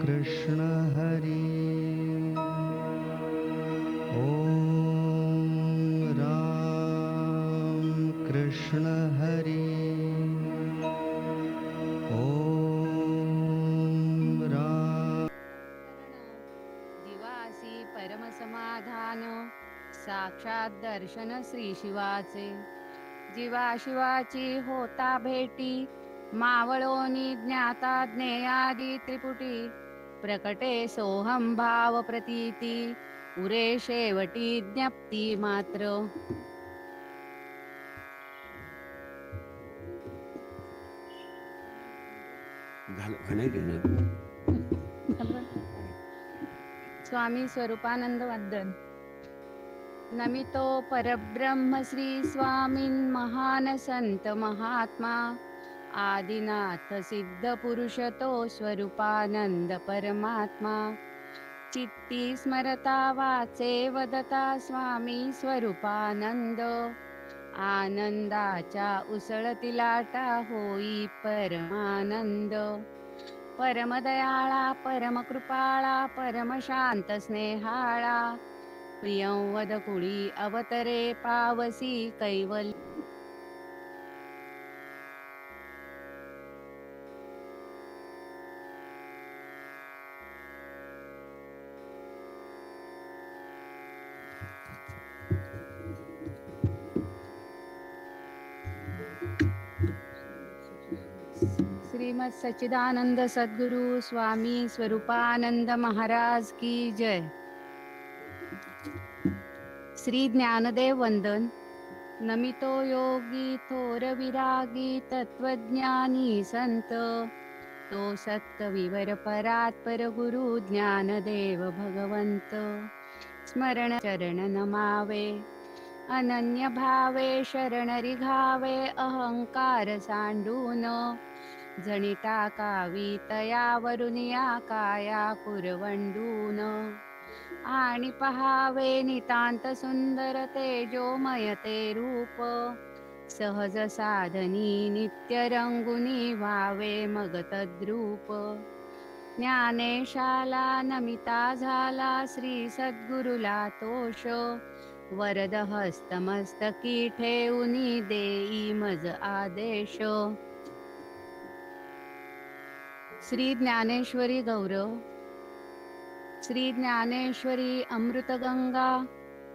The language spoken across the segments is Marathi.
कृष्ण हरि ओम राम कृष्ण हरि ओम राम दिवासी परमसमाधान साक्षात दर्शन श्री शिवाचे जीवा शिवाची होता भेटी मावळोनी ज्ञाता ज्ञेयादी त्रिपुटी प्रकटे सोहम भाव प्रतीती उरे शेवटी ज्ञप्ती मात्र स्वामी स्वरूपानंद वंदन नमितो परब्रह्म श्री स्वामीन महान संत महात्मा आदिनाथ सिद्ध पुरुष तो स्वरूपानंद परमात्मा चित्ती स्मरता वाचे वदता स्वामी स्वरूपानंद आनंदाच्या उसळती लाटा होई परमानंद परमदयाळा परमकृपाळा परमशांत स्नेहाळा प्रियंवद कुळी अवतरे पावसी कैवल्य श्रीमद सच्चिदानंद सद्गुरु स्वामी स्वरूपानंद महाराज की जय। श्री ज्ञानदेव वंदन नमितो योगी थोर विरागी तत्वज्ञानी संत तो सत्कविवर परात्पर गुरु ज्ञानदेव भगवंत स्मरण चरण नमावे अनन्य भावे शरण रिघावे अहंकार सांडून जणी टाकावी तयावरुनिया काया कुरवंडून आणि पहावे नितांत सुंदर तेजोमय ते रूप सहज साधनी नित्य रंगुनी व्हावे मग तद्रूप ज्ञानेशाला नमिता झाला श्री सद्गुरुला तोष वरद हस्तमस्तकी ठेऊनी देई मज आदेश श्री ज्ञानेश्वरी गौरव श्री ज्ञानेश्वरी अमृतगंगा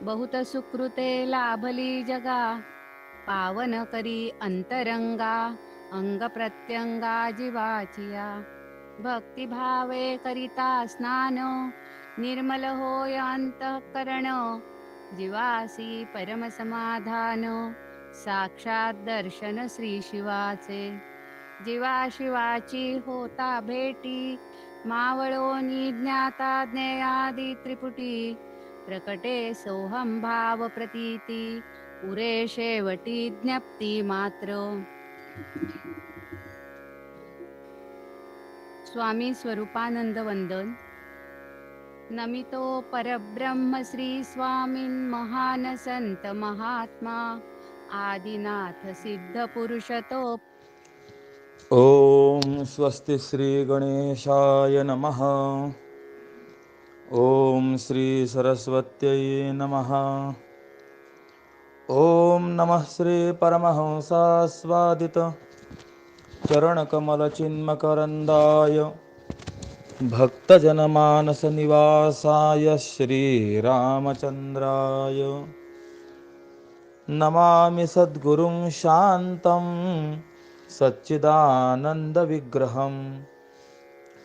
बहुत सुकृते लाभली जगा पावन करी अंतरंगा अंग प्रत्यंगा जीवाचिया भक्तिभावे करिता स्नान निर्मल होय अंतःकरण जीवासी परम समाधान साक्षात दर्शन श्री शिवाचे जीवा शिवाची होता भेटी मावळोनी ज्ञाता ज्ञेयादी त्रिपुटी प्रकटे सोहम भाव प्रतीती उरे शेवटी ज्ञप्ती मात्र स्वामी स्वरूपानंद वंदन नमितो परब्रह्म श्री स्वामीन महान संत महात्मा आदिनाथ सिद्ध पुरुष तो ओम स्वस्ति श्री गणेशाय नमः। ओम श्री सरस्वत्यै नमः। ओम नमः श्री परमहंसास्वादित चरणकमलचिन्मकरन्दाय भक्तजनमानसनिवासाय श्रीरामचन्द्राय नमामि सद्गुरुं शान्तं सच्चिदानन्दविग्रहं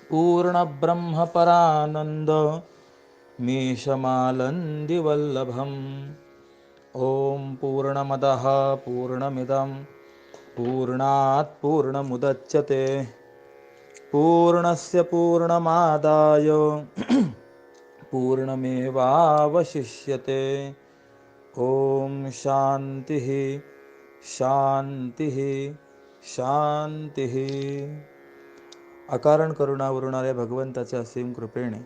पूर्णब्रह्मपरानन्द मीशमालन्दिवल्लभम् ॐ पूर्णमदः पूर्णमिदं पूर्णात् पूर्णमुदच्यते पूर्णस्य पूर्णमादाय पूर्णमेवावशिष्यते। ॐ शान्तिः शान्तिः शांती। अकारण करुणा उरणाऱ्या भगवंताच्या असीम कृपेने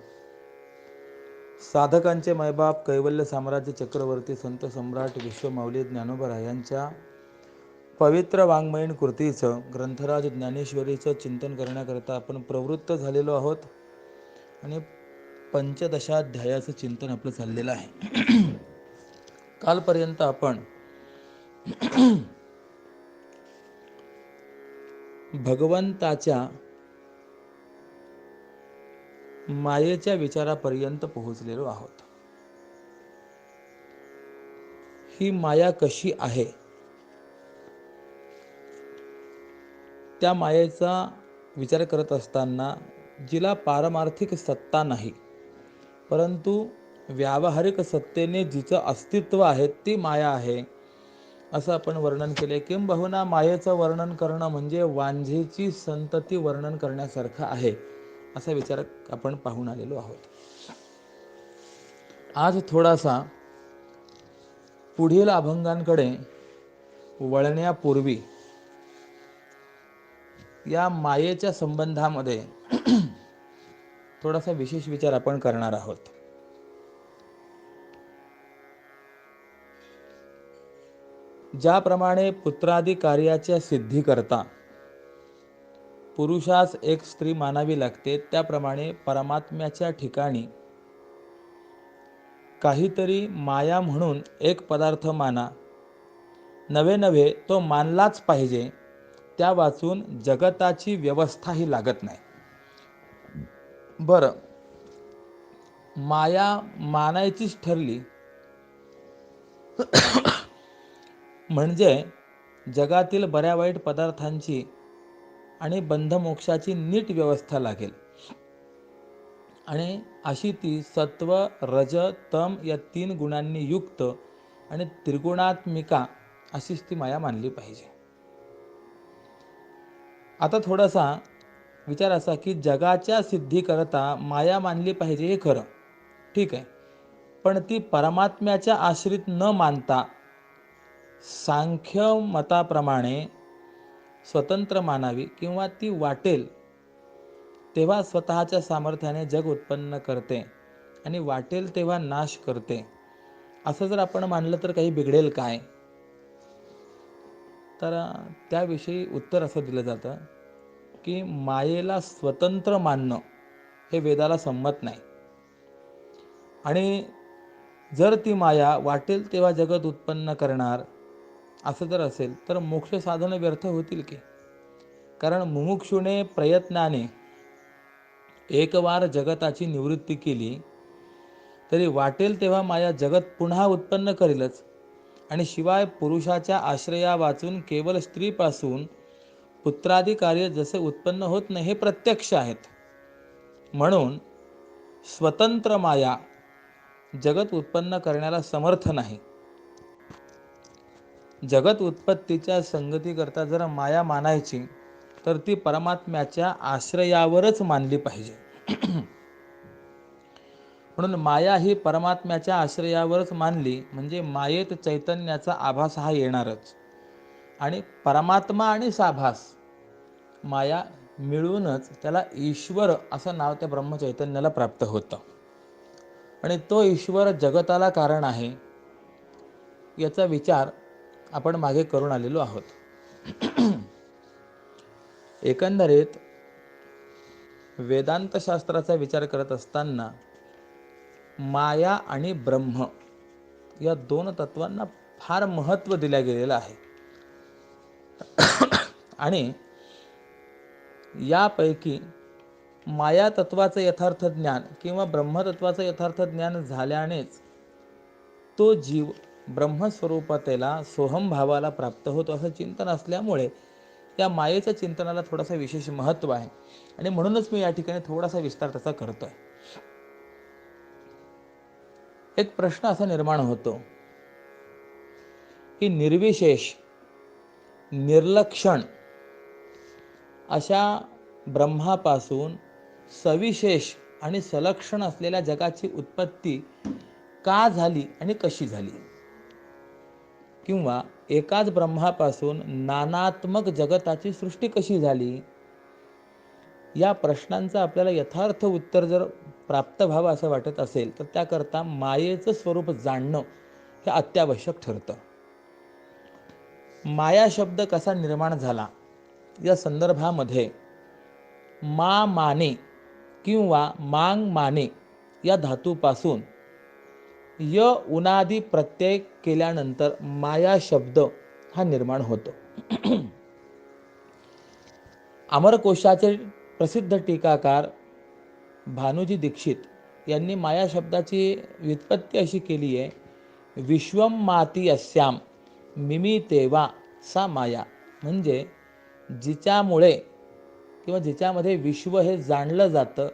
साधकांचे मैबाप कैवल्य साम्राज्य चक्रवर्ती संत सम्राट विश्वमाऊली ज्ञानोबा यांच्या पवित्र वाङ्मयीन कृतीचं ग्रंथराज ज्ञानेश्वरीचं चिंतन करण्याकरता आपण प्रवृत्त झालेलो आहोत। आणि पंचदशाध्यायाचं चिंतन आपलं चाललेलं आहे. कालपर्यंत आपण भगवंताच्या मायेच्या विचारापर्यंत पोहोचलेलो आहोत. ही माया कशी आहे, त्या मायेचा विचार करत असताना जिला पारमार्थिक सत्ता नाही, परंतु व्यावहारिक सत्तेने जिचं अस्तित्व आहे ती माया आहे असं आपण वर्णन केले. किंबहुना मायेचं वर्णन करणं म्हणजे वांझेची संतती वर्णन करण्यासारखं आहे असा विचार आपण पाहून आलेलो आहोत. आज थोडासा पुढील अभंगांकडे वळण्यापूर्वी या मायेच्या संबंधामध्ये थोडासा विशेष विचार आपण करणार आहोत. ज्याप्रमाणे पुत्रादी कार्याच्या सिद्धीकरता पुरुषास एक स्त्री मानावी लागते, त्याप्रमाणे परमात्म्याच्या ठिकाणी काहीतरी माया म्हणून एक पदार्थ माना, नवे नवे तो मानलाच पाहिजे, त्या वाचून जगताची व्यवस्था ही लागत नाही. बरं, माया मानायचीच ठरली म्हणजे जगातील बऱ्या वाईट पदार्थांची आणि बंधमोक्षाची नीट व्यवस्था लागेल. आणि अशी ती सत्व रज तम या 3 गुणांनी युक्त आणि त्रिगुणात्मिका अशीच ती माया मानली पाहिजे. आता थोडासा विचार असा की जगाच्या सिद्धीकरता माया मानली पाहिजे हे खरं, ठीक आहे, पण ती परमात्म्याच्या आश्रित न मानता सांख्य मताप्रमाणे स्वतंत्र मानावी, किंवा ती वाटेल तेव्हा स्वतःच्या सामर्थ्याने जग उत्पन्न करते आणि वाटेल तेव्हा नाश करते, असं जर आपण मानलं तर काही बिघडेल काय? तर त्याविषयी उत्तर असं दिलं जातं की मायेला स्वतंत्र मानणं हे वेदाला संमत नाही. आणि जर ती माया वाटेल तेव्हा जगत उत्पन्न करणार असं जर असेल तर मोक्ष साधनं व्यर्थ होतील की? कारण मुमुक्षुने प्रयत्नाने एकवार जगताची निवृत्ती केली तरी वाटेल तेव्हा माया जगत पुन्हा उत्पन्न करेलच. आणि शिवाय पुरुषाच्या आश्रया वाचून केवळ स्त्रीपासून पुत्रादी कार्य जसे उत्पन्न होत नाही हे प्रत्यक्ष आहेत. म्हणून स्वतंत्र माया जगत उत्पन्न करण्याला समर्थ नाही. जगत उत्पत्तीच्या संगतीकरता जर माया मानायची तर ती परमात्म्याच्या आश्रयावरच मानली पाहिजे. म्हणून माया ही परमात्म्याच्या आश्रयावरच मानली म्हणजे मायेत चैतन्याचा आभास हा येणारच. आणि परमात्मा आणि साभास माया मिळूनच त्याला ईश्वर असं नाव त्या ब्रह्मचैतन्याला प्राप्त होतं. आणि तो ईश्वर जगताला कारण आहे याचा विचार आपण मागे करून आलेलो आहोत. एकंदरीत वेदांत शास्त्राचा विचार करत असताना माया आणि ब्रह्म या 2 तत्वांना फार महत्त्व दिले गेलेलं आहे. आणि यापैकी माया तत्वाचं यथार्थ ज्ञान किंवा ब्रह्मतत्वाचं यथार्थ ज्ञान झाल्यानेच तो जीव ब्रह्मस्वरूपतेला सोहमभावाला प्राप्त होतो असं चिंतन असल्यामुळे या मायेच्या चिंतनाला थोडासा विशेष महत्त्व आहे. आणि म्हणूनच मी या ठिकाणी थोडासा विस्तार त्याचा करतोय. एक प्रश्न असा निर्माण होतो की निर्विशेष निर्लक्षण अशा ब्रह्मापासून सविशेष आणि सलक्षण असलेल्या जगाची उत्पत्ती का झाली आणि कशी झाली? किंवा एकाच ब्रह्मापासून नानात्मक जगताची सृष्टी कशी झाली? या प्रश्नांचं आपल्याला यथार्थ उत्तर जर प्राप्त व्हावं असं वाटत असेल तर त्याकरता मायेचं स्वरूप जाणणं हे अत्यावश्यक ठरतं. माया शब्द कसा निर्माण झाला या संदर्भामध्ये मा माने किंवा मांग माने या धातूपासून य उनादी प्रत्यय केल्यानंतर माया शब्द हा निर्माण होतो. अमरकोशाचे प्रसिद्ध टीकाकार भानुजी दीक्षित यांनी माया शब्दाची व्युत्पत्ती अशी केली आहे, विश्वम माती अस्याम मिमितेवा सा माया. म्हणजे जिच्यामुळे किंवा जिच्यामध्ये विश्व हे जाणलं जातं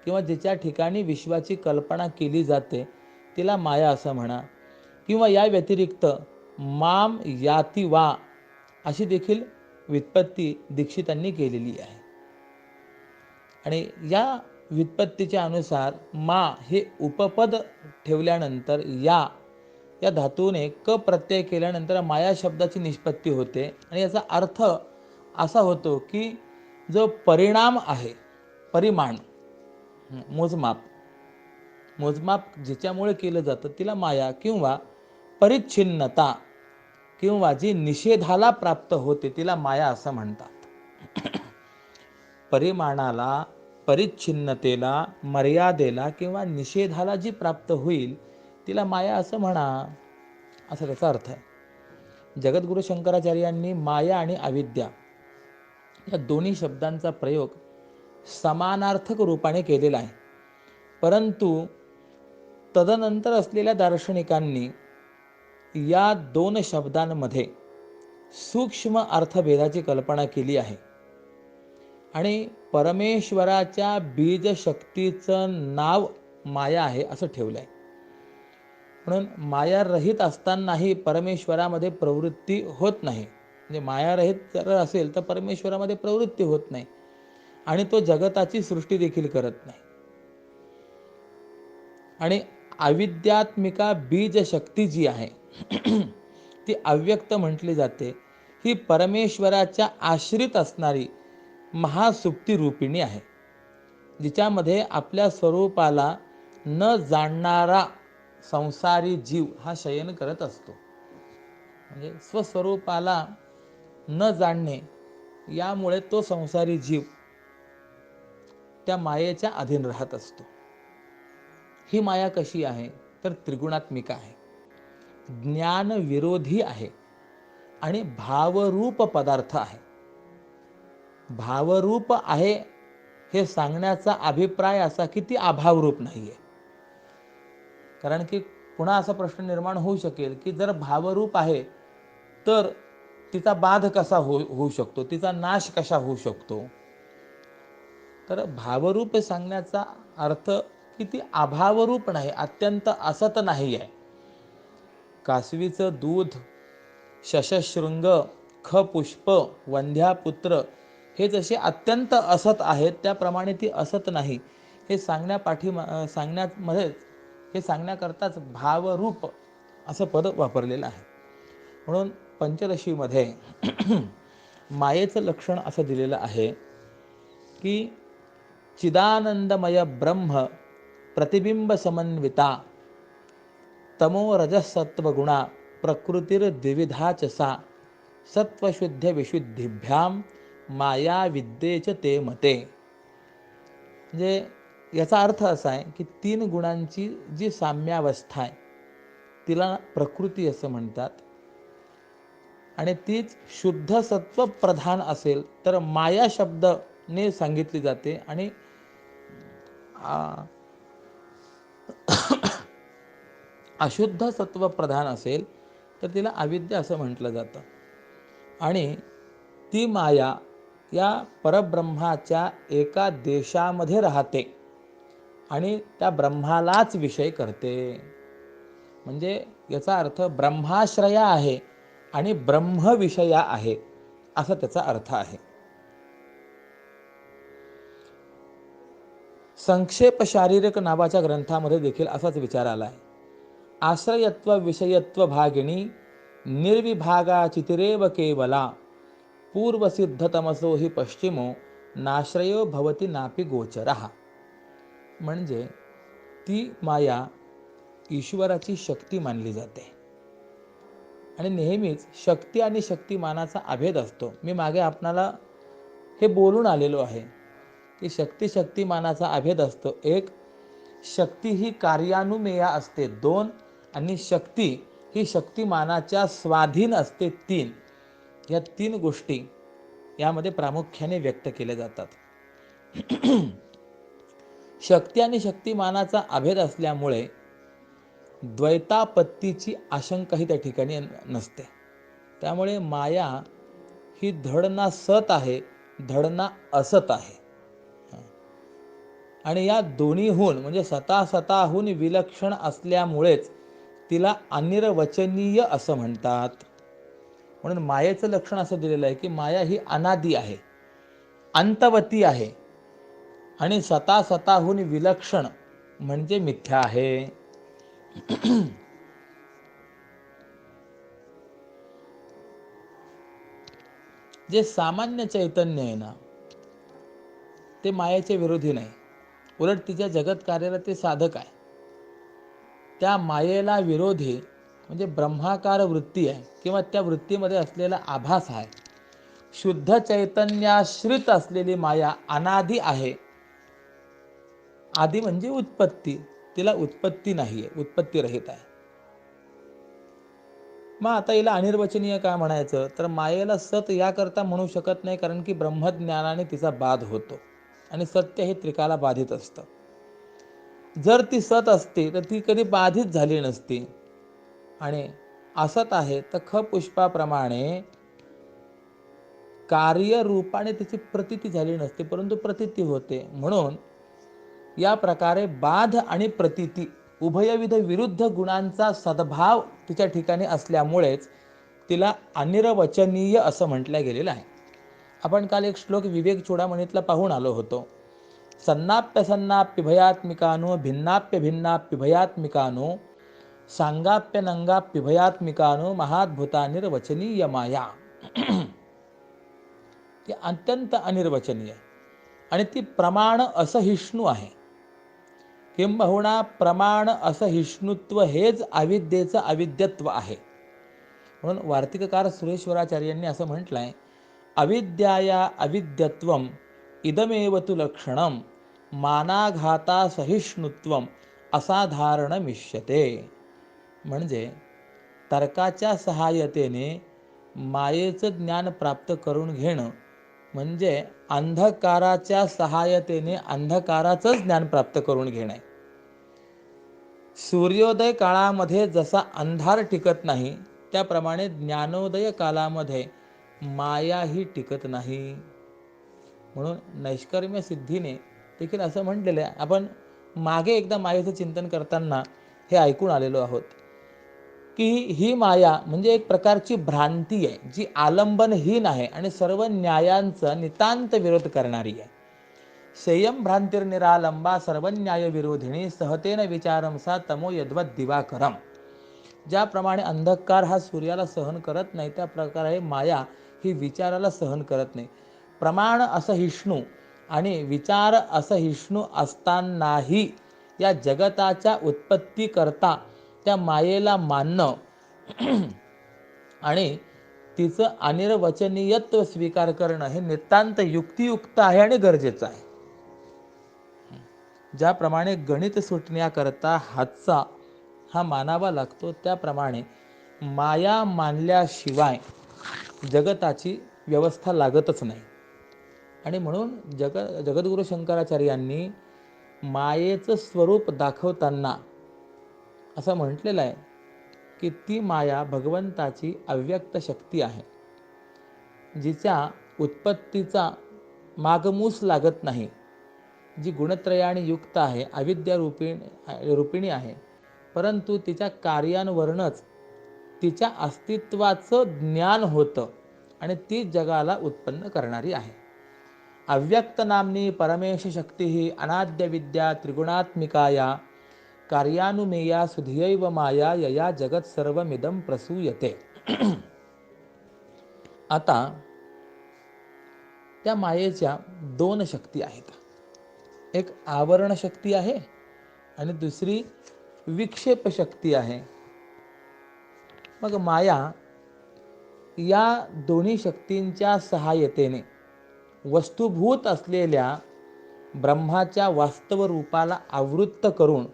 किंवा जिच्या ठिकाणी विश्वाची कल्पना केली जाते तिला माया असं म्हणा. किंवा या व्यतिरिक्त माम याती वा अशी देखील व्युत्पत्ती दीक्षितांनी केलेली आहे. आणि या व्युत्पत्तीच्या अनुसार मा हे उपपद ठेवल्यानंतर या धातूने क प्रत्यय केल्यानंतर माया शब्दाची निष्पत्ती होते. आणि याचा अर्थ असा होतो की जो परिणाम आहे, परिमाण, मोजमाप जिच्यामुळे केलं जातं तिला माया, किंवा परिच्छिन्नता किंवा जी निषेधाला प्राप्त होते तिला माया असं म्हणतात. परिमाणाला, परिच्छिन्नतेला, मर्यादेला किंवा निषेधाला जी प्राप्त होईल तिला माया असं म्हणा, असा त्याचा अर्थ आहे. जगद्गुरु शंकराचार्यांनी माया आणि अविद्या या दोन्ही शब्दांचा प्रयोग समानार्थक रूपाने केलेला आहे. परंतु तदनंतर असलेल्या दार्शनिकांनी या दोन शब्दांमध्ये सूक्ष्म अर्थभेदाची कल्पना केली आहे आणि परमेश्वराच्या बीज शक्तीचं नाव माया आहे असं ठेवलं आहे. म्हणून मायारहित असतानाही परमेश्वरामध्ये प्रवृत्ती होत नाही. म्हणजे मायारहित जर असेल तर परमेश्वरामध्ये प्रवृत्ती होत नाही आणि तो जगताची सृष्टी देखील करत नाही. आणि अविद्यात्मिका बीज शक्ती जी आहे ती अव्यक्त म्हटली जाते. ही परमेश्वराच्या आश्रित असणारी महासुप्ती रूपिणी आहे, जिच्यामध्ये आपल्या स्वरूपाला न जाणणारा संसारी जीव हा शयन करत असतो. म्हणजे स्वस्वरूपाला न जाणणे यामुळे तो संसारी जीव त्या मायेच्या अधीन राहत असतो. ही माया कशी आहे तर त्रिगुणात्मिका आहे, ज्ञान विरोधी आहे आणि भावरूप पदार्थ आहे. भावरूप आहे हे सांगण्याचा अभिप्राय असा की ती अभावरूप नाहीये. कारण की पुन्हा असा प्रश्न निर्माण होऊ शकेल की जर भावरूप आहे तर तिचा बाध कसा होऊ शकतो, तिचा नाश कसा होऊ शकतो. तर भावरूप सांगण्याचा अर्थ की ती अभावरूप नाही, अत्यंत असत नाही आहे. कासवीचं दूध, शशशृंग, खपुष्प, वंध्यापुत्र हे जसे अत्यंत असत आहेत त्याप्रमाणे ती असत नाही हे सांगण्यामध्येच हे सांगण्याकरताच भावरूप असं पद वापरलेलं आहे. म्हणून पंचदशीमध्ये मायेचं लक्षण असं दिलेलं आहे की चिदानंदमय ब्रह्म प्रतिबिंब समन्विता तमो रजसत्वगुणा प्रकृतिर्द्विविधा च सा सत्वशुद्ध विशुद्धीभ्याम माया विद्येच ते मते. म्हणजे याचा अर्थ असा आहे की तीन गुणांची जी साम्यावस्था आहे तिला प्रकृती असं म्हणतात आणि तीच शुद्ध सत्व प्रधान असेल तर माया शब्दने सांगितली जाते आणि अशुद्ध सत्व प्रधान असेल तर तिला अविद्या असं म्हटलं जातं. आणि ती माया या परब्रह्माच्या एका देशामध्ये राहते आणि त्या ब्रह्मालाच विषय करते. म्हणजे याचा अर्थ ब्रह्माश्रया आहे आणि ब्रह्मविषया आहे असा त्याचा अर्थ आहे. संक्षेप शारीरिक नावाच्या ग्रंथामध्ये देखील असाच विचार आला आहे. आश्रयत्व विषयत्व भागिनी निर्विभागाचितिरेव केवला पूर्वसिद्धतमसो हि पश्चिमो नाश्रयो भवती नापि गोचरः. म्हणजे ती माया ईश्वराची शक्ती मानली जाते आणि नेहमीच शक्ती आणि शक्तिमानाचा अभेद असतो. मी मागे आपणाला हे बोलून आलेलो आहे की शक्तिमानाचा अभेद असतो. एक, शक्ती ही कार्यानुमेया असते 2, आणि शक्ती ही शक्तिमानाच्या स्वाधीन असते 3. या 3 गोष्टी यामध्ये प्रामुख्याने व्यक्त केल्या जातात. शक्ती आणि शक्तिमानाचा अभेद असल्यामुळे द्वैतापत्तीची आशंकाही त्या ठिकाणी नसते. त्यामुळे माया ही धड ना सत आहे, धड ना असत आहे. आणि या दोन्हीहून म्हणजे सताहून विलक्षण असल्यामुळेच तिला अनिर्वचनीय असं म्हणतात. म्हणून मायेचं लक्षण असं दिलेलं आहे की माया ही अनादी आहे, अंतवती आहे, आणि सताहून विलक्षण म्हणजे मिथ्या आहे. जे सामान्य चैतन्य आहे ना, ते मायेचे विरोधी नाही, उलट तिच्या जगत कार्याला ते साधक आहे. त्या मायेला विरोधी म्हणजे ब्रह्माकार वृत्ती आहे, किंवा त्या वृत्तीमध्ये असलेला आभास आहे. शुद्ध चैतन्याश्रित असलेली माया अनादी आहे. आदी म्हणजे उत्पत्ती, तिला उत्पत्ती नाही आहे, उत्पत्ती रहित आहे. मग आता हिला अनिर्वचनीय काय म्हणायचं, तर मायेला सत याकरता म्हणू शकत नाही कारण की ब्रह्मज्ञानाने तिचा बाध होतो, आणि सत्य हे त्रिकाला बाधित असतं. जर ती सत असते तर ती कधी बाधित झाली नसती. आणि असत आहे तर खपुष्पाप्रमाणे कार्यरूपाने तिची प्रतीती झाली नसते, परंतु प्रतीती होते. म्हणून या प्रकारे बाध आणि प्रतीती उभयविध विरुद्ध गुणांचा सद्भाव तिच्या ठिकाणी असल्यामुळेच तिला अनिर्वचनीय असं म्हटलं गेलेलं आहे. आपण काल एक श्लोक विवेक चूडामणीतला पाहून आलो होतो. सन्नाप्य सन्नाप्य भयात्मिकानो भिन्नाप्य भिन्नाप्य भयात्मिकानो सांगाप्य नंगाप्य भयात्मिकानो महाद्भुतानिर्वचनीय माया. ती अत्यंत अनिर्वचनीय आणि ती प्रमाण असहिष्णू आहे. किंबहुना प्रमाण असहिष्णुत्व हेच अविद्येचं अविद्यत्व आहे. म्हणून वार्तिककार सुरेश्वराचार्यांनी असं म्हटलंय, अविद्याया अविद्यत्वम इदमेव तु लक्षणम मानाघाता सहिष्णुत्वम असाधारणमिष्यते. म्हणजे तर्काच्या सहाय्यतेने मायेचं ज्ञान प्राप्त करून घेणं म्हणजे अंधकाराच्या सहाय्यतेने अंधकाराचंच ज्ञान प्राप्त करून घेणे. सूर्योदय काळामध्ये जसा अंधार टिकत नाही, त्याप्रमाणे ज्ञानोदय कालामध्ये मायाही टिकत नाही. म्हणून नैष्कर्म्य सिद्धीने देखील असं म्हटलेलं आहे. आपण मागे एकदा मायेचं चिंतन करताना हे ऐकून आलेलो आहोत की ही माया म्हणजे एक प्रकारची भ्रांती आहे, जी आलंबनहीन आहे आणि सर्व न्यायांचा नितांत विरोध करणारी आहे. सेयम भ्रांतिर्निरालंबा सर्व न्याय विरोधिणी सहतेन विचारम सा तमो यद्वत दिवाकरम. ज्याप्रमाणे अंधकार हा सूर्याला सहन करत नाही, त्या प्रकारे माया ही विचाराला सहन करत नाही. प्रमाण असहिष्णू आणि विचार असहिष्णू असतानाही या जगताच्या उत्पत्ती करता त्या मायेला मानणं आणि तिचं अनिर्वचनीयत्व स्वीकार करणं हे नितांत युक्तियुक्त आहे आणि गरजेचं आहे. ज्याप्रमाणे गणित सुटण्याकरता हातचा हा मानावा लागतो, त्याप्रमाणे माया मानल्याशिवाय जगताची व्यवस्था लागतच नाही. आणि म्हणून जगद्गुरु शंकराचार्यांनी मायेचं स्वरूप दाखवताना असं म्हटलेलं आहे की ती माया भगवंताची अव्यक्त शक्ती आहे, जिच्या उत्पत्तीचा मागमूस लागत नाही, जी गुणत्रयाने युक्त आहे, अविद्या रूपिणी आहे, परंतु तिच्या कार्यांवरूनच तिच्या अस्तित्वाचं ज्ञान होतं आणि ती जगाला उत्पन्न करणारी आहे. अव्यक्त नामनी परमेश शक्ती ही अनाद्य विद्या त्रिगुणात्मिकाया कार्यानुमेया सुधियैव माया यया जगत सर्वमिदं प्रसूयते. आता त्या मायेच्या 2 शक्ती आहेत. एक आवरण शक्ती आहे आणि दुसरी विक्षेप शक्ती आहे. मग माया या दोन्ही शक्तींच्या सहाय्यतेने वस्तुभूत असलेल्या ब्रह्माच्या वास्तव रूपाला आवृत्त करून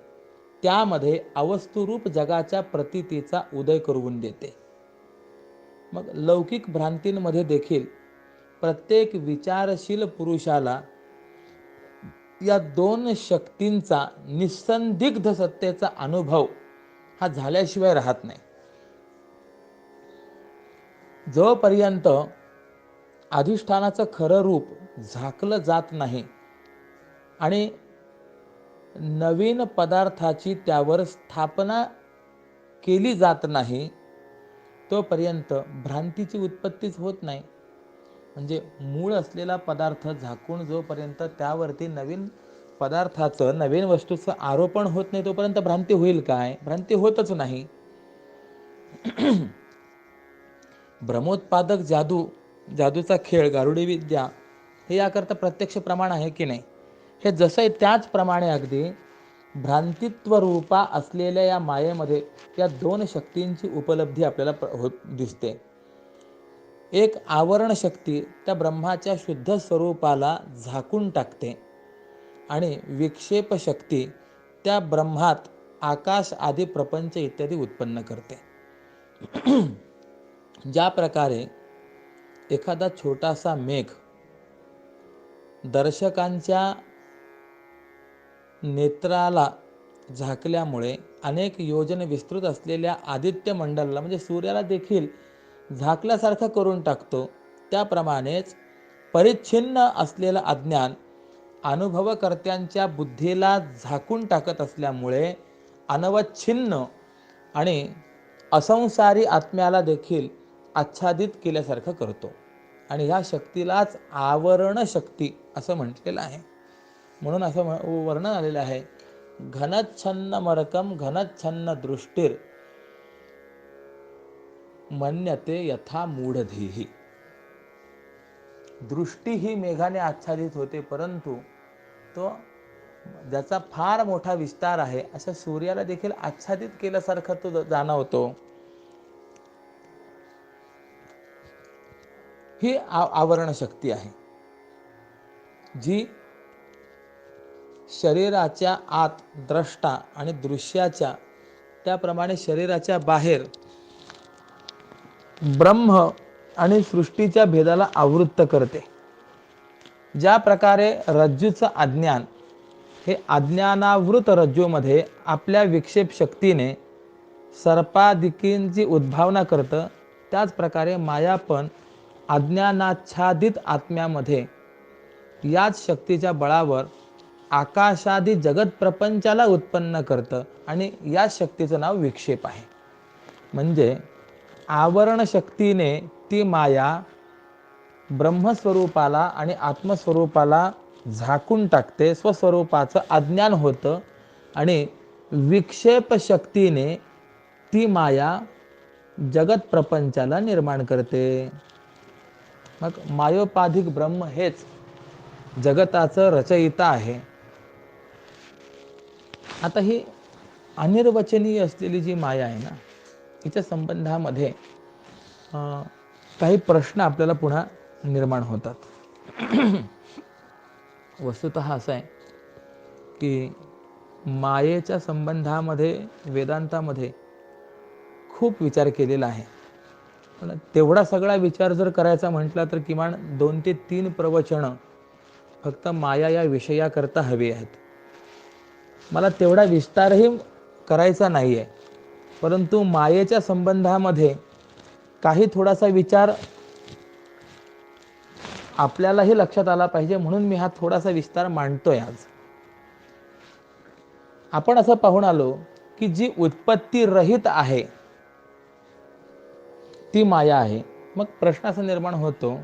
त्यामध्ये अवस्तुरूप जगाच्या प्रतीतीचा उदय करून देते. मग लौकिक भ्रांतींमध्ये देखील प्रत्येक विचारशील पुरुषाला या दोन शक्तींचा निसंदिग्ध सत्तेचा अनुभव हा झाल्याशिवाय राहत नाही. जोपर्यंत अधिष्ठानाचं खरं रूप झाकलं जात नाही आणि नवीन पदार्थाची त्यावर स्थापना केली जात नाही, तोपर्यंत भ्रांतीची उत्पत्तीच होत नाही. म्हणजे मूळ असलेला पदार्थ झाकून जोपर्यंत त्यावरती नवीन पदार्थाचं, नवीन वस्तूचं आरोपण होत नाही, तोपर्यंत भ्रांती होईल काय? भ्रांती होतच नाही. भ्रमोत्पादक जादूचा खेळ, गारुडी विद्या हे याकरता प्रत्यक्ष प्रमाण आहे की नाही? हे जसं आहे त्याचप्रमाणे अगदी भ्रांतित्व रूपा असलेल्या या मायेमध्ये या दोन शक्तींची उपलब्धी आपल्याला दिसते. एक आवरण शक्ती त्या ब्रह्माच्या शुद्ध स्वरूपाला झाकून टाकते आणि विक्षेप शक्ती त्या ब्रह्मात आकाश आदी प्रपंच इत्यादी उत्पन्न करते. ज्या प्रकारे एखादा छोटासा मेघ दर्शकांच्या नेत्राला झाकल्यामुळे अनेक योजन विस्तृत असलेल्या आदित्य मंडळाला म्हणजे सूर्याला देखील झाकल्यासारखं करून टाकतो, त्याप्रमाणेच परिच्छिन्न असलेलं अज्ञान अनुभवकर्त्यांच्या बुद्धीला झाकून टाकत असल्यामुळे अनवच्छिन्न आणि असंसारी आत्म्याला देखील आच्छादित केल्यासारखं करतो. आणि ह्या शक्तीलाच आवरण शक्ती असं म्हटलेलं आहे. म्हणून असं वर्णन आलेलं आहे, घनच्छन्न मरकम घनच्छन्न दृष्टीर मन्यते यथा मूढधीही. दृष्टी ही मेघाने आच्छादित होते, परंतु तो ज्याचा फार मोठा विस्तार आहे अशा सूर्याला देखील आच्छादित केल्यासारखा तो जाणवतो. ही आवरण शक्ती आहे जी शरीराच्या आत द्रष्टा आणि दृश्याच्या, त्याप्रमाणे शरीराच्या बाहेर ब्रह्म आणि सृष्टीच्या भेदाला आवृत्त करते. ज्या प्रकारे रज्जूचं अज्ञान हे अज्ञानावृत रज्जूमध्ये आपल्या विक्षेप शक्तीने सर्पादिकींची उद्भावना करतं, त्याच प्रकारे माया पण अज्ञानाच्छादित आत्म्यामध्ये याच शक्तीच्या बळावर आकाशादी जगत प्रपंचाला उत्पन्न करतं आणि या शक्तीचं नाव विक्षेप आहे. म्हणजे आवरण शक्तीने ती माया ब्रह्मस्वरूपाला आणि आत्मस्वरूपाला झाकून टाकते, स्वस्वरूपाचं अज्ञान होतं. आणि विक्षेप शक्तीने ती माया जगत प्रपंचाला निर्माण करते. मग मायोपाधिक ब्रह्म हेच जगताचं रचयिता आहे. आता ही अनिर्वचनीय असलेली जी माया आहे ना, हिच्या संबंधामध्ये काही प्रश्न आपल्याला पुन्हा निर्माण होतात. वस्तुतः असं आहे की मायेच्या संबंधामध्ये वेदांतामध्ये खूप विचार केलेला आहे, पण तेवढा सगळा विचार जर करायचा म्हटला तर किमान 2 ते 3 प्रवचनं फक्त माया या विषयाकरता हवी आहेत. मला तेवढा विस्तारही करायचा नाही आहे, परंतु मायेच्या संबंधामध्ये काही थोडासा विचार आपल्यालाही लक्षात आला पाहिजे, म्हणून मी हा थोडासा विस्तार मांडतोय आज. आपण असं पाहून आलो की जी उत्पत्ती रहित आहे ती माया आहे. मग प्रश्न असा निर्माण होतो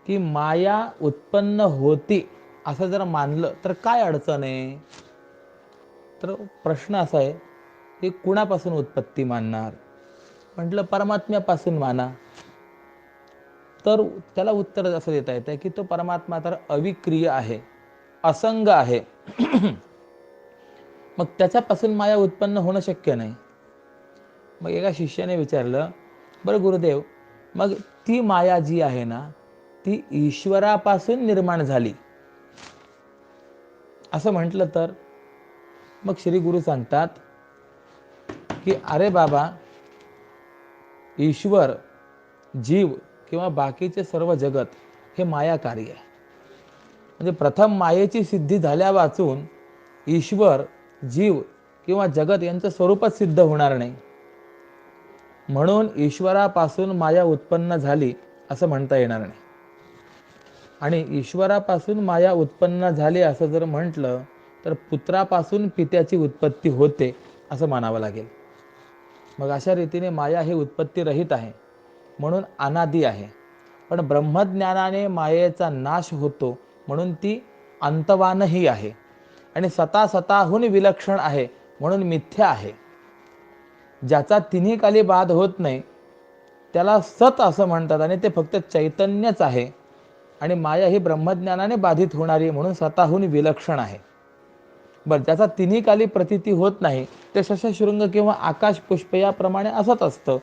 की माया उत्पन्न होती असं जर मानलं तर काय अडचण आहे? तर प्रश्न असा आहे की कुणापासून उत्पत्ती मानणार? म्हटलं परमात्म्यापासून माना. तर त्याला उत्तर असं देता येतं की तो परमात्मा तर अविक्रिय आहे, असंग आहे. मग त्याच्यापासून माया उत्पन्न होणं शक्य नाही. मग एका शिष्याने विचारलं, बरं गुरुदेव, मग ती माया जी आहे ना ती ईश्वरापासून निर्माण झाली, असं म्हटलं तर मग श्री गुरु सांगतात की अरे बाबा, ईश्वर, जीव किंवा बाकीचे सर्व जगत हे माया कार्य आहे. म्हणजे प्रथम मायेची सिद्धी झाल्या वाचून ईश्वर, जीव किंवा जगत यांचं स्वरूपच सिद्ध होणार नाही. म्हणून ईश्वरापासून माया उत्पन्न झाली असं म्हणता येणार नाही. आणि ईश्वरापासून माया उत्पन्न झाली असं जर म्हटलं तर पुत्रापासून पित्याची उत्पत्ती होते असं मानावं लागेल. मग अशा रीतीने माया ही उत्पत्ती रहित आहे, म्हणून अनादी आहे. पण ब्रह्मज्ञानाने मायेचा नाश होतो, म्हणून ती अंतवानही आहे. आणि स्वतःहून विलक्षण आहे, म्हणून मिथ्या आहे. ज्याचा तिन्ही काली बाध होत नाही त्याला सत असं म्हणतात, आणि ते फक्त चैतन्यच आहे. आणि माया ही ब्रह्मज्ञानाने बाधित होणारी, म्हणून स्वतःहून विलक्षण आहे. बरं, ज्याचा तिन्ही काली प्रतीती होत नाही ते शशशृंग किंवा आकाश पुष्प याप्रमाणे असत असतं.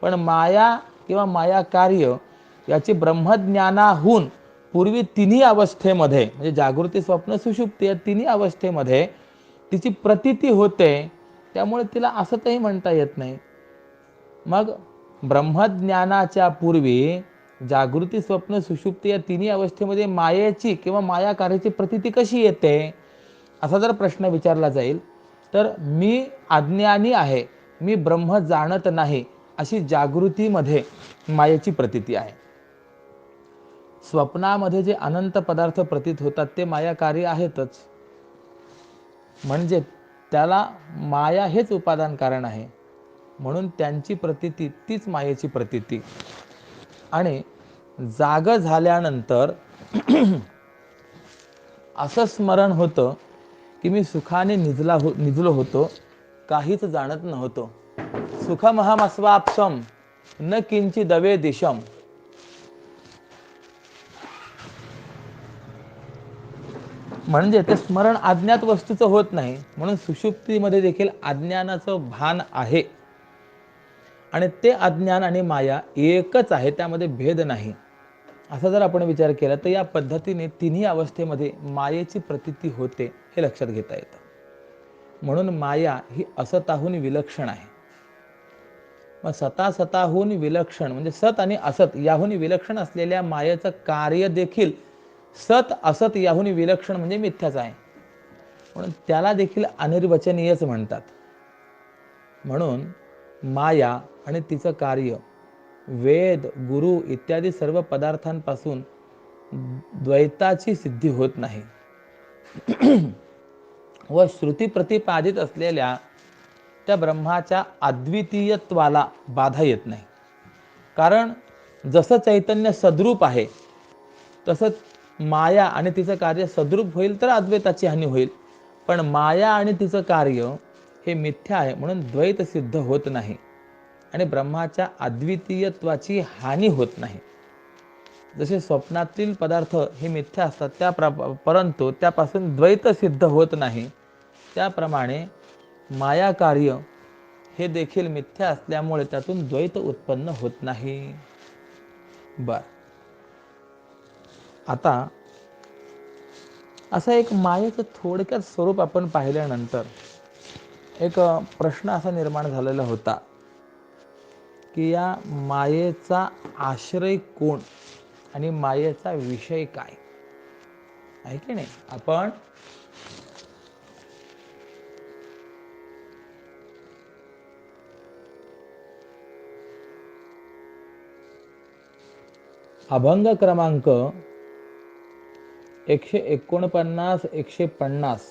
पण माया किंवा माया कार्य याची ब्रह्मज्ञानाहून पूर्वी तिन्ही अवस्थेमध्ये, म्हणजे जागृती, स्वप्न, सुषुप्ती या तिन्ही अवस्थेमध्ये तिची प्रतीती होते. त्यामुळे तिला असतही म्हणता येत नाही. मग ब्रह्मज्ञानाच्या पूर्वी जागृती, स्वप्न, सुषुप्ती या तिन्ही अवस्थेमध्ये मायेची किंवा माया कार्याची प्रतीती कशी येते असा जर प्रश्न विचारला जाईल तर मी अज्ञानी आहे, मी ब्रह्म जाणत नाही, अशी जागृतीमध्ये मायेची प्रतीती आहे. स्वप्नामध्ये जे अनंत पदार्थ प्रतीत होतात ते माया कार्य आहेतच. म्हणजे त्याला माया हेच उपादान कारण आहे, म्हणून त्यांची प्रतीती तीच मायेची प्रतीती. आणि जाग झाल्यानंतर असं स्मरण होतं की मी सुखाने निजलो होतो, काहीच जाणत नव्हतो. सुखमहमस्वाप्सम न किंची दवे दिशम. म्हणजे ते स्मरण अज्ञात वस्तूचं होत नाही, म्हणून सुषुप्तीमध्ये देखील अज्ञानाचं भान आहे. आणि ते अज्ञान आणि माया एकच आहे, त्यामध्ये भेद नाही. असा जर आपण विचार केला तर या पद्धतीने तिन्ही अवस्थेमध्ये मायेची प्रतीती होते हे लक्षात घेता येतं. म्हणून माया ही असताहून विलक्षण आहे. मग स्वतःहून विलक्षण म्हणजे सत आणि असत याहून विलक्षण असलेल्या मायेचं कार्य देखील सत असत याहून विलक्षण म्हणजे मिथ्याच आहे, म्हणून त्याला देखील अनिर्वचनीयच म्हणतात. म्हणून माया आणि तिचं कार्य वेद, गुरु इत्यादी सर्व पदार्थांपासून द्वैताची सिद्धी होत नाही. व श्रुती प्रतिपादित असलेल्या त्या ब्रह्माच्या अद्वितीयत्वाला बाधा येत नाही. कारण जसं चैतन्य सद्रूप आहे तसं माया आणि तिचं कार्य सद्रूप होईल तर अद्वैताची हानी होईल. पण माया आणि तिचं कार्य हे मिथ्या आहे, म्हणून द्वैत सिद्ध होत नाही आणि ब्रह्माच्या अद्वितीयत्वाची हानी होत नाही. जसे स्वप्नातील पदार्थ हे मिथ्या असतात परंतु त्यापासून द्वैत सिद्ध होत नाही, त्याप्रमाणे माया कार्य हे देखील मिथ्या असल्यामुळे त्यातून द्वैत उत्पन्न होत नाही. बर, आता असं एक मायेचं थोडक्यात स्वरूप आपण पाहिल्यानंतर एक प्रश्न असा निर्माण झालेला होता की या मायेचा आश्रय कोण आणि मायेचा विषय काय आहे की नाही. आपण अभंग क्रमांक 149, 150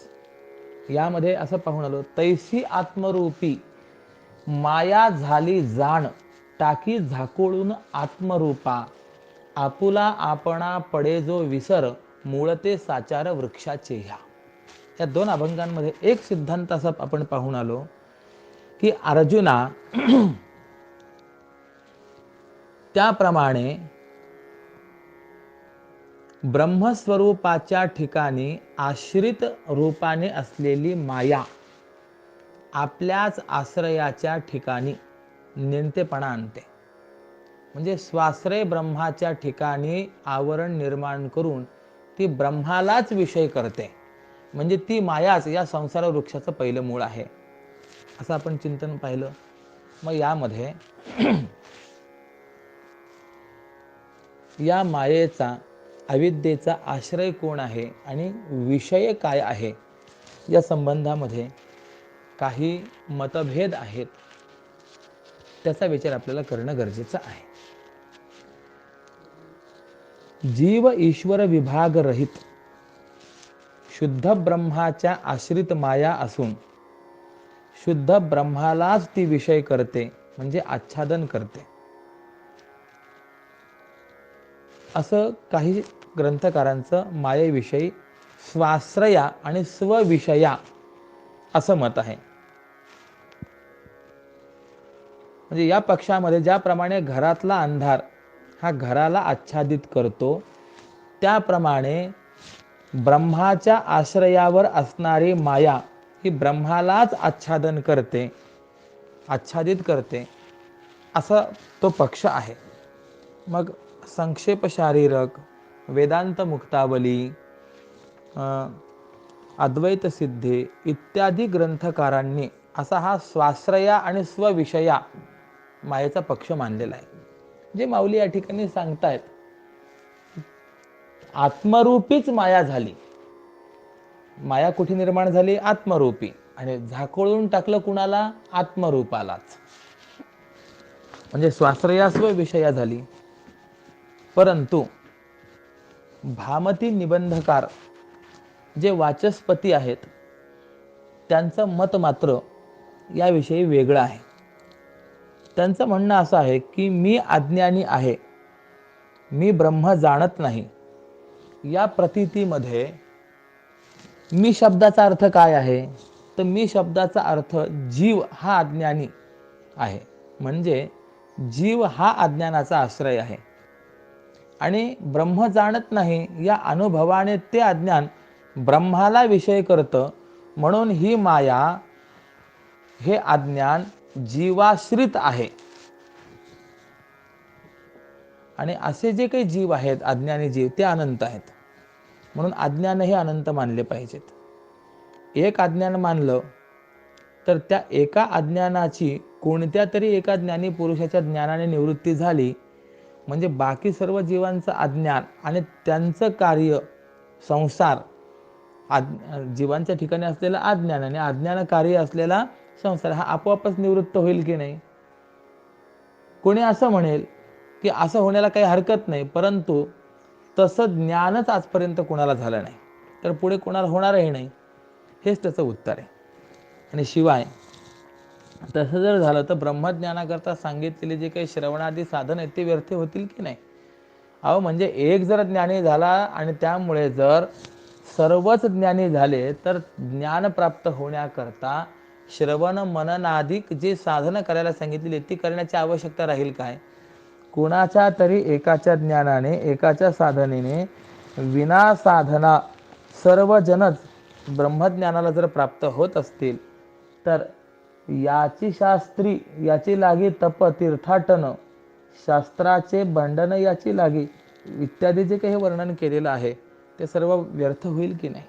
यामध्ये असं पाहून आलो, तैसी आत्मरूपी माया झाली जाण, टाकी झाकोळून आत्मरूपा, आपुला आपणा पडे जो विसर, मूळते साचार वृक्षाचे ह्या. या दोन अभंगांमध्ये एक सिद्धांत असा आपण पाहून आलो की अर्जुना त्याप्रमाणे ब्रह्मस्वरूपाच्या ठिकाणी आश्रित रूपाने असलेली माया आपल्याच आश्रयाच्या ठिकाणी नेणतेपणा आणते. म्हणजे स्वाश्रय ब्रह्माच्या ठिकाणी आवरण निर्माण करून ती ब्रह्मालाच विषय करते. म्हणजे ती मायाच या संसार वृक्षाचं पहिलं मूळ आहे, असं आपण चिंतन पाहिलं. मग यामध्ये या मायेचा, अविद्येचा आश्रय कोण आहे आणि विषय काय आहे, या संबंधामध्ये काही मतभेद आहेत. त्याचा विचार आपल्याला करणं गरजेचं आहे. जीव ईश्वर विभाग रहित शुद्ध ब्रह्माच्या आश्रित माया असून शुद्ध ब्रह्मालाच ती विषय करते, म्हणजे आच्छादन करते, असं काही ग्रंथकारांचं मायेविषयी स्वाश्रया आणि स्वविषया असं मत आहे. म्हणजे या पक्षामध्ये ज्याप्रमाणे घरातला अंधार हा घराला आच्छादित करतो, त्याप्रमाणे ब्रह्माच्या आश्रयावर असणारी माया ही ब्रह्मालाच आच्छादन करते, आच्छादित करते, असा तो पक्ष आहे. मग संक्षेप शारीरक, वेदांत मुक्तावली, अद्वैत सिद्धे इत्यादी ग्रंथकारांनी असा हा स्वाश्रया आणि स्वविषया मायेचा पक्ष मानलेला आहे. जे माऊली या ठिकाणी सांगतायत, आत्मरूपीच माया झाली. माया कुठे निर्माण झाली? आत्मरूपी. आणि झाकोळून टाकलं कुणाला? आत्मरूपालाच. म्हणजे स्वाश्रया स्वविषया झाली. परंतु भामती निबंधकार जे वाचस्पती आहेत, त्यांचं मत मात्र याविषयी वेगळं आहे. त्यांचं म्हणणं असं आहे की मी अज्ञानी आहे, मी ब्रह्म जाणत नाही. या प्रतीतीमध्ये मी शब्दाचा अर्थ काय आहे? तर मी शब्दाचा अर्थ जीव हा अज्ञानी आहे, म्हणजे जीव हा अज्ञानाचा आश्रय आहे. आणि ब्रह्म जाणत नाही या अनुभवाने ते अज्ञान ब्रह्माला विषय करतं, म्हणून ही माया, हे अज्ञान जीवाश्रित आहे. आणि असे जे काही जीव आहेत, अज्ञानी जीव, ते अनंत आहेत. म्हणून अज्ञान हे अनंत मानले पाहिजेत. एक अज्ञान मानलं तर त्या एका अज्ञानाची कोणत्या तरी एका ज्ञानी पुरुषाच्या ज्ञानाने निवृत्ती झाली, म्हणजे बाकी सर्व जीवांचं अज्ञान आणि त्यांचं कार्य संसार, जीवांच्या ठिकाणी असलेला अज्ञान आणि अज्ञान कार्य असलेला संसार हा आपोआपच निवृत्त होईल की नाही? कोणी असं म्हणेल की असं होण्याला काही हरकत नाही, परंतु तसं ज्ञानच आजपर्यंत कोणाला झालं नाही, तर पुढे कोणाला होणारही नाही. हेच त्याचं उत्तर आहे. आणि शिवाय तसं जर झालं तर ब्रह्मज्ञानाकरता सांगितलेले जे काही श्रवणादी साधन आहेत ते व्यर्थ होतील की नाही? अहो, म्हणजे एक जर ज्ञानी झाला आणि त्यामुळे जर सर्वच ज्ञानी झाले, तर ज्ञान प्राप्त होण्याकरता श्रवण मननाधिक जे साधनं करायला सांगितलेली ती करण्याची आवश्यकता राहील काय? कुणाच्या तरी एकाच्या ज्ञानाने, एकाच्या साधनेने, विना साधना सर्वजनच ब्रह्मज्ञानाला जर प्राप्त होत असतील, तर याची शास्त्री, याची लागी तप तीर्थाटन, शास्त्राचे बंडन याची लागी, इत्यादी जे काही वर्णन केलेलं आहे ते सर्व व्यर्थ होईल की नाही?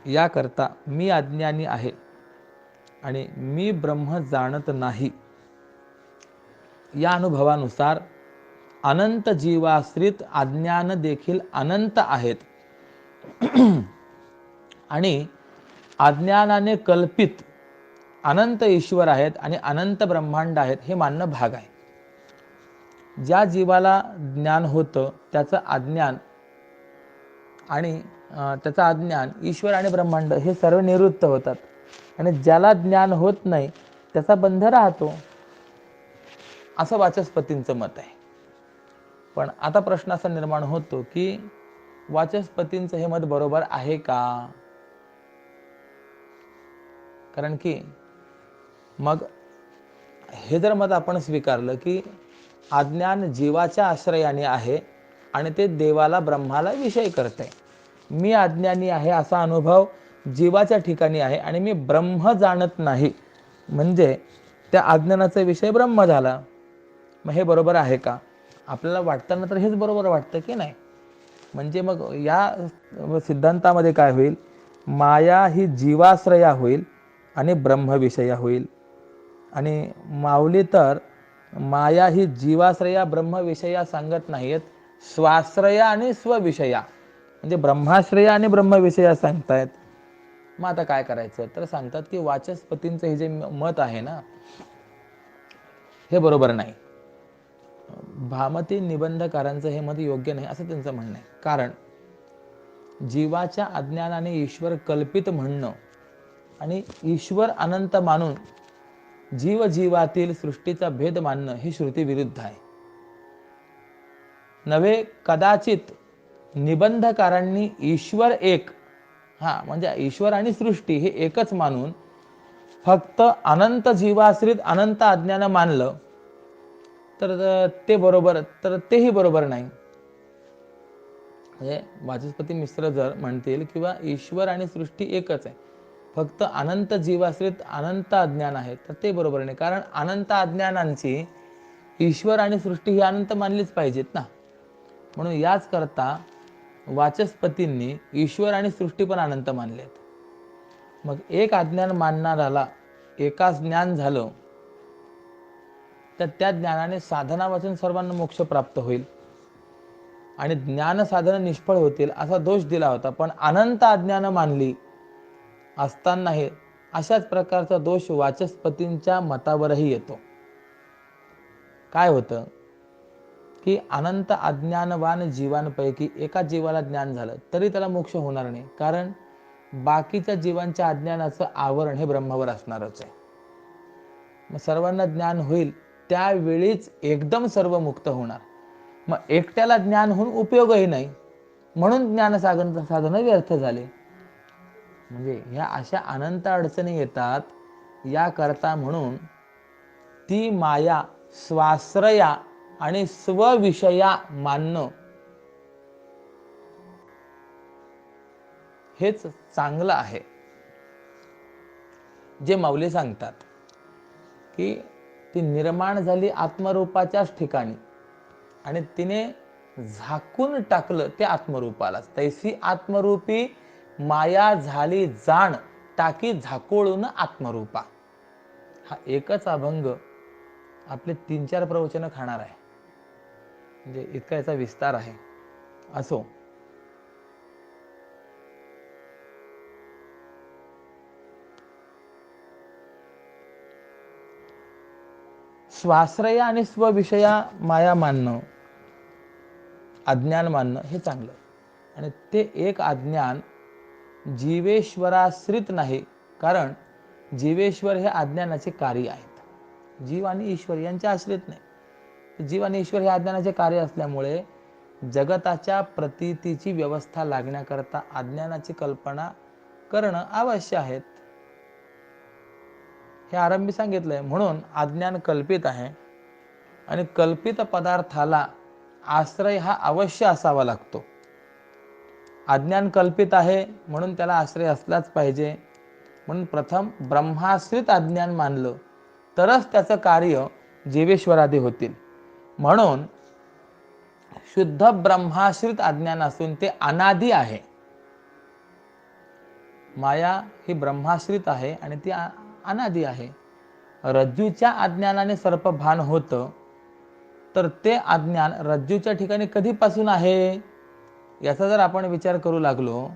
याकरता मी अज्ञानी आहे आणि मी ब्रह्म जाणत नाही या अनुभवानुसार अनंत जीवाश्रित अज्ञान देखील अनंत आहेत. आणि अज्ञानाने कल्पित अनंत ईश्वर आहेत आणि अनंत ब्रह्मांड आहेत, हे मानणं भाग आहे. ज्या जीवाला ज्ञान होतं त्याचं अज्ञान आणि त्याचं अज्ञान, ईश्वर आणि ब्रह्मांड हे सर्व निवृत्त होतात. आणि ज्याला ज्ञान होत नाही त्याचा बंध राहतो, असं वाचस्पतींचं मत आहे. पण आता प्रश्न असा निर्माण होतो की वाचस्पतींचं हे मत बरोबर आहे का? कारण की मग हे जर मत आपण स्वीकारलं की अज्ञान जीवाच्या आश्रयाने आहे आणि ते देवाला, ब्रह्माला विषय करते, मी अज्ञानी आहे असा अनुभव जीवाच्या ठिकाणी आहे आणि मी ब्रह्म जाणत नाही, म्हणजे त्या अज्ञानाचा विषय ब्रह्म झाला. मग हे बरोबर आहे का? आपल्याला वाटताना तर हेच बरोबर वाटतं की नाही? म्हणजे मग या सिद्धांतामध्ये काय होईल, माया ही जीवाश्रया होईल आणि ब्रह्मविषया होईल. आणि माऊली तर माया ही जीवाश्रया ब्रह्मविषया सांगत नाहीत, स्वाश्रया आणि स्वविषया म्हणजे ब्रह्माश्रया आणि ब्रह्मविषया सांगतायत. मग आता काय करायचं, तर सांगतात की वाचस्पतींचं हे जे मत आहे ना, हे बरोबर नाही. भामती निबंधकारांचं हे मत योग्य नाही असं त्यांचं म्हणणं आहे. कारण जीवाच्या अज्ञानाने ईश्वर कल्पित म्हणणं आणि ईश्वर अनंत मानून जीव जीवातील सृष्टीचा भेद मानणं ही श्रुती विरुद्ध आहे. नव्हे कदाचित निबंधकारांनी ईश्वर एक, म्हणजे ईश्वर आणि सृष्टी हे एकच मानून फक्त अनंत जीवाश्रित अनंत अज्ञान मानलं तर ते बरोबर, तर तेही बरोबर नाही. म्हणजे वाचस्पती मिश्र जर म्हणतील किंवा ईश्वर आणि सृष्टी एकच आहे, फक्त अनंत जीवाश्रित अनंत अज्ञान आहे, तर ते बरोबर नाही. कारण अनंत अज्ञानांची ईश्वर आणि सृष्टी ही अनंत मानलीच पाहिजेत ना. म्हणून याच करता वाचस्पतींनी ईश्वर आणि सृष्टी पण अनंत मानलेत. मग एक अज्ञान मानणाराला एकाच ज्ञान झालं तर त्या ज्ञानाने साधना वाचून सर्वांना मोक्ष प्राप्त होईल आणि ज्ञान साधना निष्फळ होतील असा दोष दिला होता. पण अनंत अज्ञान मानली असतानाही अशाच प्रकारचा दोष वाचस्पतींच्या मतावरही येतो. काय होतं की अनंत अज्ञानवान जीवांपैकी एका जीवाला ज्ञान झालं तरी त्याला मोक्ष होणार नाही, कारण बाकीच्या जीवांच्या अज्ञानाचं आवरण हे ब्रह्मावर असणारच आहे. मग सर्वांना ज्ञान होईल त्यावेळीच एकदम सर्व मुक्त होणार. मग एकट्याला ज्ञान होऊन उपयोगही नाही, म्हणून ज्ञान साधन व्यर्थ झाले. म्हणजे ह्या अशा अनंत अडचणी येतात. या करता म्हणून ती माया स्वाश्रया आणि स्वविषया मानणं हेच चांगलं आहे. जे माऊली सांगतात की ती निर्माण झाली आत्मरूपाच्याच ठिकाणी आणि तिने झाकून टाकलं त्या आत्मरूपालाच. तैसी आत्मरूपी माया झाली जाण, टाकी झाकोळून आत्मरूपा. हा एकच अभंग आपले 3-4 प्रवचनं खाणार आहे, म्हणजे इतका याचा विस्तार आहे. असो, स्वाश्रया आणि स्वविषया माया मानणं, अज्ञान मानणं हे चांगलं. आणि ते एक अज्ञान जीवेश्वराश्रित नाही, कारण जीवेश्वर हे अज्ञानाचे कार्य आहेत. जीव आणि ईश्वर यांच्या आश्रित नाही. जीव आणि ईश्वर हे अज्ञानाचे कार्य असल्यामुळे जगताच्या प्रतीतीची व्यवस्था लागण्याकरता अज्ञानाची कल्पना करणं आवश्यक आहे. हे आरंभी सांगितलंय. म्हणून अज्ञान कल्पित आहे आणि कल्पित पदार्थाला आश्रय हा अवश्य असावा लागतो. अज्ञान कल्पित आहे म्हणून त्याला आश्रय असलाच पाहिजे. म्हणून प्रथम ब्रह्माश्रित अज्ञान मानलं तरच त्याचं कार्य जीवेश्वरादी होतील. म्हणून शुद्ध ब्रह्माश्रित अज्ञान असून ते अनादी आहे. माया ही ब्रह्माश्रित आहे आणि ती अनादी आहे. रज्जूच्या अज्ञानाने सर्प भान होतं, तर ते अज्ञान रज्जूच्या ठिकाणी कधीपासून आहे याचा जर आपण विचार करू लागलो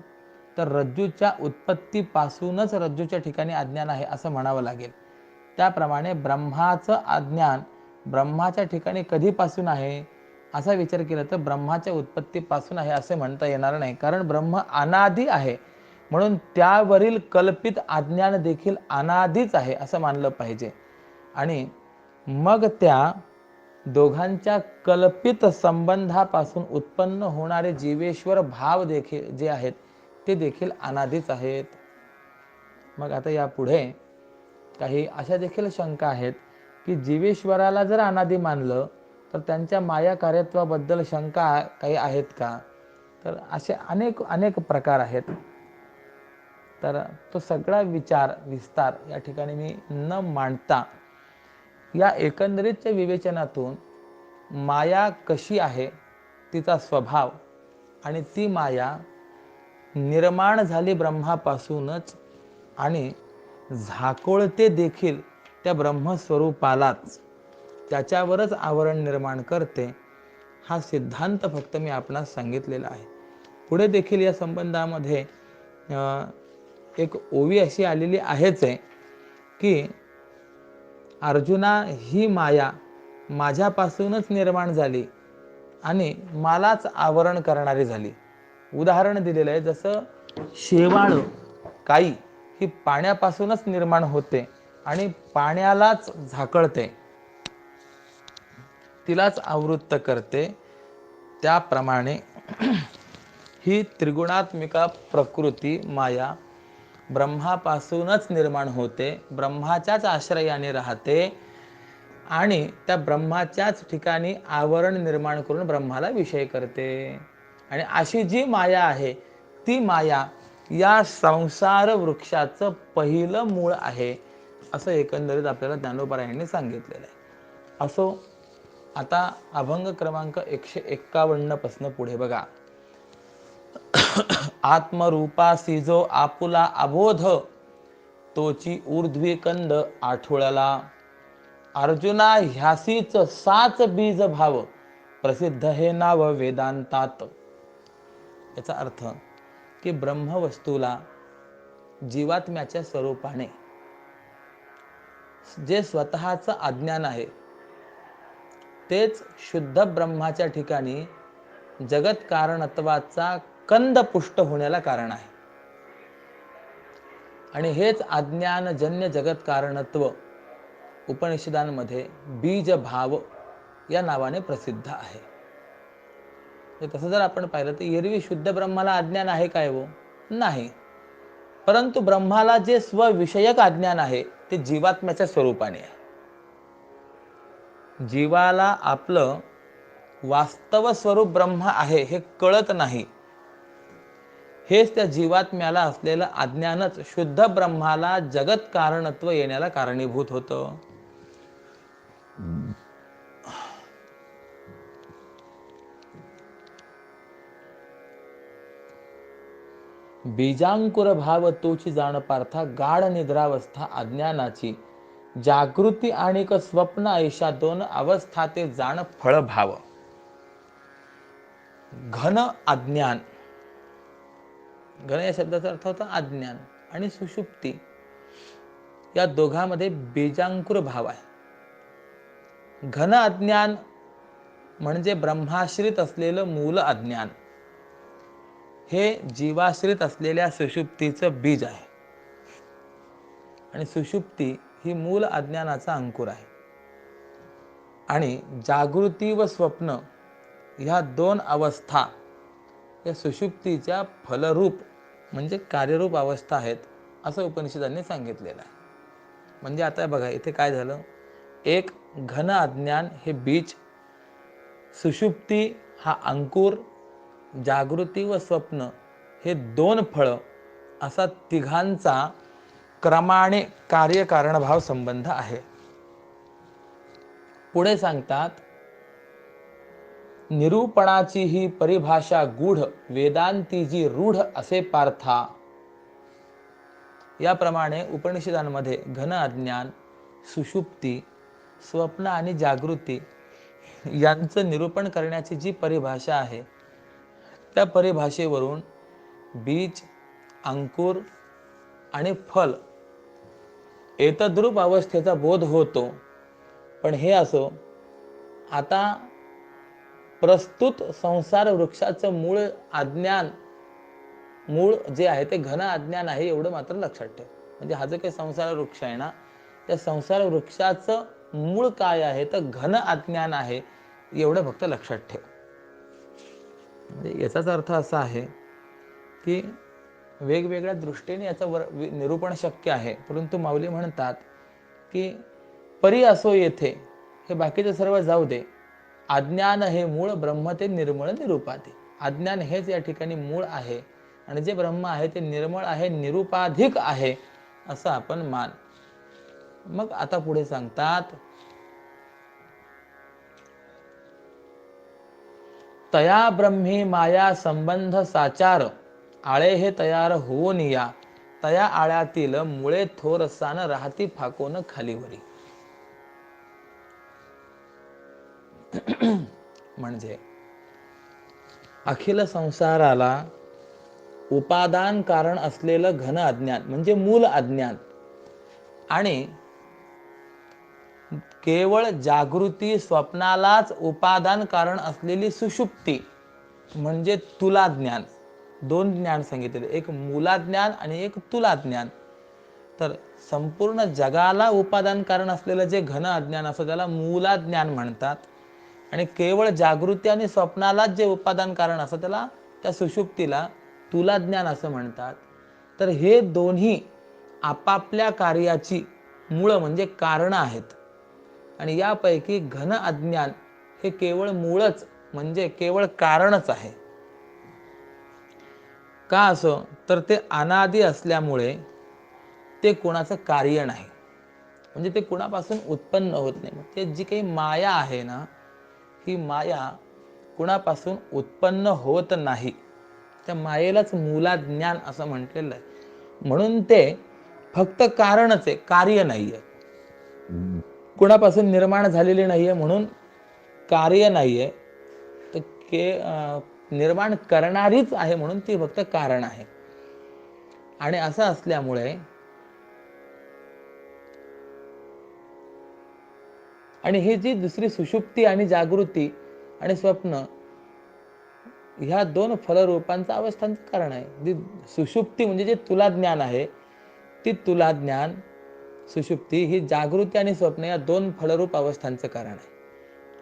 तर रज्जूच्या उत्पत्तीपासूनच रज्जूच्या ठिकाणी अज्ञान आहे असं म्हणावं लागेल. त्याप्रमाणे ब्रह्माचं अज्ञान ब्रह्माच्या ठिकाणी कधीपासून आहे असा विचार केला तर ब्रह्माच्या उत्पत्तीपासून आहे असे म्हणता येणार नाही, कारण ब्रह्म अनादी आहे. म्हणून त्यावरील कल्पित अज्ञान देखील अनादीच आहे असं मानलं पाहिजे. आणि मग त्या दोघांच्या कल्पित संबंधापासून उत्पन्न होणारे जीवेश्वर भाव देखील जे आहेत ते देखील अनादीच आहेत. मग आता यापुढे काही अशा देखील शंका आहेत की जीवेश्वराला जर अनादी मानलं तर त्यांच्या माया कार्यत्वाबद्दल शंका काही आहेत का, तर असे अनेक अनेक प्रकार आहेत. तर तो सगळा विस्तार या ठिकाणी मी न मांडता या एकंदरीतच्या विवेचनातून माया कशी आहे, तिचा स्वभाव आणि ती माया निर्माण झाली ब्रह्मापासूनच आणि झाकोळते देखील त्या ब्रह्मस्वरूपालाच, त्याच्यावरच आवरण निर्माण करते. हा सिद्धांत फक्त मी आपणास सांगितलेला आहे. पुढे देखील या संबंधामध्ये एक ओवी अशी आलेली आहेच आहे की अर्जुना, ही माया माझ्यापासूनच निर्माण झाली आणि मलाच आवरण करणारी झाली. उदाहरण दिलेलं आहे, जसं शेवाळ काई ही पाण्यापासूनच निर्माण होते आणि पाण्यालाच झाकळते, तिलाच आवृत्त करते. त्याप्रमाणे ही त्रिगुणात्मिका प्रकृती माया ब्रह्मापासूनच निर्माण होते, ब्रह्माच्याच आश्रयाने राहते आणि त्या ब्रह्माच्याच ठिकाणी आवरण निर्माण करून ब्रह्माला विषय करते. आणि अशी जी माया आहे ती माया या संसार वृक्षाचं पहिलं मूळ आहे, असं एकंदरीत आपल्याला ज्ञानोबरायांनी सांगितलेलं आहे. असो, आता अभंग क्रमांक 151 पासून पुढे बघा. आत्मरूपासी जो आपुला अबोध, तोची ऊर्ध्वी कंद आठवळला. अर्जुना, ह्यासीच साच बीज भाव, प्रसिद्ध हे नाव वेदांतात. याचा अर्थ की ब्रह्मवस्तूला जीवात्म्याच्या स्वरूपाने जे स्वतःचं अज्ञान आहे तेच शुद्ध ब्रह्माच्या ठिकाणी जगत कारणत्वाचा कंद पुष्ट होण्याला कारण आहे. आणि हेच अज्ञानजन्य जगत कारणत्व उपनिषदांमध्ये बीज भाव या नावाने प्रसिद्ध आहे. तसं जर आपण पाहिलं तर एरवी शुद्ध ब्रह्माला अज्ञान आहे काय हो? नाही. परंतु ब्रह्माला जे स्वविषयक अज्ञान आहे ते जीवात्म्याच्या स्वरूपाने आहे. जीवाला आपलं वास्तव स्वरूप ब्रह्म आहे हे कळत नाही. हेच त्या जीवात्म्याला असलेलं अज्ञानच शुद्ध ब्रह्माला जगत कारणत्व येण्याला कारणीभूत होतं. बीजांकुर भाव तोची जाण पार्था, गाढ निद्रावस्था अज्ञानाची, जागृती आणि स्वप्न ऐशा दोन अवस्था ते जाण फळ भाव. घन अज्ञान, घन या शब्दाचा अर्थ होता अज्ञान, आणि सुषुप्ती या दोघांमध्ये बीजांकुर भाव आहे. घन अज्ञान म्हणजे ब्रह्माश्रित असलेलं मूल अज्ञान, हे जीवाश्रित असलेल्या सुषुप्तीचं बीज आहे. आणि सुषुप्ती ही मूल अज्ञानाचा अंकुर आहे. आणि जागृती व स्वप्न ह्या दोन अवस्था या सुषुप्तीच्या फलरूप म्हणजे कार्यरूप अवस्था आहेत, असं उपनिषदांनी सांगितलेलं आहे. म्हणजे आता बघा इथे काय झालं, एक घन अज्ञान हे बीज, सुषुप्ती हा अंकुर, जागृती व स्वप्न हे दोन फळं, असा तिघांचा क्रमाने कार्यकारणभाव संबंध आहे. पुढे सांगतात, निरूपणाची ही परिभाषा गूढ, वेदांती जी रूढ असे पार्था. याप्रमाणे उपनिषदांमध्ये घन अज्ञान, सुषुप्ती, स्वप्न आणि जागृती यांचं निरूपण करण्याची जी परिभाषा आहे त्या परिभाषेवरून बीज, अंकुर आणि फल एतद्रूप अवस्थेचा बोध होतो. पण हे असो, आता प्रस्तुत संसार वृक्षाचं मूळ अज्ञान, मूळ जे आहे ते घन अज्ञान आहे एवढं मात्र लक्षात ठेव. म्हणजे हा जो काही संसार वृक्ष आहे ना, त्या संसार वृक्षाचं मूळ काय आहे तर घन अज्ञान आहे एवढं फक्त लक्षात ठेव. म्हणजे याचाच अर्थ असा आहे की वेगवेगळ्या दृष्टीने याचं निरूपण शक्य आहे. परंतु माऊली म्हणतात की परी असो येथे, हे बाकीचं सर्व जाऊ दे, अज्ञान हे मूळ, ब्रह्म ते निर्मळ निरूपाधी. अज्ञान हेच या ठिकाणी मूळ आहे आणि जे ब्रह्म आहे ते निर्मळ आहे, निरूपाधिक आहे असं आपण मान. मग आता पुढे सांगतात, तया ब्रह्मी माया संबंध साचार, आळे हे तयार होऊन या, तया आळ्यातील मुळे थोर सान, राहती फाकोन खालीवरी. म्हणजे अखिल संसाराला उपादान कारण असलेलं घन अज्ञान म्हणजे मूल अज्ञान, आणि केवळ जागृती स्वप्नालाच उपादान कारण असलेली सुषुप्ती म्हणजे तुला ज्ञान. दोन ज्ञान सांगितले, एक मूलाज्ञान आणि एक तुला ज्ञान. तर संपूर्ण जगाला उपादान कारण असलेलं जे घन अज्ञान असतं त्याला मूलाज्ञान म्हणतात, आणि केवळ जागृती आणि स्वप्नालाच जे उपादान कारण असतं त्याला, त्या सुषुप्तीला तुला ज्ञान असं म्हणतात. तर हे दोन्ही आपापल्या कार्याची मूळ म्हणजे कारण आहेत, आणि यापैकी घन अज्ञान हे केवळ मूळच म्हणजे केवळ कारणच आहे. का असं, तर ते अनादि असल्यामुळे ते कोणाचं कार्य नाही, म्हणजे ते कोणापासून उत्पन्न होत नाही. मग ते जी काही माया आहे ना, ही माया कुणापासून उत्पन्न होत नाही. त्या मायेलाच मूलाज्ञान असं म्हटलेलं आहे. म्हणून ते फक्त कारणच आहे, कार्य नाहीये. कुणापासून निर्माण झालेली नाहीये म्हणून कार्य नाहीये. तर निर्माण करणारीच आहे म्हणून ती फक्त कारण आहे. आणि असं असल्यामुळे आणि ही जी दुसरी सुषुप्ती आणि जागृती आणि स्वप्न ह्या दोन फलरूपांचं अवस्थांचं कारण आहे. जी सुषुप्ती म्हणजे जे तुला ज्ञान आहे, ती तुला ज्ञान सुषुप्ती ही जागृती आणि स्वप्न या दोन फलरूप अवस्थांचं कारण आहे.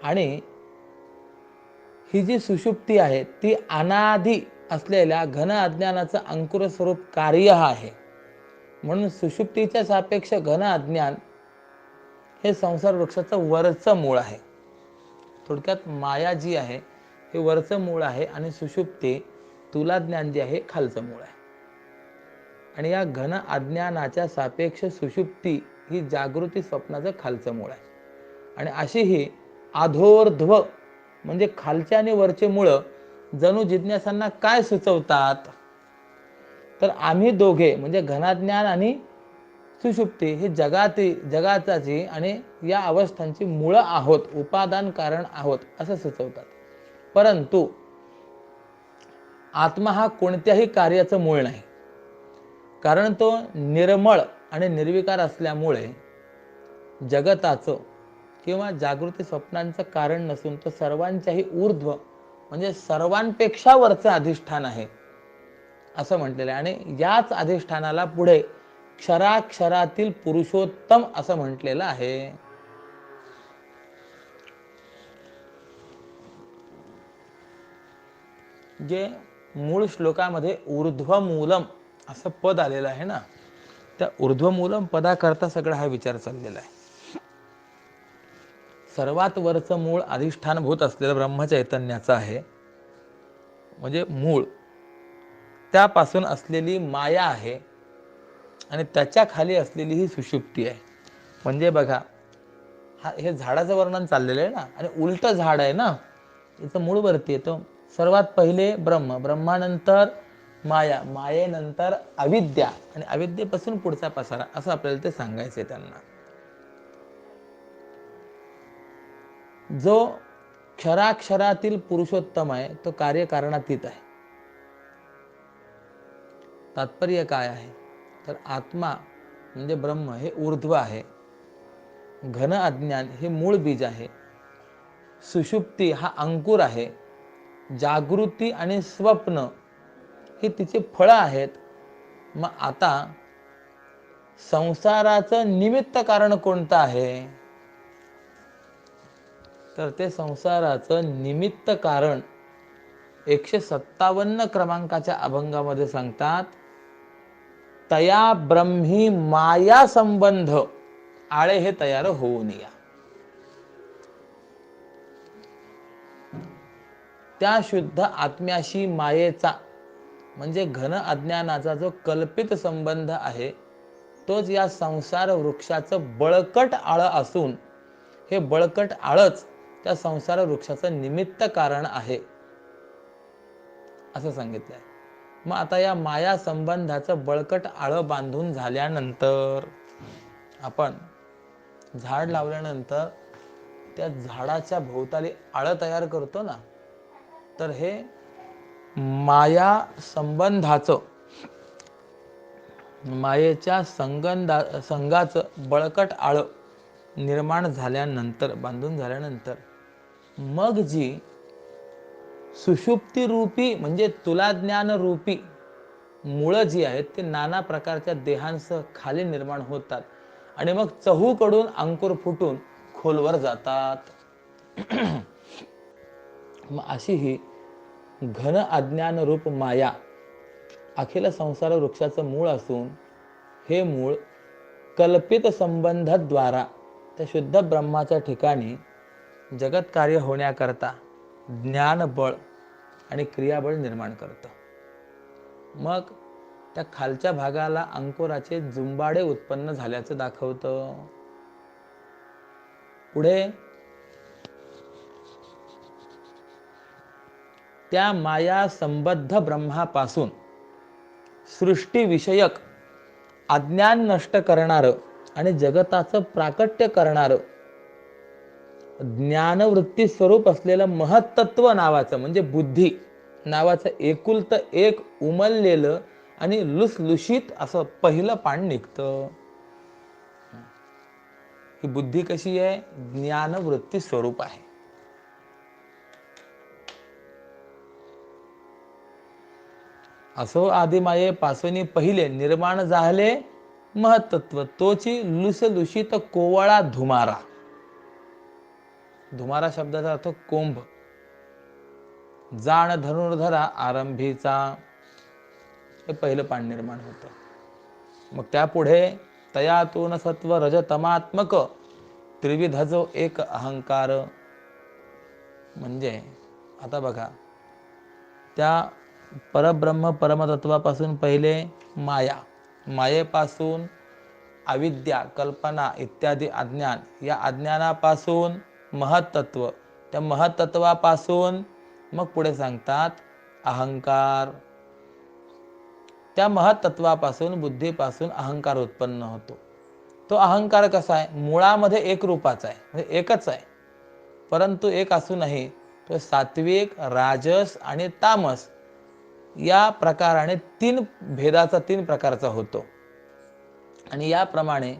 आणि ही जी सुषुप्ती आहे ती अनादि असलेल्या घन अज्ञानाचं अंकुर स्वरूप कार्य आहे. म्हणून सुषुप्तीच्या सापेक्ष घन अज्ञान हे संसार वृक्षाचं वरचं मूळ आहे. थोडक्यात माया जी आहे हे वरचं मूळ आहे, आणि सुषुप्ती तुला ज्ञान जे आहे खालचं मूळ आहे. आणि या घन अज्ञानाच्या सापेक्ष सुषुप्ती ही जागृती स्वप्नाचं खालचं मूळ आहे. आणि अशी ही अधोर्ध्व म्हणजे खालचे आणि वरचे मूळ जणू जिज्ञासांना काय सुचवतात, तर आम्ही दोघे म्हणजे घनाज्ञान आणि सुषुप्ती हे जगाची आणि या अवस्थांची मूळ आहोत, उपादान कारण आहोत असं सुचवतात. परंतु आत्मा हा कोणत्याही कार्याचं मूळ नाही, कारण तो निर्मळ आणि निर्विकार असल्यामुळे जगताचं किंवा जागृती स्वप्नांचं कारण नसून तो सर्वांच्याही ऊर्ध्व म्हणजे सर्वांपेक्षा वरचं अधिष्ठान आहे असं म्हटलेलं आहे. आणि याच अधिष्ठानाला पुढे क्षराक्षरातील पुरुषोत्तम असं म्हटलेलं आहे. जे मूळ श्लोकामध्ये ऊर्ध्वमूलम असं पद आलेलं आहे ना, त्या ऊर्ध्वमूलम पदाकरता सगळा हा विचार चाललेला आहे. सर्वात वरचं मूळ अधिष्ठानभूत असलेलं ब्रह्मचैतन्याचं आहे, म्हणजे मूळ. त्यापासून असलेली माया आहे आणि त्याच्या खाली असलेली ही सुषुप्ती आहे. म्हणजे बघा, हे झाडाचं वर्णन चाललेलं आहे ना, आणि उलट झाड आहे ना, याचं मूळ वरती येतं. सर्वात पहिले ब्रह्म, ब्रह्मानंतर माया, मायेनंतर अविद्या, आणि अविद्येपासून पुढचा पसारा असं आपल्याला ते सांगायचंय त्यांना. जो क्षराक्षरातील पुरुषोत्तम आहे तो कार्यकारणातीत आहे. तात्पर्य काय आहे, तर आत्मा म्हणजे ब्रह्म हे ऊर्ध्व आहे, घन अज्ञान हे मूळ बीज आहे, सुषुप्ती हा अंकुर आहे, जागृती आणि स्वप्न हे तिचे फळं आहेत. मग आता संसाराचं निमित्त कारण कोणतं आहे, तर ते संसाराचं निमित्त कारण 157 क्रमांकाच्या अभंगामध्ये सांगतात, तया ब्रह्मी माया संबंध, आळे हे तयार होऊन या. त्या शुद्ध आत्म्याशी मायेचा म्हणजे घन अज्ञानाचा जो कल्पित संबंध आहे तोच या संसार वृक्षाचं बळकट आळं असून हे बळकट आळच त्या संसार वृक्षाचं निमित्त कारण आहे असं सांगितलंय. मग आता या माया संबंधाचं बळकट आळं बांधून झाल्यानंतर, आपण झाड लावल्यानंतर त्या झाडाच्या भोवताली आळं तयार करतो ना, तर हे माया संबंधाचं, मायेच्या संगाचं बळकट आळं निर्माण झाल्यानंतर, बांधून झाल्यानंतर, मग जी सुषुप्ती रूपी म्हणजे तुला ज्ञान रूपी मुळं जी आहेत ते नाना प्रकारच्या देहांसह खाली निर्माण होतात आणि मग चहूकडून अंकुर फुटून खोलवर जातात. मग अशी ही घन अज्ञान रूप माया अखिल संसार वृक्षाचं मूळ असून, हे मूळ कल्पित संबंधाद्वारा त्या शुद्ध ब्रह्माच्या ठिकाणी जगत कार्य होण्याकरता ज्ञानबळ आणि क्रियाबळ निर्माण करतं. मग त्या खालच्या भागाला अंकुराचे जुंबाडे उत्पन्न झाल्याचं दाखवतं. पुढे त्या माया संबद्ध ब्रह्मापासून सृष्टीविषयक अज्ञान नष्ट करणारं आणि जगताचं प्राकट्य करणारं ज्ञानवृत्ती स्वरूप असलेलं महत्तत्व नावाचं म्हणजे बुद्धी नावाचं एकुलतं एक उमललेलं आणि लुसलुशीत असं पहिलं पान निघतं. ही बुद्धी कशी आहे? ज्ञानवृत्ती स्वरूप आहे. असो आदिमाये पासोनी पहिले निर्माण झाले महत्त्व, तोची लुसलुशीत कोवळा धुमारा. धुमारा शब्दाचा अर्थ कोंभ. जाण धनुर्धरा आरंभीचा, हे पहिलं पान निर्माण होतं. मग त्यापुढे तयातून सत्व रजतमात्मक त्रिविधजो एक अहंकार. म्हणजे आता बघा, त्या परब्रह्म परमतत्वापासून पहिले माया, मायेपासून अविद्या कल्पना इत्यादी अज्ञान, या अज्ञानापासून महत्तत्व, त्या महत्तत्वापासून मग पुढे सांगतात अहंकार. त्या महत्तत्वापासून बुद्धीपासून अहंकार उत्पन्न होतो. तो अहंकार कसा आहे? मुळामध्ये एक रूपाचा आहे, म्हणजे एकच आहे, परंतु एक असूनही तो सात्विक, राजस आणि तामस या प्रकाराने तीन प्रकारचा होतो. आणि याप्रमाणे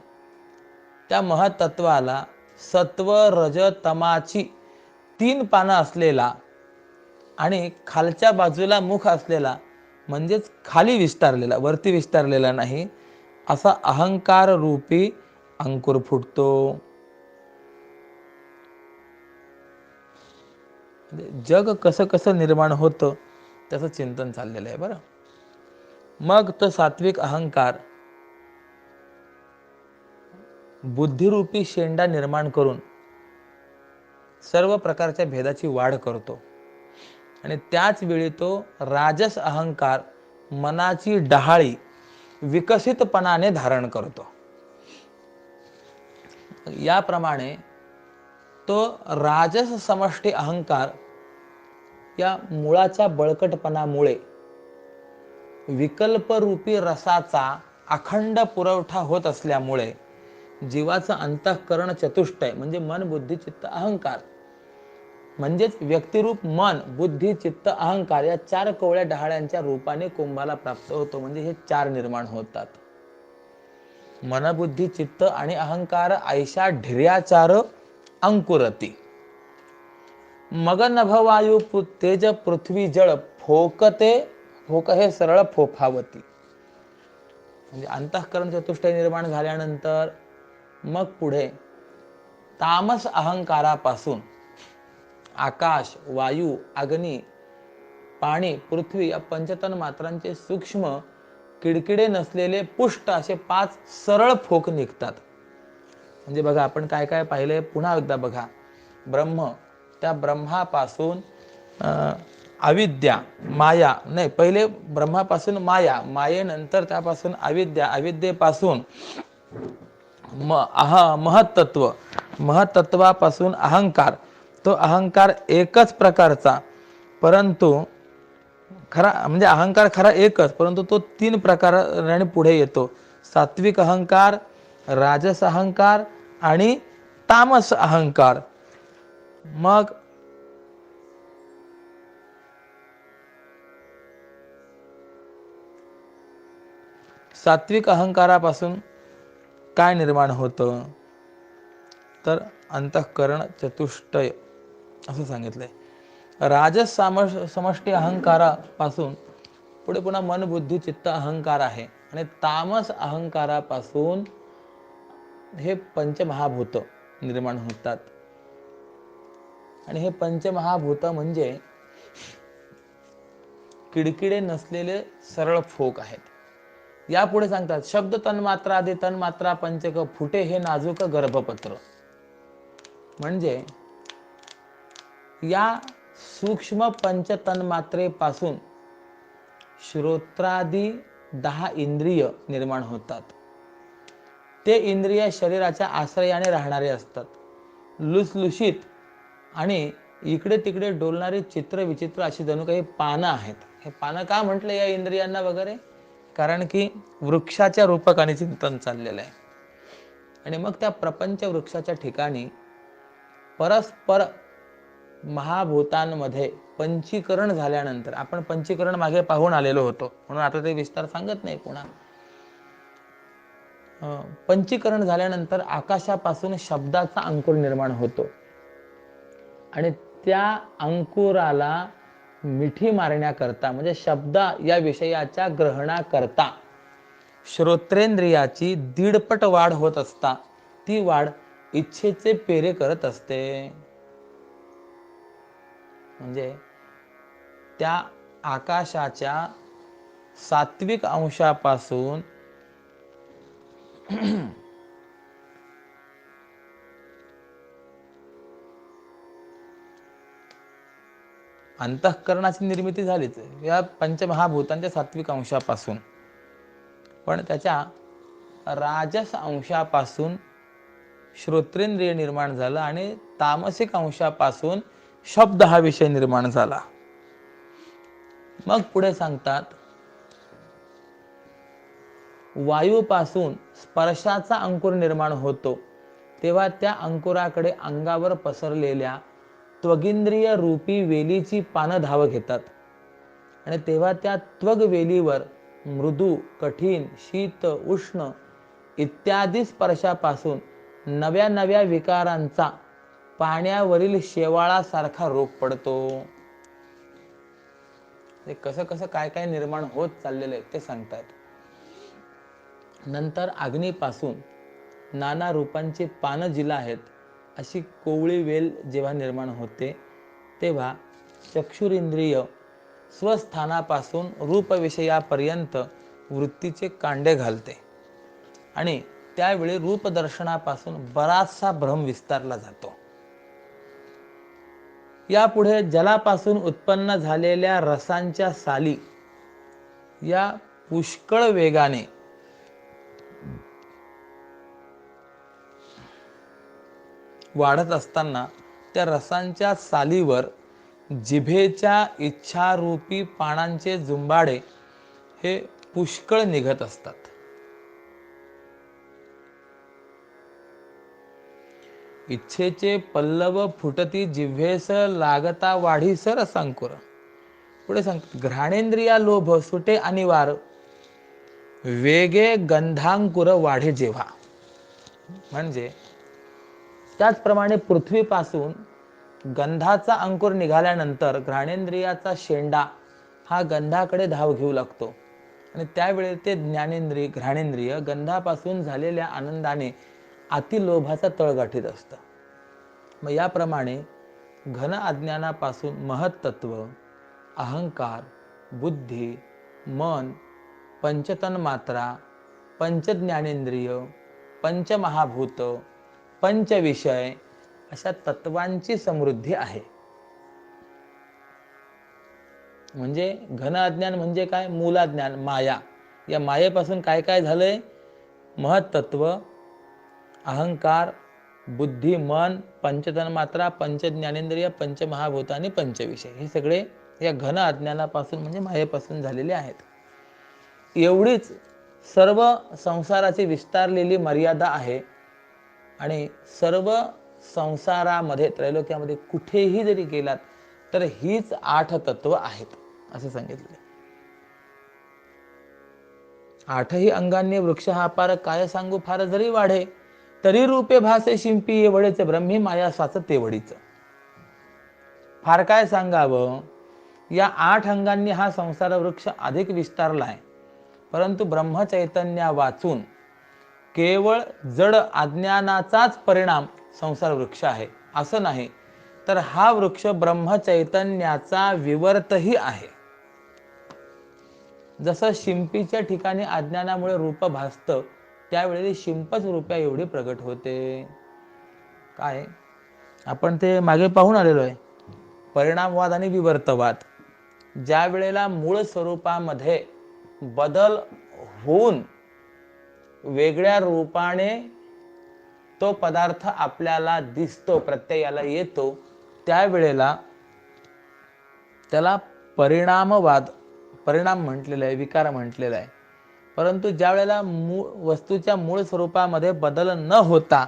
त्या महत्त्वाला सत्व रज तमाची 3 पानं असलेला आणि खालच्या बाजूला मुख असलेला, म्हणजेच खाली विस्तारलेला, वरती विस्तारलेला नाही, असा अहंकार रूपी अंकुर फुटतो. जग कसं कसं निर्माण होतं त्याचं चिंतन चाललेलं आहे बरं. मग तो सात्विक अहंकार बुद्धिरूपी शेंडा निर्माण करून सर्व प्रकारच्या भेदाची वाढ करतो. आणि त्याच वेळी तो राजस अहंकार मनाची डहाळी विकसितपणाने धारण करतो. याप्रमाणे तो राजस समष्टी अहंकार या मुळाच्या बळकटपणामुळे विकल्परूपी रसाचा अखंड पुरवठा होत असल्यामुळे जीवाचं अंतःकरण चतुष्टय म्हणजे मन बुद्धी चित्त अहंकार, म्हणजेच व्यक्तिरूप मन बुद्धी चित्त अहंकार या 4 कोवळ्या डहाळ्यांच्या रूपाने कुंभाला प्राप्त होतो. म्हणजे हे 4 निर्माण होतात. मन बुद्धी चित्त आणि अहंकार ऐशा ढिर्याचार अंकुरती. मग नभवायू तेज पृथ्वी जळ फोकते, फोक हे सरळ फोफावती. म्हणजे अंतःकरण चतुष्टय निर्माण झाल्यानंतर मग पुढे तामस अहंकारापासून आकाश, वायू, अग्नी, पाणी, पृथ्वी या पंचतन मात्रांचे सूक्ष्म किडकिडे नसलेले पुष्ट असे 5 सरळ फोक निघतात. म्हणजे बघा आपण काय काय पाहिलंय, पुन्हा एकदा बघा. ब्रह्म, त्या ब्रह्मापासून अविद्या, माया, नाही पहिले ब्रह्मापासून माया, मायेनंतर त्यापासून अविद्या, अविद्येपासून महत्तत्व, महत्तत्वापासून अहंकार, तो अहंकार एकच प्रकारचा परंतु खरा म्हणजे अहंकार खरा एकच, परंतु तो 3 प्रकाराने पुढे येतो. सात्विक अहंकार, राजस अहंकार आणि तामस अहंकार. मग सात्विक अहंकारापासून काय निर्माण होतं, तर अंतःकरण चतुष्टय असं सांगितलंय. राजस समष्टी अहंकारापासून पुढे पुन्हा मन बुद्धी चित्त अहंकार आहे. आणि तामस अहंकारापासून हे पंचमहाभूत निर्माण होतात. आणि हे पंचमहाभूत म्हणजे किडकिडे नसलेले सरळ फोक आहेत. यापुढे सांगतात शब्द तन्मात्रा आदी तन्मात्रा पंचक फुटे हे नाजूक गर्भपत्र. म्हणजे या सूक्ष्म पंचतन्मात्रेपासून श्रोत्रादी 10 इंद्रिय निर्माण होतात. ते इंद्रिय शरीराच्या आश्रयाने राहणारे असतात. लुसलुशीत आणि इकडे तिकडे डोलणारी चित्र विचित्र अशी जणू काही पानं आहेत. हे पानं का म्हटलं या इंद्रियांना वगैरे, कारण की वृक्षाच्या रूपकाने चिंतन चाललेलं आहे. आणि मग त्या प्रपंच वृक्षाच्या ठिकाणी परस्पर महाभूतांमध्ये पंचीकरण झाल्यानंतर, आपण पंचीकरण मागे पाहून आलेलो होतो म्हणून आता ते विस्तार सांगत नाही पुन्हा. पंचीकरण झाल्यानंतर आकाशापासून शब्दाचा अंकुर निर्माण होतो. आणि त्या अंकुराला मिठी मारण्याकरता म्हणजे शब्द या विषयाच्या ग्रहणाकरता श्रोत्रेंद्रियाची 1.5 पट वाढ होत असता ती वाढ इच्छेचे पेरे करत असते. म्हणजे त्या आकाशाच्या सात्विक अंशापासून अंतःकरणाची निर्मिती झालीच या पंचमहाभूतांच्या सात्विक अंशापासून, पण त्याच्या राजस अंशापासून श्रोत्रेंद्रिय निर्माण झालं आणि तामसिक अंशापासून शब्द हा विषय निर्माण झाला. मग पुढे सांगतात वायूपासून स्पर्शाचा अंकुर निर्माण होतो, तेव्हा त्या अंकुराकडे अंगावर पसरलेल्या त्वगिंद्रिय रूपी वेलीची पानं धाव घेतात. आणि तेव्हा त्या त्वग वेलीवर मृदू कठीण शीत उष्ण इत्यादी स्पर्शापासून नव्या नव्या विकारांचा पाण्यावरील शेवाळासारखा रोग पडतो. ते कसं कसं काय काय निर्माण होत चाललेलं आहे ते सांगतात. नंतर अग्नीपासून नाना रूपांची पानं जिला आहेत अशी कोवळी वेल जेव्हा निर्माण होते, तेव्हा चक्षुरिंद्रिय स्वस्थानापासून रूपविषयापर्यंत वृत्तीचे कांडे घालते. आणि त्यावेळी रूपदर्शनापासून बराचसा भ्रम विस्तारला जातो. यापुढे जलापासून उत्पन्न झालेल्या रसांच्या साली या पुष्कळ वेगाने वाढत असताना त्या रसांच्या सालीवर जिभेच्या इच्छारूपी पानांचे जुंबाडे हे पुष्कळ निघत असतात. इच्छेचे पल्लव फुटती जिव्हेस लागता वाढीसर रसांकुर. पुढे सांगतात घ्राणेंद्रिया लोभ सुटे अनिवार वेगे गंधांकुर वाढे जेव्हा. म्हणजे त्याचप्रमाणे पृथ्वीपासून गंधाचा अंकुर निघाल्यानंतर घ्राणेंद्रियाचा शेंडा हा गंधाकडे धाव घेऊ लागतो. आणि त्यावेळी ते ज्ञानेंद्रिय घ्राणेंद्रिय गंधापासून झालेल्या आनंदाने अतिलोभाचा तळ गाठीत असतं. मग याप्रमाणे घन अज्ञानापासून महत्तत्व, अहंकार, बुद्धी, मन, पंचतन्मात्रा, पंचज्ञानेंद्रिय, पंचमहाभूत, पंचविषय अशा तत्वांची समृद्धी आहे. म्हणजे घन अज्ञान म्हणजे काय? मूलाज्ञान, माया. या मायेपासून काय काय झालंय? महत्तत्व, अहंकार, बुद्धी, मन, पंचतन्मात्रा, पंचज्ञानेंद्रिय, पंचमहाभूत आणि पंचविषय हे सगळे या घन अज्ञानापासून म्हणजे मायेपासून झालेले आहेत. एवढीच सर्व संसाराची विस्तारलेली मर्यादा आहे. आणि सर्व संसारामध्ये त्रैलोक्यामध्ये कुठेही जरी गेलात तर हीच 8 तत्व आहेत असे सांगितले. 8ही अंगांनी वृक्ष हा पार, काय सांगू फार जरी वाढे, तरी रूपे भासे शिंपी वडेचे, ब्रह्मी माया साच तेवढीच. फार काय सांगावं, या 8 अंगांनी हा संसार वृक्ष अधिक विस्तारलाय. परंतु ब्रह्मचैतन्या वाचून केवळ जड अज्ञानाचाच परिणाम संसार वृक्ष आहे असं नाही, तर हा वृक्ष ब्रह्मचैतन्याचा विवर्तही आहे. जसं शिंपीच्या ठिकाणी अज्ञानामुळे रूप भासतं, त्यावेळी शिंपच रूप्या एवढी प्रगट होते. काय आपण ते मागे पाहून आलेलो आहे, परिणामवाद आणि विवर्तवाद. ज्या वेळेला मूळ स्वरूपामध्ये बदल होऊन वेगळ्या रूपाने तो पदार्थ आपल्याला दिसतो, प्रत्ययाला येतो, त्यावेळेला त्याला परिणाम म्हटलेला आहे, विकार म्हटलेला आहे. परंतु ज्या वेळेला वस्तूच्या मूळ स्वरूपामध्ये बदल न होता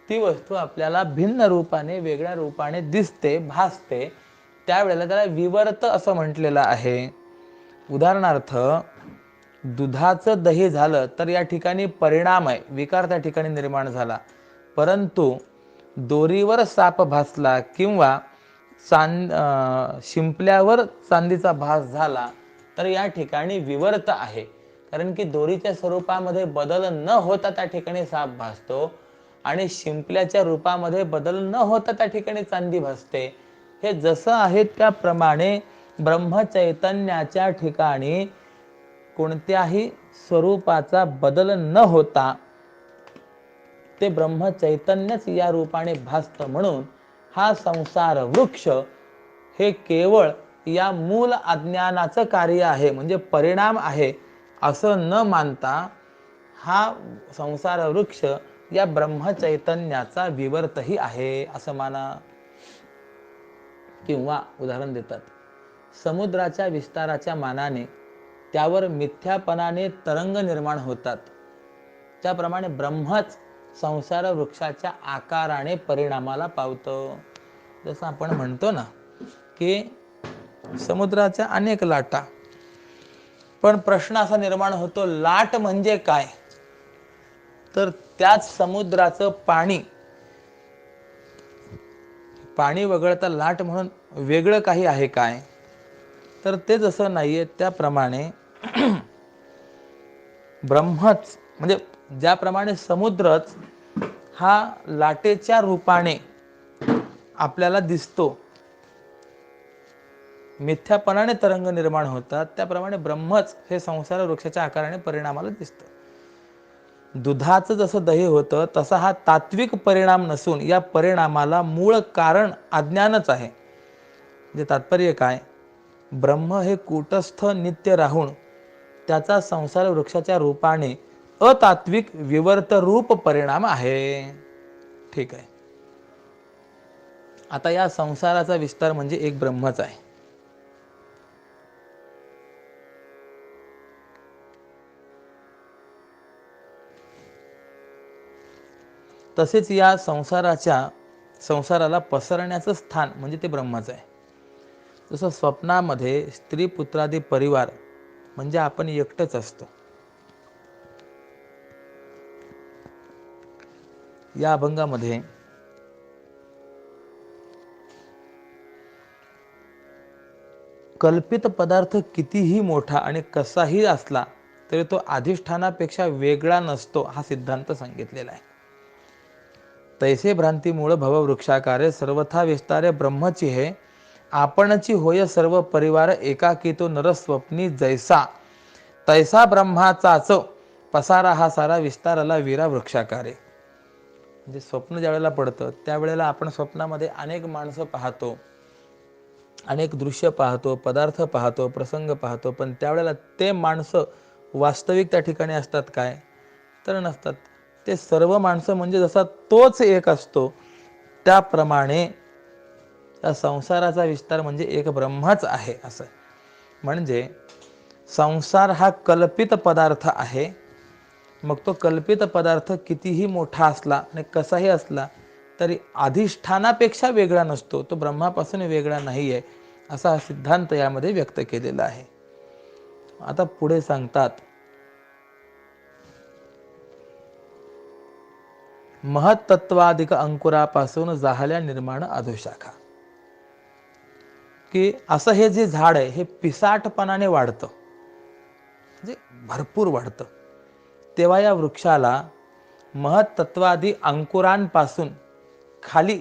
ती वस्तू आपल्याला भिन्न रूपाने, वेगळ्या रूपाने दिसते, भासते, त्यावेळेला त्याला विवर्त असं म्हटलेलं आहे. उदाहरणार्थ, दुधाचं दही झालं तर या ठिकाणी परिणाम आहे, विकार त्या ठिकाणी निर्माण झाला. परंतु दोरीवर साप भासला किंवा शिंपल्यावर चांदीचा भास झाला तर या ठिकाणी विवर्त आहे. कारण की दोरीच्या स्वरूपामध्ये बदल न होता त्या ठिकाणी साप भासतो आणि शिंपल्याच्या रूपामध्ये बदल न होता त्या ठिकाणी चांदी भासते. हे जसं आहे त्याप्रमाणे ब्रह्मचैतन्याच्या ठिकाणी कोणत्याही स्वरूपाचा बदल न होता ते ब्रह्मचैतन्यच या रूपाने भासतं. म्हणून हा संसार वृक्ष हे केवळ या मूल अज्ञानाचं कार्य आहे, म्हणजे परिणाम आहे असं न मानता हा संसार वृक्ष या ब्रह्मचैतन्याचा विवर्तही आहे असं माना. किंवा उदाहरण देतात, समुद्राच्या विस्ताराच्या मानाने त्यावर मिथ्यापणाने तरंग निर्माण होतात, त्याप्रमाणे ब्रह्मच संसार वृक्षाच्या आकाराने परिणामाला पावतं. जसं आपण म्हणतो ना की समुद्राच्या अनेक लाटा, पण प्रश्न असा निर्माण होतो, लाट म्हणजे काय? तर त्याच समुद्राचं पाणी वगळता लाट म्हणून वेगळं काही आहे काय? तर ते जसं नाहीये त्याप्रमाणे ब्रह्मच, म्हणजे ज्याप्रमाणे समुद्रच हा लाटेच्या रूपाने आपल्याला दिसतो, मिथ्यापणाने तरंग निर्माण होतात, त्याप्रमाणे ब्रह्मच हे संसार वृक्षाच्या आकाराने परिणामाला दिसतं. दुधाचं जसं दही होतं तसा हा तात्विक परिणाम नसून या परिणामाला मूळ कारण अज्ञानच आहे. म्हणजे तात्पर्य काय, ब्रह्म हे कूटस्थ नित्य राहून त्याचा संसार वृक्षाच्या रूपाने अतात्विक विवर्त रूप परिणाम आहे. ठीक आहे. आता या संसाराचा विस्तार म्हणजे एक ब्रह्मच आहे. तसेच या संसाराला पसरण्याचं स्थान म्हणजे ते ब्रह्मच आहे. जसं स्वप्नामध्ये स्त्री पुत्रादी परिवार म्हणजे आपण एकटच असतो. या अभंगामध्ये कल्पित पदार्थ कितीही मोठा आणि कसाही असला तरी तो अधिष्ठानापेक्षा वेगळा नसतो हा सिद्धांत सांगितलेला आहे. तैसे भ्रांतीमुळे भववृक्षाकारे सर्वथा विस्तारे ब्रह्मची हे आपणची होय सर्व परिवार एकाकी तो नरस्वप्नी जैसा तैसा ब्रह्माचाच पसारा हा सारा विस्तारला वीरा वृक्षाकारे. म्हणजे स्वप्न ज्यावेळेला पडतं त्यावेळेला आपण स्वप्नामध्ये अनेक माणसं पाहतो, अनेक दृश्य पाहतो, पदार्थ पाहतो, प्रसंग पाहतो, पण त्यावेळेला ते माणसं वास्तविक त्या ठिकाणी असतात काय? तर नसतात. ते सर्व माणसं म्हणजे जसा तोच एक असतो त्याप्रमाणे त्या संसाराचा विस्तार म्हणजे एक ब्रह्मच आहे असं. म्हणजे संसार हा कल्पित पदार्थ आहे. मग तो कल्पित पदार्थ कितीही मोठा असला आणि कसाही असला तरी अधिष्ठानापेक्षा वेगळा नसतो, तो ब्रह्मापासून वेगळा नाही आहे, असा हा सिद्धांत यामध्ये व्यक्त केलेला आहे. आता पुढे सांगतात, महत्त्वाधिक अंकुरापासून जाहल्या निर्माण अधोशाखा, की असं हे जे झाड आहे हे पिसाटपणाने वाढतं, म्हणजे भरपूर वाढतं. तेव्हा या वृक्षाला महत्त्वादी अंकुरांपासून खाली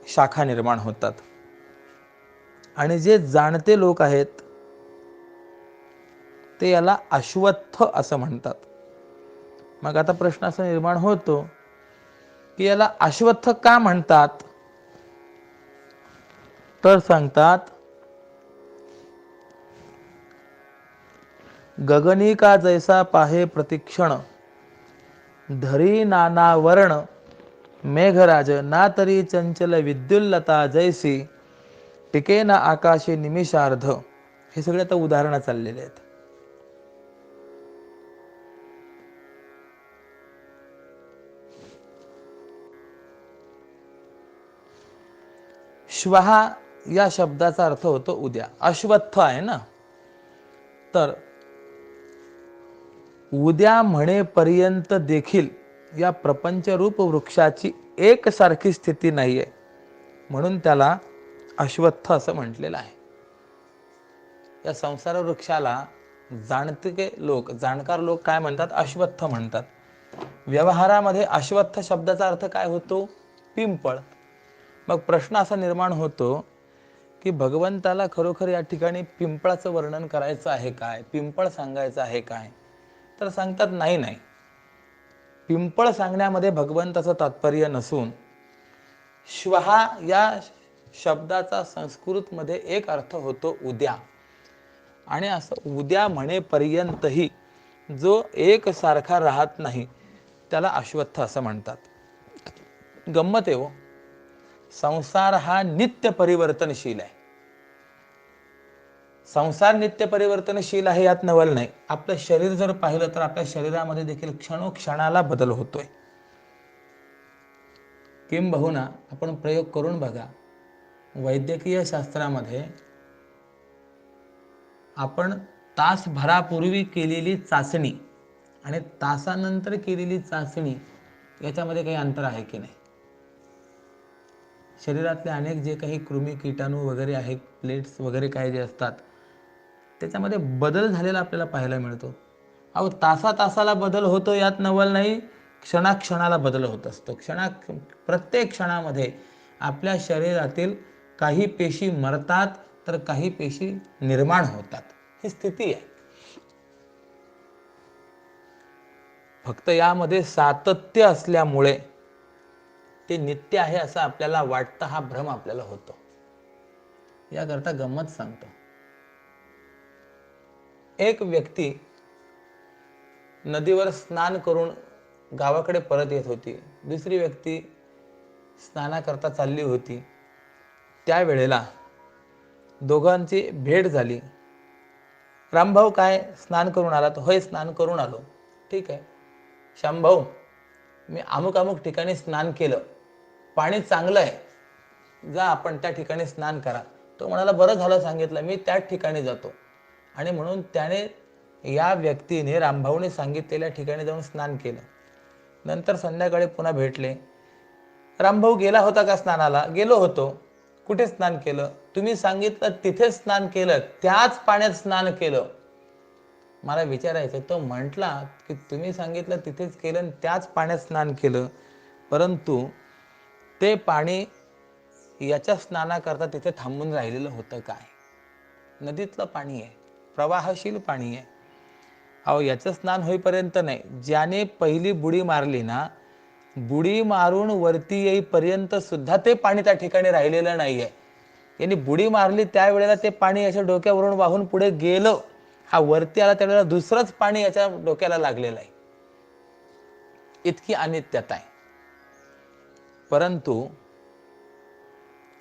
शाखा निर्माण होतात. आणि जे जाणते लोक आहेत ते याला अश्वत्थ असं म्हणतात. मग आता प्रश्न असा निर्माण होतो की याला अश्वत्थ का म्हणतात? तर सांगतात, गगनी का जैसा पाहे प्रतिक्षण, धरी नाना वर्ण मेघराज, ना तरी चंचल विद्युल्लता जैसी, टिके ना आकाशे निमिषार्ध. हे सगळे आता उदाहरणं चाललेले आहेत. श्वहा या शब्दाचा अर्थ होतो उद्या. अश्वत्थ आहे ना, तर उद्या म्हणेपर्यंत देखील या प्रपंचरूप वृक्षाची एकसारखी स्थिती नाहीये, म्हणून त्याला अश्वत्थ असं म्हटलेलं आहे. या संसार वृक्षाला जाणकार लोक काय म्हणतात? अश्वत्थ म्हणतात. व्यवहारामध्ये अश्वत्थ शब्दाचा अर्थ काय होतो? पिंपळ. मग प्रश्न असा निर्माण होतो की भगवंताला खरोखर या ठिकाणी पिंपळाचं वर्णन करायचं आहे काय? पिंपळ सांगायचं आहे काय? तर सांगतात नाही नाही, पिंपळ सांगण्यामध्ये भगवंताचं तात्पर्य नसून श्वहा या शब्दाचा संस्कृतमध्ये एक अर्थ होतो उद्या. आणि असं उद्या म्हणेपर्यंतही जो एक सारखा राहत नाही त्याला अश्वत्थ असं म्हणतात. गंमत आहे हो, संसार हा नित्य परिवर्तनशील आहे. संसार नित्य परिवर्तनशील आहे यात नवल नाही. आपलं शरीर जर पाहिलं तर आपल्या शरीरामध्ये देखील क्षणोक्षणाला बदल होतोय. किंबहुना आपण प्रयोग करून बघा, वैद्यकीय शास्त्रामध्ये आपण तासभरापूर्वी केलेली चाचणी आणि तासानंतर केलेली चाचणी याच्यामध्ये काही अंतर आहे की नाही? शरीरातले अनेक जे काही कृमी कीटाणू वगैरे आहेत, प्लेट्स वगैरे काय जे असतात, त्याच्यामध्ये बदल झालेला आपल्याला पाहायला मिळतो. अहो, तासाला बदल होतो यात नवल नाही, क्षणाक्षणाला बदल होत असतो. प्रत्येक क्षणामध्ये आपल्या शरीरातील काही पेशी मरतात तर काही पेशी निर्माण होतात. ही स्थिती आहे. फक्त यामध्ये सातत्य असल्यामुळे ते नित्य आहे असं आपल्याला वाटतं, हा भ्रम आपल्याला होतो. याकरता गंमत सांगतो. एक व्यक्ती नदीवर स्नान करून गावाकडे परत येत होती. दुसरी व्यक्ती स्नानाकरता चालली होती. त्यावेळेला दोघांची भेट झाली. रामभाऊ, काय स्नान करून आलात? होय, स्नान करून आलो. ठीक आहे. श्यामभाऊ, मी अमुक अमुक ठिकाणी स्नान केलं, पाणी चांगलं आहे, जा आपण त्या ठिकाणी स्नान करा. तो म्हणाला, बरं झालं सांगितलं, मी त्याच ठिकाणी जातो. आणि म्हणून त्याने, या व्यक्तीने रामभाऊने सांगितलेल्या ठिकाणी जाऊन स्नान केलं. नंतर संध्याकाळी पुन्हा भेटले. रामभाऊ, गेला होता का स्नानाला? गेलो होतो. कुठे स्नान केलं? तुम्ही सांगितलं तिथेच स्नान केलं, त्याच पाण्यात स्नान केलं. मला विचारायचं, तो म्हटला की तुम्ही सांगितलं तिथेच केलं आणि त्याच पाण्यात स्नान केलं, परंतु ते पाणी याच्या स्नानाकरता तिथे थांबून राहिलेलं होतं काय? नदीतलं पाणी आहे, प्रवाहशील पाणी आहे. अहो, याचं स्नान होईपर्यंत नाही, ज्याने पहिली बुडी मारली ना, बुडी मारून वरती येईपर्यंत सुद्धा ते पाणी त्या ठिकाणी राहिलेलं नाहीये. यांनी बुडी मारली त्यावेळेला ते पाणी याच्या डोक्यावरून वाहून पुढे गेलं, हा वरती आला त्यावेळेला दुसरंच पाणी याच्या डोक्याला लागलेलं आहे. इतकी अनित्यता आहे. परंतु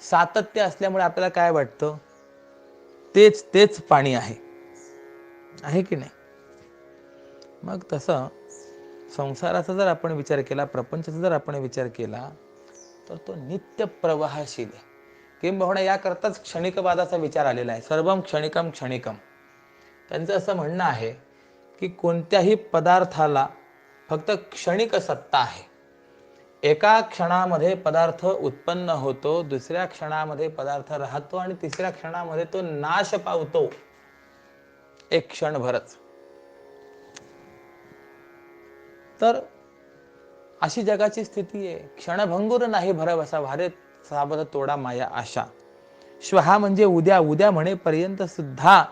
सातत्य असल्यामुळे आपल्याला काय वाटतं, तेच तेच पाणी आहे की नाही. मग तसं संसाराचा जर आपण विचार केला, प्रपंचाचा जर आपण विचार केला, तर तो नित्य प्रवाहशील आहे. किंबहुना याकरताच क्षणिकवादाचा विचार आलेला आहे. सर्वम क्षणिकम क्षणिकम. त्यांचं असं म्हणणं आहे की कोणत्याही पदार्थाला फक्त क्षणिक सत्ता आहे. एका क्षणामध्ये पदार्थ उत्पन्न होतो, दुसऱ्या क्षणामध्ये पदार्थ राहतो आणि तिसऱ्या क्षणामध्ये तो नाश पावतो, एक क्षणभरच. तर अशी जगाची स्थिती आहे. क्षणभंगुर नाही भरवसा, भारे साबत तोडा माया आशा. श्वहा म्हणजे उद्या, उद्या म्हणेपर्यंत सुद्धा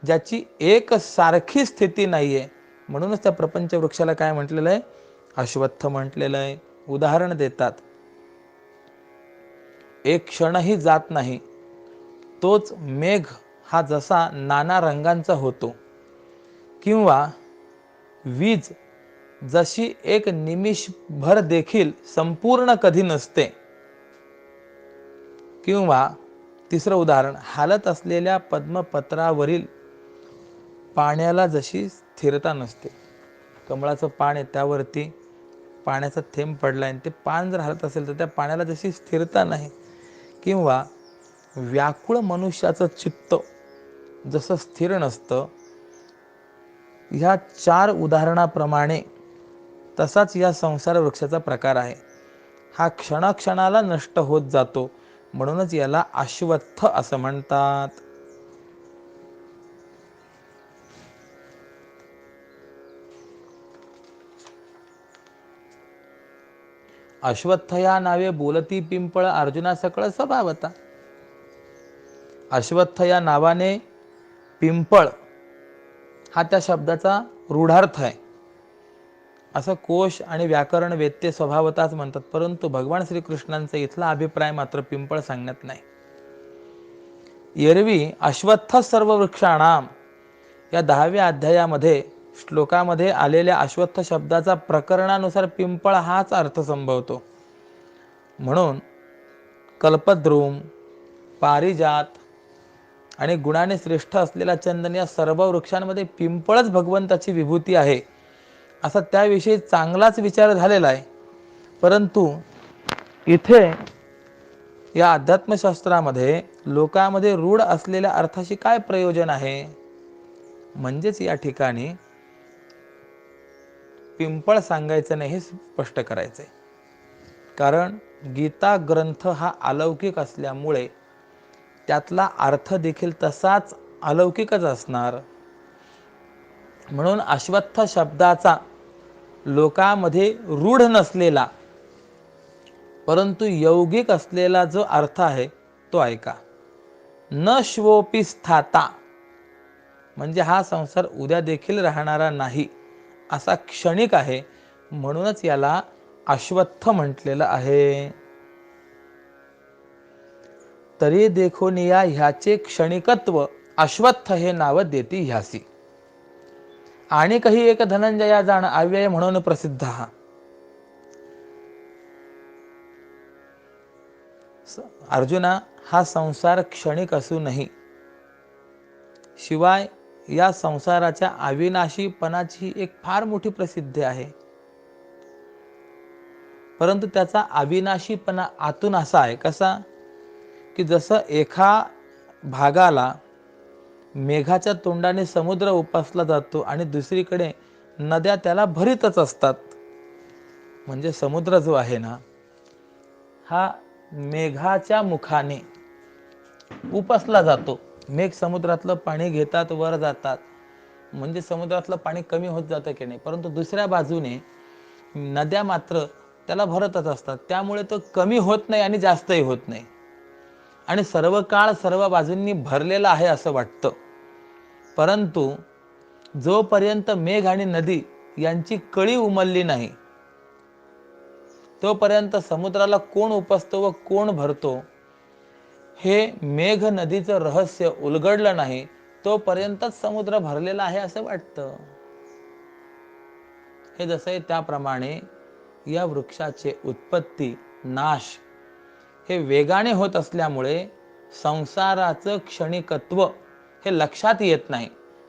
ज्याची एक सारखी स्थिती नाहीये. म्हणूनच त्या प्रपंच वृक्षाला काय म्हटलेलं आहे, अश्वत्थ म्हटलेलं आहे. उदाहरण देतात, एक क्षणही जात नाही. तोच मेघ हा जसा नाना रंगांचा होतो, किंवा वीज जशी एक निमिषभर देखील संपूर्ण कधी नसते, किंवा तिसरं उदाहरण, हालत असलेल्या पद्मपत्रावरील पाण्याला जशी स्थिरता नसते. कमळाचं पान आहे, त्यावरती पाण्याचा थेंब पडलाय आणि ते पान जर हलत असेल तर त्या पाण्याला जशी स्थिरता नाही. किंवा व्याकुळ मनुष्याचं चित्त जसं स्थिर नसतं, ह्या 4 उदाहरणाप्रमाणे तसाच या संसार वृक्षाचा प्रकार आहे. हा क्षणाक्षणाला नष्ट होत जातो, म्हणूनच याला अश्वत्थ असं म्हणतात. अश्वत्थ या नावे बोलती पिंपळ, अर्जुना सकळ स्वभावता. अश्वत्थ या नावाने पिंपळ हा त्या शब्दाचा रूढार्थ आहे, असं कोश आणि व्याकरण वेत्ते स्वभावताच म्हणतात. परंतु भगवान श्रीकृष्णांचा इथला अभिप्राय मात्र पिंपळ सांगण्यात नाही. एरवी अश्वत्थ सर्व वृक्षाणाम या 10व्या अध्यायामध्ये श्लोकामध्ये आलेल्या अश्वत्थ शब्दाचा प्रकरणानुसार पिंपळ हाच अर्थ संभवतो. म्हणून कल्पद्रुम, पारिजात आणि गुणाने श्रेष्ठ असलेला चंदन या सर्व वृक्षांमध्ये पिंपळच भगवंताची विभूती आहे, असा त्याविषयी चांगलाच विचार झालेला आहे. परंतु इथे या अध्यात्मशास्त्रामध्ये लोकांमध्ये रूढ असलेल्या अर्थाशी काय प्रयोजन आहे, म्हणजेच या ठिकाणी पिंपळ सांगायचं नाही हे स्पष्ट करायचंय. कारण गीता ग्रंथ हा अलौकिक असल्यामुळे त्यातला अर्थ देखील तसाच अलौकिकच असणार. म्हणून अश्वत्थ शब्दाचा लोकांमध्ये रूढ नसलेला परंतु यौगिक असलेला जो अर्थ आहे तो ऐका. न श्वोपी स्थाता म्हणजे हा संसार उद्या देखील राहणारा नाही, असा क्षणिक आहे, म्हणूनच याला अश्वत्थ म्हटलेलं आहे. तरी देखून या ह्याचे क्षणिकत्व अश्वत्थ हे नाव देती ह्यासी. आणि काही एक धनंजया जाण अव्यय म्हणून प्रसिद्ध हा. अर्जुना, हा संसार क्षणिक असूनही शिवाय या संसाराच्या अविनाशीपणाची एक फार मोठी प्रसिद्धी आहे. परंतु त्याचा अविनाशीपणा आतून असा आहे, कसा की जसं एका भागाला मेघाच्या तोंडाने समुद्र उपसला जातो आणि दुसरीकडे नद्या त्याला भरीतच असतात. म्हणजे समुद्र जो आहे ना, हा मेघाच्या मुखाने उपसला जातो. मेघ समुद्रातलं पाणी घेतात, वर जातात, म्हणजे समुद्रातलं पाणी कमी होत जातं की नाही. परंतु दुसऱ्या बाजूने नद्या मात्र त्याला भरतच असतात, त्यामुळे तो कमी होत नाही आणि जास्तही होत नाही आणि सर्व काळ सर्व बाजूंनी भरलेला आहे असं वाटतं. परंतु जोपर्यंत मेघ आणि नदी यांची कळी उमलली नाही, तोपर्यंत समुद्राला कोण उपसतो व कोण भरतो हे मेघ नदीचं रहस्य उलगडलं नाही, तोपर्यंतच समुद्र भरलेला आहे असं वाटतं. हे जसं आहे त्याप्रमाणे या वृक्षाचे उत्पत्ती नाश हे वेगाने होत असल्यामुळे संसाराचं क्षणिकत्व हे लक्षात येत नाही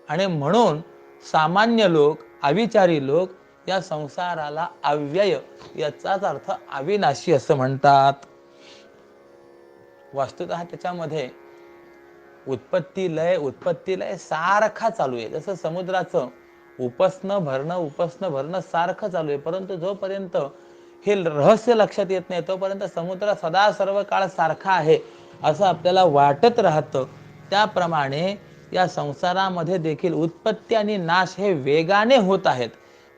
आणि म्हणून सामान्य लोक, अविचारी लोक या संसाराला अव्यय याचाच अर्थ अविनाशी असं म्हणतात. वस्तुतः त्याच्यामध्ये उत्पत्ती लय सारखा चालू आहे. जसं समुद्राचं उपसणं भरणं सारखं चालू आहे, परंतु जोपर्यंत हे रहस्य लक्षात येत नाही तोपर्यंत समुद्र सदा सर्व काळ सारखा आहे असं आपल्याला वाटत राहतं. त्याप्रमाणे या संसारामध्ये देखील उत्पत्ती आणि नाश हे वेगाने होत आहेत,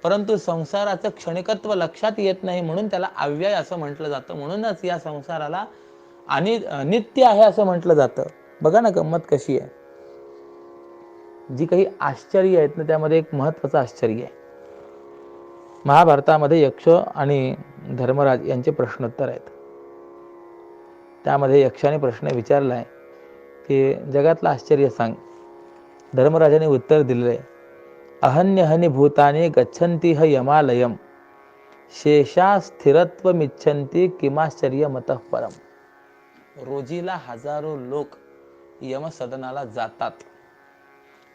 परंतु संसाराचं क्षणिकत्व लक्षात येत नाही, म्हणून त्याला अव्यय असं म्हटलं जातं. म्हणूनच या संसाराला नित्य आहे असं म्हटलं जातं. बघा ना गंमत कशी आहे. जी काही आश्चर्य आहेत ना त्यामध्ये एक महत्वाचं आश्चर्य आहे. महाभारतामध्ये यक्ष आणि धर्मराज यांचे प्रश्नोत्तर आहेत. त्यामध्ये यक्षाने प्रश्न विचारलाय की जगातलं आश्चर्य सांग. धर्मराजाने उत्तर दिले, अहन्यहनि भूतानि गच्छन्ति ह यमालयम शेषा स्थिरत्वमिच्छन्ति किमाश्चर्य मतः परम. रोजीला हजारो लोक यमसदनाला जातात.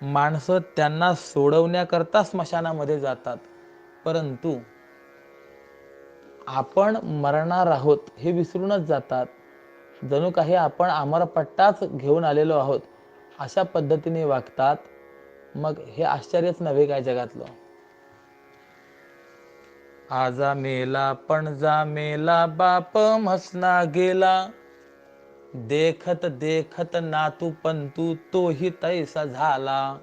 माणसं त्यांना सोडवण्याकरता स्मशानामध्ये जातात, परंतु आपण मरणार आहोत हे विसरूनच जातात. जणू काही आपण अमरपट्टाच घेऊन आलेलो आहोत अशा पद्धतीने वागतात. मग हे आश्चर्यच नव्हे काय जगातलं. आजा मेला पणजा मेला बाप म्हसना गेला देखत देखत नातू पंतू तोही तैसा झाला.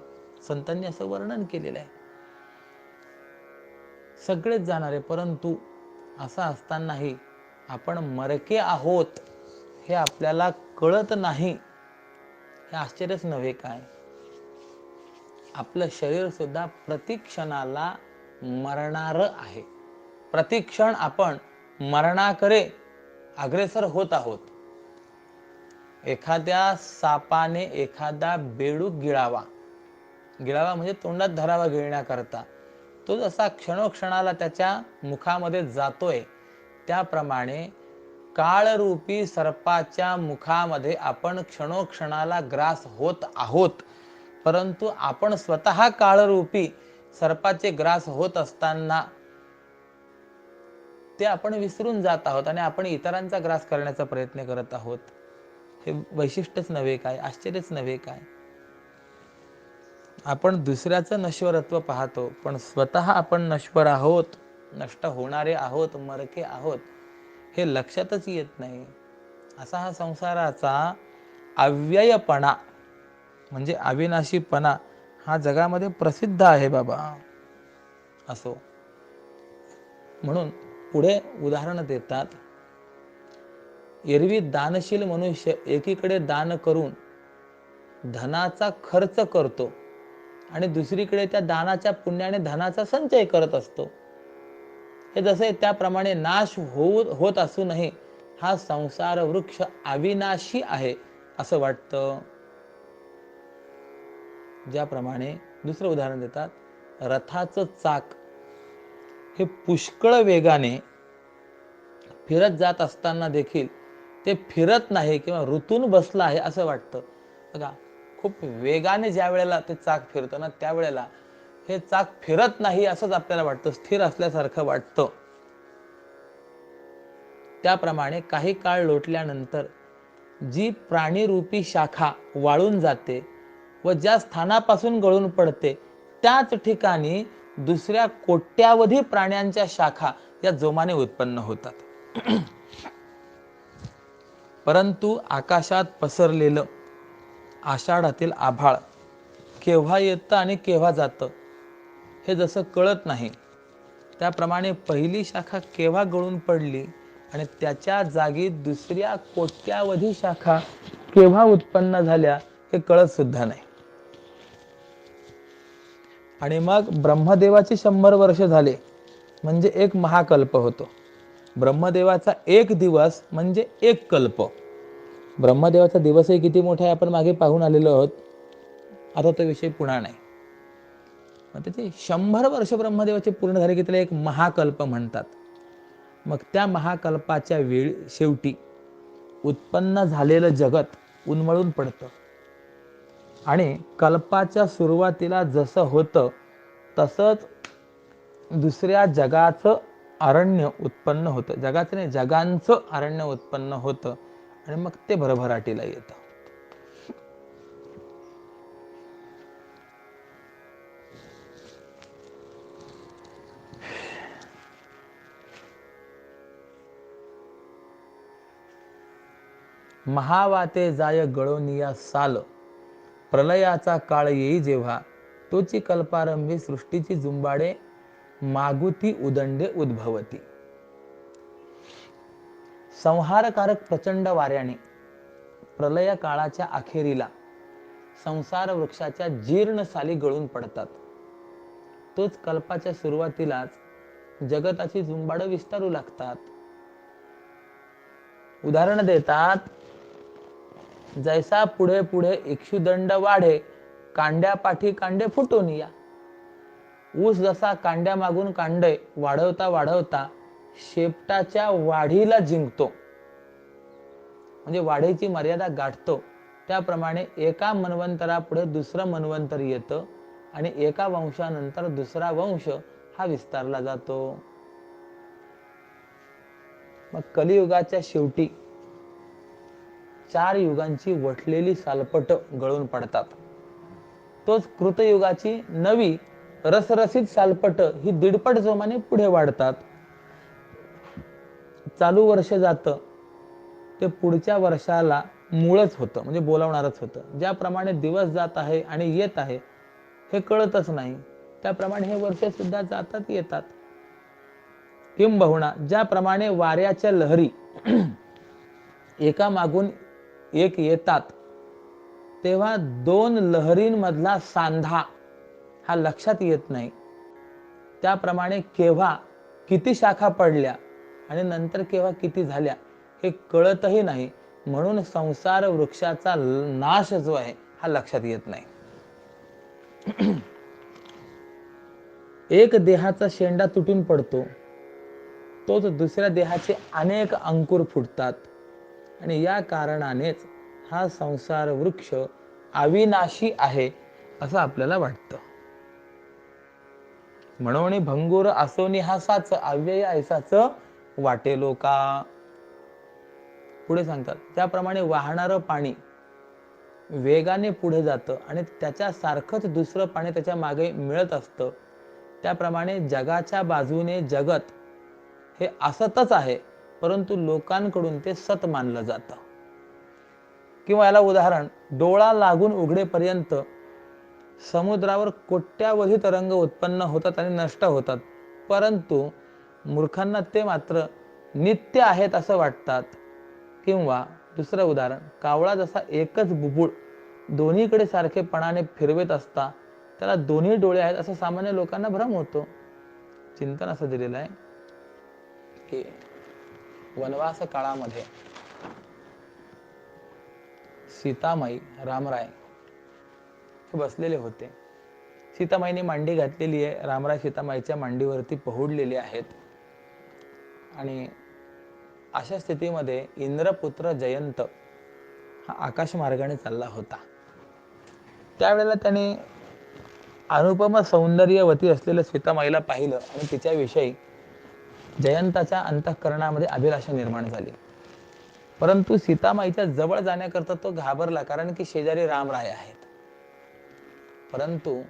संतांनी असं वर्णन केलेलं आहे. सगळेच जाणारे, परंतु असं असतानाही आपण मरके आहोत हे आपल्याला कळत नाही. हे आश्चर्यच नव्हे काय. आपलं शरीर सुद्धा प्रतिक्षणाला मरणार आहे. प्रतिक्षण आपण मरणाकडे अग्रेसर होत आहोत. एखाद्या सापाने एखादा बेडूक गिळावा म्हणजे तोंडात धरावा गिळण्याकरता, तो जसा क्षणोक्षणाला त्याच्या मुखामध्ये जातोय त्याप्रमाणे काळरूपी सर्पाच्या मुखामध्ये आपण क्षणोक्षणाला ग्रास होत आहोत. परंतु आपण स्वतः काळरूपी सर्पाचे ग्रास होत असताना ते आपण विसरून जात आहोत आणि आपण इतरांचा ग्रास करण्याचा प्रयत्न करत आहोत. हे वैशिष्ट्यच नव्हे काय, आश्चर्यच नव्हे काय. आपण दुसऱ्याचं नश्वरत्व पाहतो, पण स्वतः आपण नश्वर आहोत, नष्ट होणारे आहोत, मरके आहोत हे लक्षातच येत नाही. असा हा संसाराचा अव्ययपणा म्हणजे अविनाशीपणा हा जगामध्ये प्रसिद्ध आहे बाबा. असो, म्हणून पुढे उदाहरण देतात. एरवी दानशील मनुष्य एकीकडे दान करून धनाचा खर्च करतो आणि दुसरीकडे त्या दानाच्या पुण्याने धनाचा संचय करत असतो. हे जसे त्याप्रमाणे नाश होत असूनही हा संसार वृक्ष अविनाशी आहे असं वाटतं. ज्याप्रमाणे दुसरं उदाहरण देतात, रथाचं चाक हे पुष्कळ वेगाने फिरत जात असताना देखील ते फिरत नाही किंवा ऋतून बसलं आहे असं वाटतं. बघा, खूप वेगाने ज्या वेळेला ते चाक फिरतं ना त्यावेळेला हे चाक फिरत नाही असंच आपल्याला वाटतं, स्थिर असल्यासारखं वाटतं. त्याप्रमाणे काही काळ लोटल्यानंतर जी प्राणीरूपी शाखा वाळून जाते व ज्या स्थानापासून गळून पडते त्याच ठिकाणी दुसऱ्या कोट्यावधी प्राण्यांच्या शाखा या जोमाने उत्पन्न होतात. परंतु आकाशात पसरलेलं आषाढातील आभाळ केव्हा येतं आणि केव्हा जातं हे जसं कळत नाही, त्याप्रमाणे पहिली शाखा केव्हा गळून पडली आणि त्याच्या जागी दुसऱ्या कोट्यावधी शाखा केव्हा उत्पन्न झाल्या हे कळत सुद्धा नाही. आणि मग ब्रह्मदेवाचे 100 वर्ष झाले म्हणजे एक महाकल्प होतो. ब्रह्मदेवाचा एक दिवस म्हणजे एक कल्प. ब्रह्मदेवाचा दिवसही किती मोठा आहे आपण मागे पाहून आलेलो आहोत. आता तो विषय पुन्हा नाही. मग त्याचे 100 वर्ष ब्रह्मदेवाचे पूर्ण झाले की त्याला एक महाकल्प म्हणतात. मग त्या महाकल्पाच्या शेवटी उत्पन्न झालेलं जगत उन्मळून पडतं आणि कल्पाच्या सुरुवातीला जसं होतं तसंच दुसऱ्या जगाचं अरण्य उत्पन्न होतं. जगाचं नाही, जगांचं अरण्य उत्पन्न होतं आणि मग ते भरभराटीला येतं. महावाते जाय गळोनिया साल, प्रलयाचा काळ येई जेव्हा, तोची कल्पारंभी सृष्टीची जुंबाडे, मागुती उदंडे उद्भवती. संहारकारक प्रचंड वाऱ्याने प्रलय काळाच्या अखेरीला संसार वृक्षाच्या जीर्ण साली गळून पडतात. तोच कल्पाच्या सुरुवातीलाच जगताची जुंबाड विस्तारू लागतात. उदाहरण देतात, जैसा पुढे पुढे इक्षुदंड वाढे, कांड्या पाठी कांडे फुटून या. ऊस जसा कांड्या मागून कांडे वाढवता वाढवता शेपटाच्या वाढीला जिंकतो, म्हणजे वाढीची मर्यादा गाठतो, त्याप्रमाणे एका मन्वंतरापुढे दुसरं मन्वंतर येतं आणि एका वंशानंतर दुसरा वंश हा विस्तारला जातो. मग कलियुगाच्या शेवटी 4 युगांची वठलेली सालपट गळून पडतात. तोच कृतयुगाची नवी रसरसीत सालपट ही 1.5 जोमाने पुढे वाढतात. चालू वर्ष जातं ते पुढच्या वर्षाला मूळच होतं, म्हणजे बोलावणारच होतं. ज्याप्रमाणे दिवस जात आहे आणि येत आहे हे कळतच नाही, त्याप्रमाणे हे वर्ष सुद्धा जातात येतात. किंबहुना ज्याप्रमाणे वाऱ्याच्या लहरी एका मागून एक येतात, तेव्हा 2 लहरींमधला सांधा हा लक्षात येत नाही, त्याप्रमाणे केव्हा किती शाखा पडल्या आणि नंतर केव्हा किती झाल्या हे कळतही नाही. म्हणून संसार वृक्षाचा नाश जो आहे हा लक्षात येत नाही. एक देहाचा शेंडा तुटून पडतो, तोच दुसऱ्या देहाचे अनेक अंकुर फुटतात आणि या कारणानेच हा संसार वृक्ष अविनाशी आहे असं आपल्याला वाटतं. म्हणून भंगुर असोनी हासाच, अव्यय ऐसाच वाटेलो का. पुढे सांगतात, त्याप्रमाणे वाहणारं पाणी वेगाने पुढे जातं आणि त्याच्या सारखंच दुसरं पाणी त्याच्या मागे मिळत असतं, त्याप्रमाणे जगाच्या बाजूने जगत हे असतच आहे, परंतु लोकांकडून ते सत मानलं जातं. किंवा याला उदाहरण, डोळा लागून उघडेपर्यंत समुद्रावर कोट्यावधी तरंग उत्पन्न होतात आणि नष्ट होतात, परंतु मूर्खांना ते मात्र नित्य आहेत असं वाटतात. किंवा दुसरं उदाहरण, कावळा जसा एकच बुबुळ दोन्हीकडे सारखेपणाने फिरवत असता त्याला दोन्ही डोळे आहेत असं सामान्य लोकांना भ्रम होतो. चिंतन असं दिलेलं आहे की वनवास काळामध्ये सीतामाई रामराय हे बसलेले होते. सीतामाईने मांडी घातलेली आहे, रामराय सीतामाईच्या मांडीवरती पहुडलेले आहेत आणि अशा स्थितीमध्ये इंद्रपुत्र जयंत हा आकाश मार्गाने चालला होता. त्यावेळेला त्याने अनुपम सौंदर्यवती असलेल्या सीतामाईला पाहिलं आणि तिच्याविषयी जयंताच्या अंतःकरणामध्ये अभिलाषा निर्माण झाली. परंतु सीतामाईच्या जवळ जाण्याकरता तो घाबरला, कारण की शेजारी रामराय आहेत. परंतु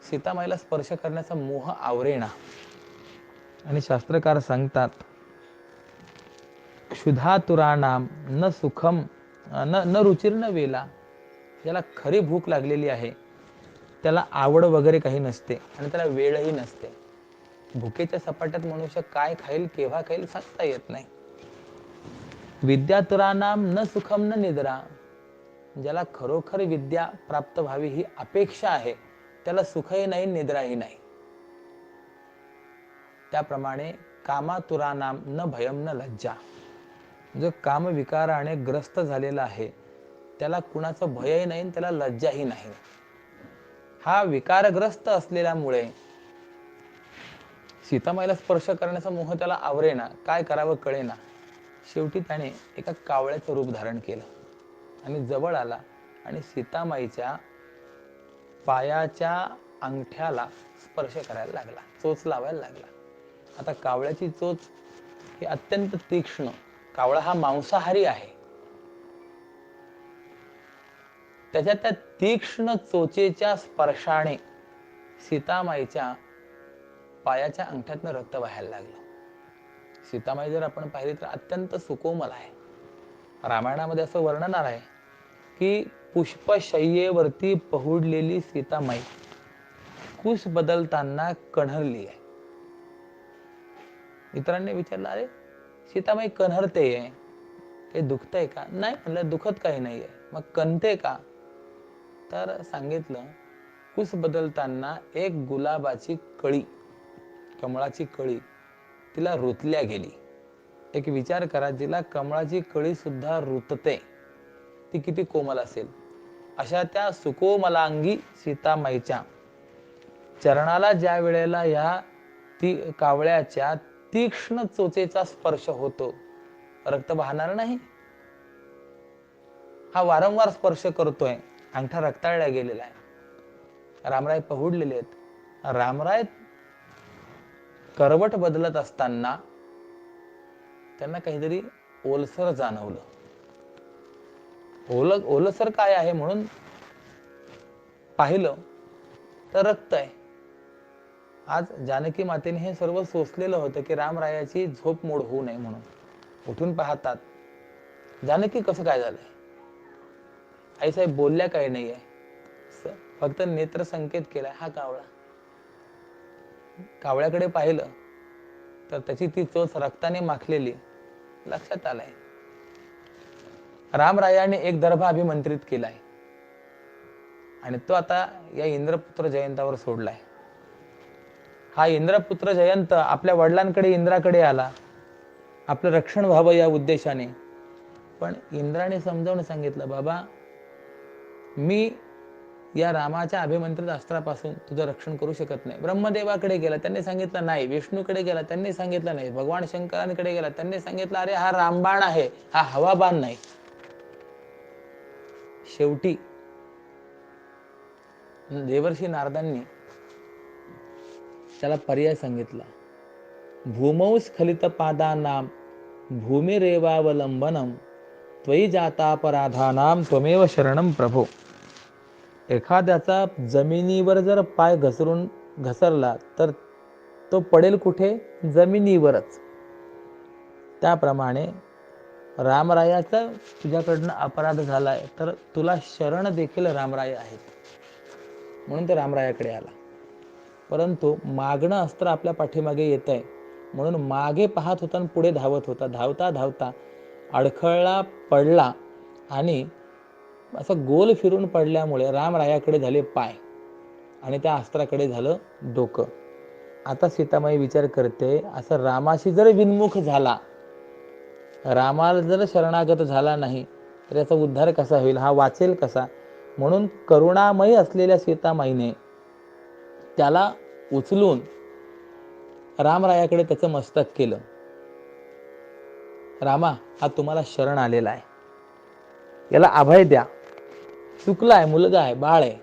सीतामाईला स्पर्श करण्याचा मोह आवरेना आणि शास्त्रकार सांगतात, क्षुधातुराणाम न सुखम न रुचिर्न वेला. ज्याला खरी भूक लागलेली आहे त्याला आवड वगैरे काही नसते आणि त्याला वेळही नसते. भुकेच्या सपाट्यात मनुष्य काय खाईल केव्हा खाईल सांगता येत नाही. विद्यातुराणाम न सुखम न निद्रा. ज्याला खरोखर विद्या प्राप्त व्हावी ही अपेक्षा आहे त्याला सुखही नाही निद्राही नाही. त्याप्रमाणे कामातुराणाम न भयम न लज्जा. जो कामविकाराने ग्रस्त झालेला आहे त्याला कुणाचं भयही नाही आणि त्याला लज्जाही नाही. हा विकारग्रस्त असलेल्यामुळे सीतामाईला स्पर्श करण्याचा मोह त्याला आवरेना, काय करावं कळेना. शेवटी त्याने एका कावळ्याचं रूप धारण केलं आणि जवळ आला आणि सीतामाईच्या पायाच्या अंगठ्याला स्पर्श करायला लागला, चोच लावायला लागला. आता कावळ्याची चोच ही अत्यंत तीक्ष्ण, कावळा हा मांसाहारी आहे, त्याच्या त्या तीक्ष्ण चोचेच्या स्पर्शाने सीतामाईच्या पायाच्या अंगठ्यातनं रक्त वाहायला लागलं. सीतामाई जर आपण पाहिली तर अत्यंत सुकोमल आहे. रामायणामध्ये असं वर्णन आहे की पुष्पशय्येवरती पहुडलेली सीतामाई कुश बदलताना कण्हरली आहे. मित्रांनी विचारलं, अरे सीतामाई कण्हरते, काही दुखतंय का? नाही म्हणलं, दुखत काही नाहीये. मग कणते का? तर सांगितलं, कुश बदलताना एक गुलाबाची कळी, कमळाची कळी तिला रुतल्या गेली. एक विचार करा, जिला कमळाची कळी सुद्धा रुतते ती किती कोमल असेल. अशा त्या सुकोमलांगी सीतामाईच्या चरणाला ज्या वेळेला या कावळ्याच्या तीक्ष्ण चोचेचा स्पर्श होतो, रक्त वाहणार नाही? हा वारंवार स्पर्श करतोय, अंगठा रक्ताळला गेलेला आहे. रामराय पहुडलेले आहेत. रामराय करवट बदलत असताना त्यांना काहीतरी ओलसर जाणवलं. ओलसर काय आहे म्हणून पाहिलं तर रक्त आहे. आज जानकी मातेने हे सर्व सोसलेलं होतं की रामरायाची झोप मोड होऊ नये म्हणून. उठून पाहतात, जानकी कसं काय झालंय? आईसाहेब बोलल्या काही नाहीये, फक्त नेत्र संकेत केलाय. हा कावळा. कावळ्याकडे पाहिलं तर त्याची ती चोच रक्ताने माखलेली लक्षात आलंय. रामरायाने एक दर्भा अभिमंत्रित केलाय आणि तो आता या इंद्रपुत्र जयंतावर सोडलाय. हा इंद्रपुत्र जयंत आपल्या वडिलांकडे इंद्राकडे आला, आपलं रक्षण व्हावं या उद्देशाने. पण इंद्राने समजावून सांगितलं, बाबा मी या रामाच्या अभिमंत्रित अस्त्रापासून तुझं रक्षण करू शकत नाही. ब्रह्मदेवाकडे गेला, त्यांनी सांगितलं नाही. विष्णूकडे गेला, त्यांनी सांगितलं नाही. भगवान शंकरांकडे गेला, त्यांनी सांगितलं अरे हा रामबाण आहे, हा हवाबाण नाही. शेवटी देवर्षी नारदांनी त्याला पर्याय सांगितला. भूमौ स्खलित पादानाम भूमिरेवावलंबनम त्वयि जातापराधानाम त्वमेव शरणम प्रभो. एखाद्याचा जमिनीवर जर पाय घसरला तर तो पडेल कुठे? जमिनीवरच. त्याप्रमाणे रामरायाचा तुझ्याकडनं अपराध झालाय तर तुला शरण देखील रामराय आहेत, म्हणून ते रामरायाकडे आला. परंतु मागणं अस्त्र आपल्या पाठीमागे येत आहे म्हणून मागे पाहत होता आणि पुढे धावत होता. धावता धावता अडखळला, पडला आणि असं गोल फिरून पडल्यामुळे रामरायाकडे झाले पाय आणि त्या अस्त्राकडे झालं डोकं. आता सीतामाई विचार करते, असं रामाशी जर विन्मुख झाला, रामाला जर शरणागत झाला नाही तर याचा उद्धार कसा होईल, हा वाचेल कसा? म्हणून करुणामयी असलेल्या सीतामाईने त्याला उचलून रामरायाकडे त्याचं मस्तक केलं. रामा, हा तुम्हाला शरण आलेला आहे, याला अभय द्या. चुकला आहे, मुलगा आहे, बाळ आहे.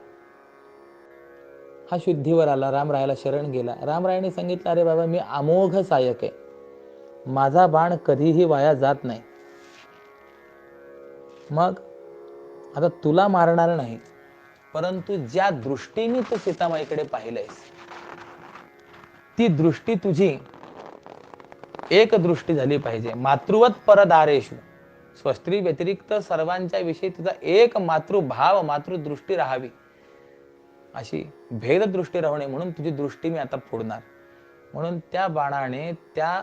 हा शुद्धीवर आला, रामरायाला शरण गेला. रामरायाने सांगितलं, अरे बाबा मी अमोघ सायक आहे, माझा बाण कधीही वाया जात नाही. मग आता तुला मारणार नाही, परंतु ज्या दृष्टीने तू सीतामाईकडे पाहिलंयस ती दृष्टी तुझी एक दृष्टी झाली पाहिजे. मातृवत परदारेषु, स्वस्त्री व्यतिरिक्त सर्वांच्या विषयी तुझा एक मातृभाव, मातृदृष्टी राहावी, अशी भेददृष्टी राहू नये म्हणून तुझी दृष्टी मी आता फोडणार. म्हणून त्या बाणाने त्या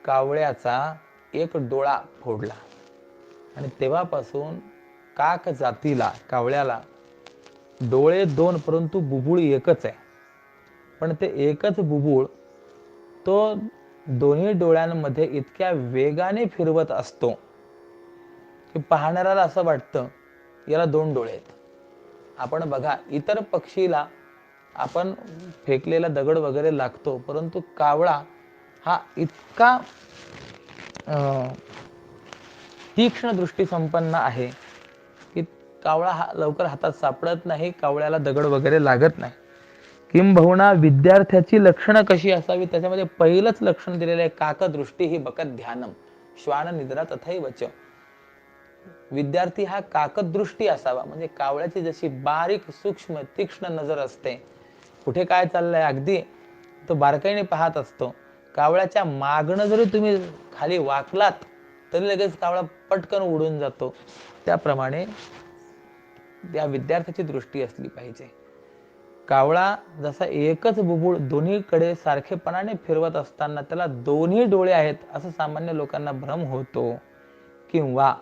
कावळ्याचा एक डोळा फोडला आणि तेव्हापासून काक जातीला, कावळ्याला डोळे दोन परंतु बुबुळ एकच आहे. पण ते एकच बुबुळ तो दोन्ही डोळ्यांमध्ये इतक्या वेगाने फिरवत असतो की पाहणाऱ्याला असं वाटतं याला दोन डोळे आहेत. आपण बघा, इतर पक्षीला आपण फेकलेला दगड वगैरे लागतो, परंतु कावळा हा इतका तीक्ष्ण दृष्टी संपन्न आहे, की कावळा हा लवकर हातात सापडत नाही, कावळ्याला दगड वगैरे लागत नाही. किंबहुना विद्यार्थ्याची लक्षणं कशी असावी त्याच्यामध्ये पहिलंच लक्षण दिलेलं आहे, काकदृष्टी ही बकत ध्यानम श्वान निद्रा तथैवच. विद्यार्थी हा काकदृष्टी असावा, म्हणजे कावळ्याची जशी बारीक सूक्ष्म तीक्ष्ण नजर असते, कुठे काय चाललंय अगदी तो बारकाईने पाहत असतो. कावळ्याच्या मागणं जरी तुम्ही खाली वाकलात तरी लगेच कावळा पटकन उडून जातो. त्याप्रमाणे त्या विद्यार्थ्याची दृष्टी असली पाहिजे. कावळा जसा एकच बुबुळ दोन्हीकडे सारखेपणाने फिरवत असताना त्याला दोन्ही डोळे आहेत असं सामान्य लोकांना भ्रम होतो, किंवा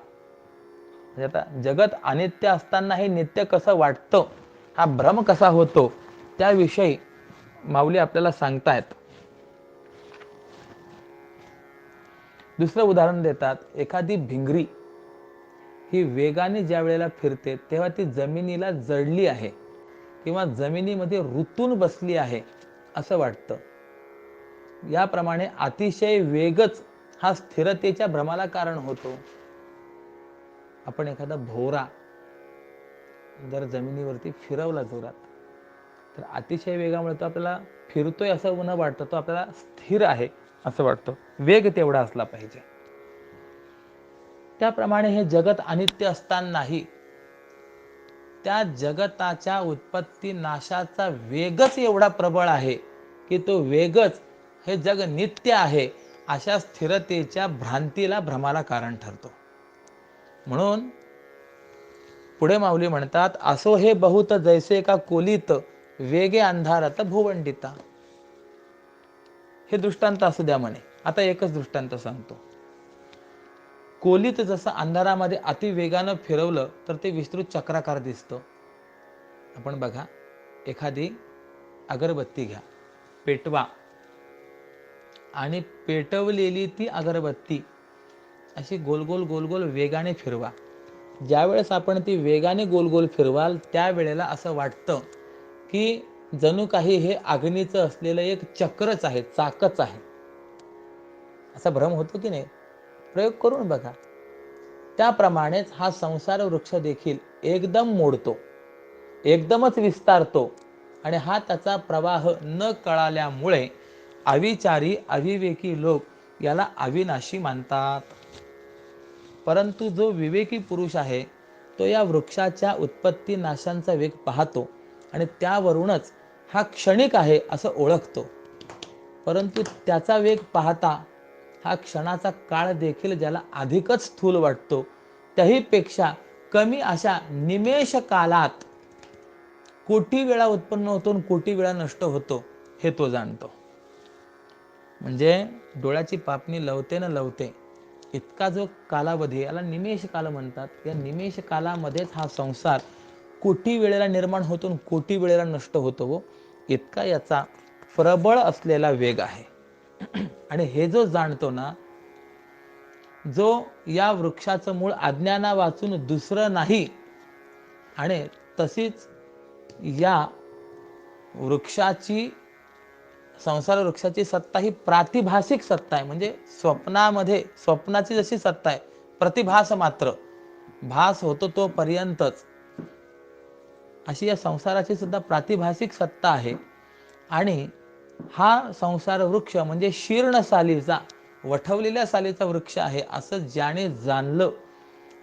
म्हणजे आता जगत अनित्य असताना हे नित्य कसं वाटतं, हा भ्रम कसा होतो, त्याविषयी माऊली आपल्याला सांगतायत. दुसरं उदाहरण देतात. एखादी भिंगरी ही वेगाने ज्या वेळेला फिरते तेव्हा ती जमिनीला जडली आहे किंवा जमिनीमध्ये रुतून बसली आहे असं वाटतं. याप्रमाणे अतिशय वेगच हा स्थिरतेच्या भ्रमाला कारण होतो. आपण एखादा भोवरा जर जमिनीवरती फिरवला जोरात तर अतिशय वेगामुळे तो आपल्याला फिरतोय असं न वाटतं, तो आपल्याला स्थिर आहे असं वाटतं. वेग तेवढा असला पाहिजे. त्याप्रमाणे हे जगत अनित्य असतानाही त्या जगताच्या उत्पत्ती नाशाचा वेगच एवढा प्रबळ आहे की तो वेगच हे जग नित्य आहे अशा स्थिरतेच्या भ्रांतीला भ्रमाला कारण ठरतो. म्हणून पुढे माऊली म्हणतात, असो हे बहुत जैसे का कोलित वेगे अंधारत भुवंडिता. हे दृष्टांत असू द्या म्हणे. आता एकच दृष्टांत सांगतो. कोलीत जसं अंधारामध्ये अतिवेगानं फिरवलं तर ते विस्तृत चक्राकार दिसतं. आपण बघा, एखादी अगरबत्ती घ्या, पेटवा आणि पेटवलेली ती अगरबत्ती अशी गोल गोल गोल गोल वेगाने फिरवा. ज्यावेळेस आपण ती वेगाने गोल गोल फिरवाल त्यावेळेला असं वाटतं की जणू काही हे अग्नीचं असलेलं एक चक्रच आहे, चाकच आहे, असा भ्रम होतो की नाही? प्रयोग करून बघा. त्याप्रमाणेच हा संसार वृक्ष देखील एकदम मोडतो, एकदमच विस्तारतो आणि हा त्याचा प्रवाह न कळाल्यामुळे अविचारी अविवेकी लोक याला अविनाशी मानतात. परंतु जो विवेकी पुरुष आहे तो या वृक्षाच्या उत्पत्ती नाशांचा वेग पाहतो आणि त्यावरूनच हा क्षणिक आहे असं ओळखतो. परंतु त्याचा वेग पाहता हा क्षणाचा काळ देखील ज्याला अधिकच स्थूल वाटतो त्याहीपेक्षा कमी अशा निमेष कालात कोटी वेळा उत्पन्न होतो आणि कोटी वेळा नष्ट होतो हे तो जाणतो. म्हणजे डोळ्याची पापणी लवते न लवते इतका जो कालावधी याला निमेष काल म्हणतात. या निमेष कालामध्येच हा संसार कोटी वेळेला निर्माण होतो आणि कोटी वेळेला नष्ट होतो. इतका याचा प्रबळ असलेला वेग आहे. आणि हे जो जाणतो ना, जो या वृक्षाचं मूळ अज्ञाना वाचून दुसरं नाही आणि तशीच या वृक्षाची संसार वृक्षाची सत्ता ही प्रातिभासिक सत्ता आहे. म्हणजे स्वप्नामध्ये स्वप्नाची जशी सत्ता आहे प्रतिभास मात्र, भास होतो तो पर्यंतच, अशी या संसाराची सुद्धा प्रातिभासिक सत्ता आहे. आणि हा संसार वृक्ष म्हणजे शीर्ण सालीचा, वठवलेल्या सालीचा वृक्ष आहे असं ज्याने जाणलं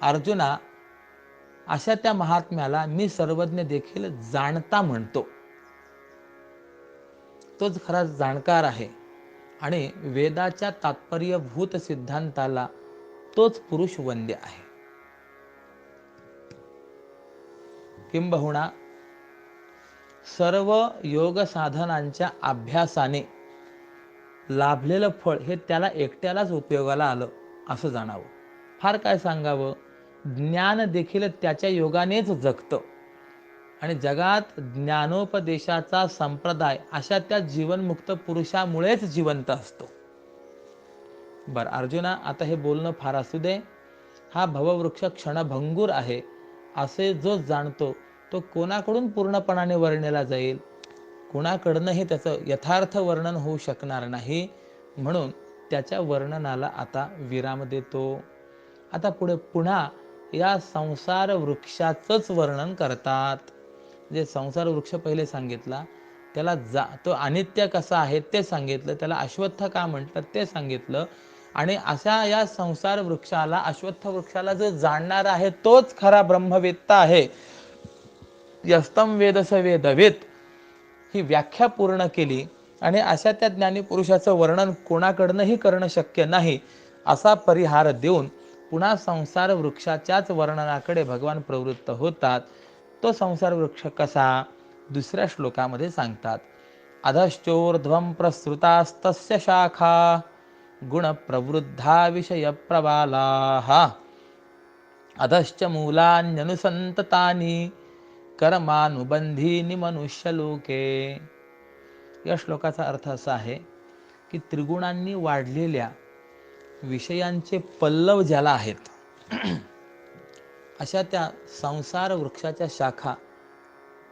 अर्जुना, अशा त्या महात्म्याला मी सर्वज्ञ देखील जाणता म्हणतो. तोच खरा जाणकार आहे आणि वेदाच्या तात्पर्यभूत सिद्धांताला तोच पुरुष वंद्य आहे. किंबहुना सर्व योग साधनांच्या अभ्यासाने लाभलेलं फळ हे त्याला एकट्यालाच उपयोगाला आलं असं जाणावं. फार काय सांगावं, ज्ञान देखील त्याच्या योगानेच जगतं आणि जगात ज्ञानोपदेशाचा संप्रदाय अशा त्या जीवनमुक्त पुरुषामुळेच जिवंत असतो. बरं अर्जुना, आता हे बोलणं फार असू दे. हा भववृक्ष क्षणभंगूर आहे असे जो जाणतो तो कोणाकडून पूर्णपणाने वर्णिला जाईल? कोणाकडनंही त्याचं यथार्थ वर्णन होऊ शकणार नाही. म्हणून त्याच्या वर्णनाला आता विराम देतो. आता पुढे पुन्हा या संसार वृक्षाचंच वर्णन करतात. जे संसार वृक्ष पहिले सांगितला, त्याला तो अनित्य कसा आहे ते सांगितलं, त्याला अश्वत्थ का म्हणतात ते सांगितलं. आणि अशा या संसार वृक्षाला, अश्वत्थ वृक्षाला जो जाणणारा आहे तोच खरा ब्रह्मवेत्ता आहे. यस्तम वेदस वेदवेत ही व्याख्या पूर्ण केली. आणि अशा त्या ज्ञानी पुरुषाचं वर्णन कोणाकडनंही करणं शक्य नाही असा परिहार देऊन पुन्हा संसार वृक्षाच्याच वर्णनाकडे भगवान प्रवृत्त होतात. तो संसार वृक्ष कसा दुसऱ्या श्लोकामध्ये सांगतात. अधश्चोर्ध्वं प्रसृतास्तस्य शाखा गुण प्रवृद्धा विषय प्रबालाः अधश्च मूलान्यनुसंततानि कर्मानुबंधीनि मनुष्यलोके. या श्लोकाचा अर्थ असा आहे की त्रिगुणांनी वाढलेल्या विषयांचे पल्लव ज्याला आहेत अशा त्या संसार वृक्षाच्या शाखा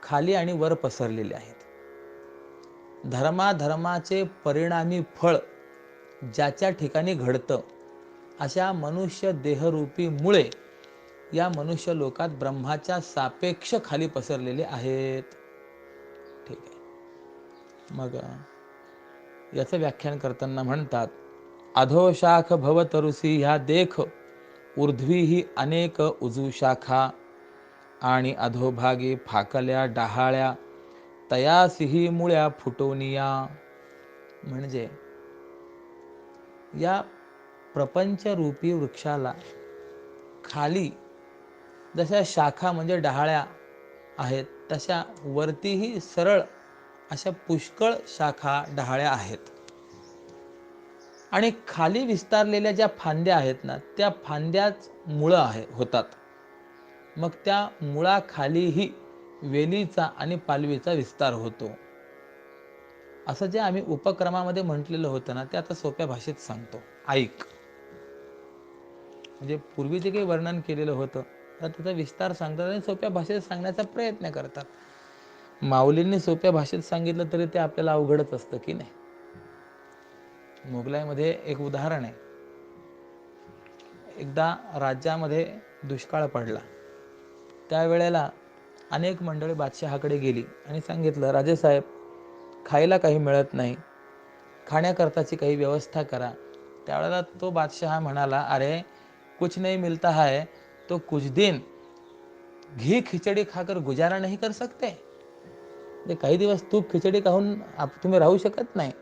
खाली आणि वर पसरलेल्या आहेत. धर्माधर्माचे परिणामी फळ ज्याच्या ठिकाणी घडतं अशा मनुष्य देहरूपी मुळे या मनुष्य लोकात ब्रह्माच्या सापेक्ष खाली पसरलेले आहेत. ठीक आहे. मग याचं व्याख्यान करताना म्हणतात, अधोशाख भवतरुसी ह्या देख ऊर्ध्वी ही अनेक उजू शाखा आणि अधोभागी फाकल्या डहाळ्या तयासिही मुळ्या फुटोनिया. म्हणजे या प्रपंचरूपी वृक्षाला खाली जशा शाखा म्हणजे डहाळ्या आहेत तशा वरतीही सरळ अशा पुष्कळ शाखा डहाळ्या आहेत. आणि खाली विस्तारलेल्या ज्या फांद्या आहेत ना त्या फांद्याच मुळं होतात. मग त्या मुळाखालीही वेलीचा आणि पालवीचा विस्तार होतो. असं जे आम्ही उपक्रमामध्ये म्हटलेलं होतं ना ते आता सोप्या भाषेत सांगतो, ऐक. म्हणजे पूर्वी जे काही वर्णन केलेलं होतं तर त्याचा विस्तार सांगतात आणि सोप्या भाषेत सांगण्याचा प्रयत्न करतात. माऊलींनी सोप्या भाषेत सांगितलं तरी ते आपल्याला अवघडच असतं की नाही. मोगलाईमध्ये एक उदाहरण आहे. एकदा राज्यामध्ये दुष्काळ पडला. त्यावेळेला अनेक मंडळी बादशहाकडे गेली आणि सांगितलं, राजेसाहेब खायला काही मिळत नाही, खाण्याकरताची काही व्यवस्था करा. त्यावेळेला तो बादशहा म्हणाला, अरे कुछ नहीं मिलता है तो कुछ दिन घी खिचडी खाकर गुजारा नहीं कर सकते. काही दिवस तूप खिचडी खाऊन तुम्ही राहू शकत नाही.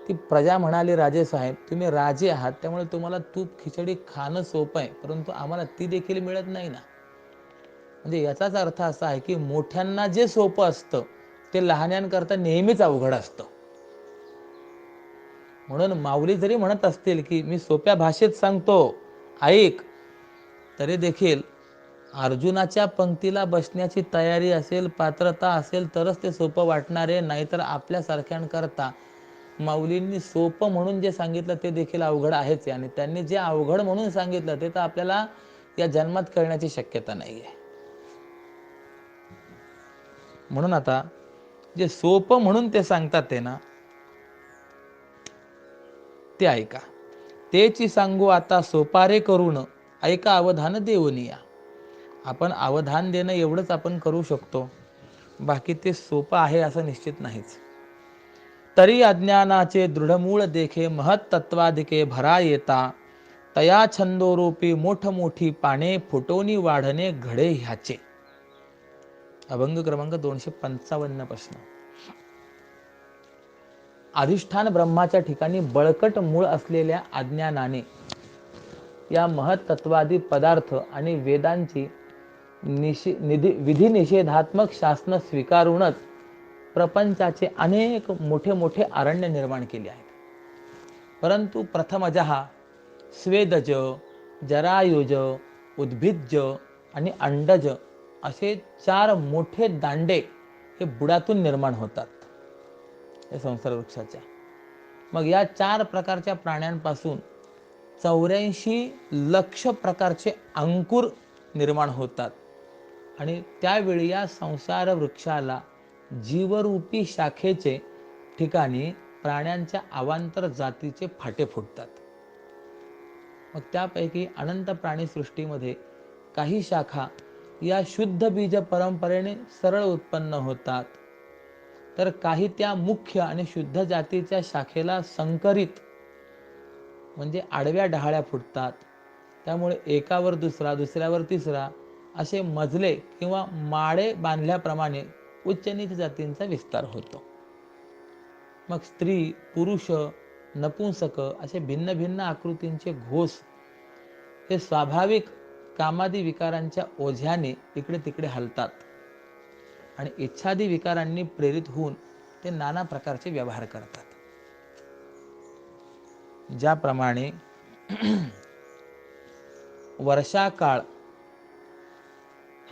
ती प्रजा म्हणाली, राजे साहेब तुम्ही राजे आहात त्यामुळे तुम्हाला तूप खिचडी खाणं सोपं आहे, परंतु आम्हाला ती देखील मिळत नाही ना. म्हणजे याचाच अर्थ असा आहे की मोठ्यांना जे सोपं असतं ते लहान्यांकरता नेहमीच अवघड असतं. म्हणून माऊली जरी म्हणत असतील की मी सोप्या भाषेत सांगतो ऐक, तरी देखील अर्जुनाच्या पंक्तीला बसण्याची तयारी असेल, पात्रता असेल तरच ते सोपं वाटणार आहे. नाहीतर आपल्यासारख्यांकरता माऊलींनी सोपं म्हणून जे सांगितलं ते देखील अवघड आहेच. आणि त्यांनी जे अवघड म्हणून सांगितलं ते तर आपल्याला या जन्मात कळण्याची शक्यता नाही आहे. म्हणून आता जे सोपं म्हणून ते सांगतात ते ना ते ऐका. तेची सांगू आता सोपारे करून ऐका अवधान देऊनिया. आपण अवधान देणं एवढंच आपण करू शकतो, बाकी ते सोपं आहे असं निश्चित नाहीच. तरी अज्ञानाचे दृढमूळ देखे महत्तत्वादिके भरा येता तया छंदोरूपी मोठमोठी पाने फुटोनी वाढणे घडे ह्याचे. अभंग क्रमांक 255 पासून. अधिष्ठान ब्रह्माच्या ठिकाणी बळकट मूळ असलेल्या अज्ञानाने या महत्त्वादी पदार्थ आणि वेदांची विधी निषेधात्मक शासन स्वीकारूनच प्रपंचाचे अनेक मोठे मोठे अरण्य निर्माण केले आहेत. परंतु प्रथमजः स्वेदज, जरायुज, उद्भिज्ज आणि अंडज असे 4 मोठे दांडे हे बुडातून निर्माण होतात या संसार वृक्षाच्या. मग या 4 प्रकारच्या प्राण्यांपासून 84 लक्ष प्रकारचे अंकुर निर्माण होतात. आणि त्यावेळी या संसार वृक्षाला जीवरूपी शाखेचे ठिकाणी प्राण्यांच्या अवांतर जातीचे फाटे फुटतात. मग त्यापैकी अनंत प्राणीसृष्टीमध्ये काही शाखा या शुद्ध बीज परंपरेने सरळ उत्पन्न होतात, तर काही त्या मुख्य आणि शुद्ध जातीच्या शाखेला संकरित म्हणजे आडव्या डहाळ्या फुटतात. त्यामुळे एकावर दुसरा, दुसऱ्यावर तिसरा असे मजले किंवा माळे बांधल्याप्रमाणे उच्च नीच जातींचा विस्तार होतो. मग स्त्री, पुरुष, नपुंसक असे भिन्न भिन्न आकृतींचे घोष हे स्वाभाविक कामादी विकारांच्या ओझ्याने इकडे तिकडे हलतात आणि इच्छादी विकारांनी प्रेरित होऊन ते नाना प्रकारचे व्यवहार करतात. ज्याप्रमाणे वर्षाकाळ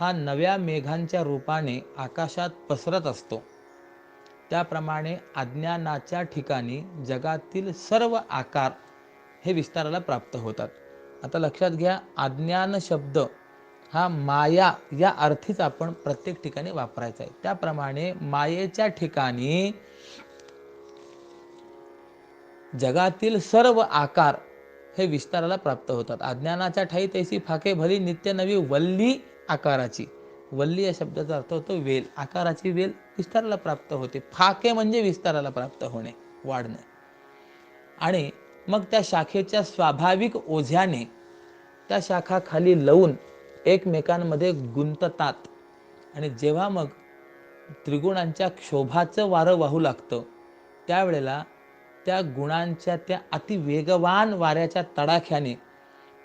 हा नव्या मेघांच्या रूपाने आकाशात पसरत असतो, त्याप्रमाणे अज्ञानाच्या ठिकाणी जगातील सर्व आकार हे विस्ताराला प्राप्त होतात. आता लक्षात घ्या, अज्ञान शब्द हा माया या अर्थीच आपण प्रत्येक ठिकाणी वापरायचा आहे. त्याप्रमाणे मायेच्या ठिकाणी जगातील सर्व आकार हे विस्ताराला प्राप्त होतात. अज्ञानाच्या ठाई तैसी फाके भली नित्य नवी वल्ली आकाराची. वल्ली या शब्दाचा अर्थ होतो वेल. आकाराची वेल विस्ताराला प्राप्त होते. फाके म्हणजे विस्ताराला प्राप्त होणे, वाढणे. आणि मग त्या शाखेच्या स्वाभाविक ओझ्याने त्या शाखा खाली लवून एकमेकांमध्ये गुंततात आणि जेव्हा मग त्रिगुणांच्या क्षोभाचं वारं वाहू लागतं, त्यावेळेला त्या गुणांच्या त्या अतिवेगवान वाऱ्याच्या तडाख्याने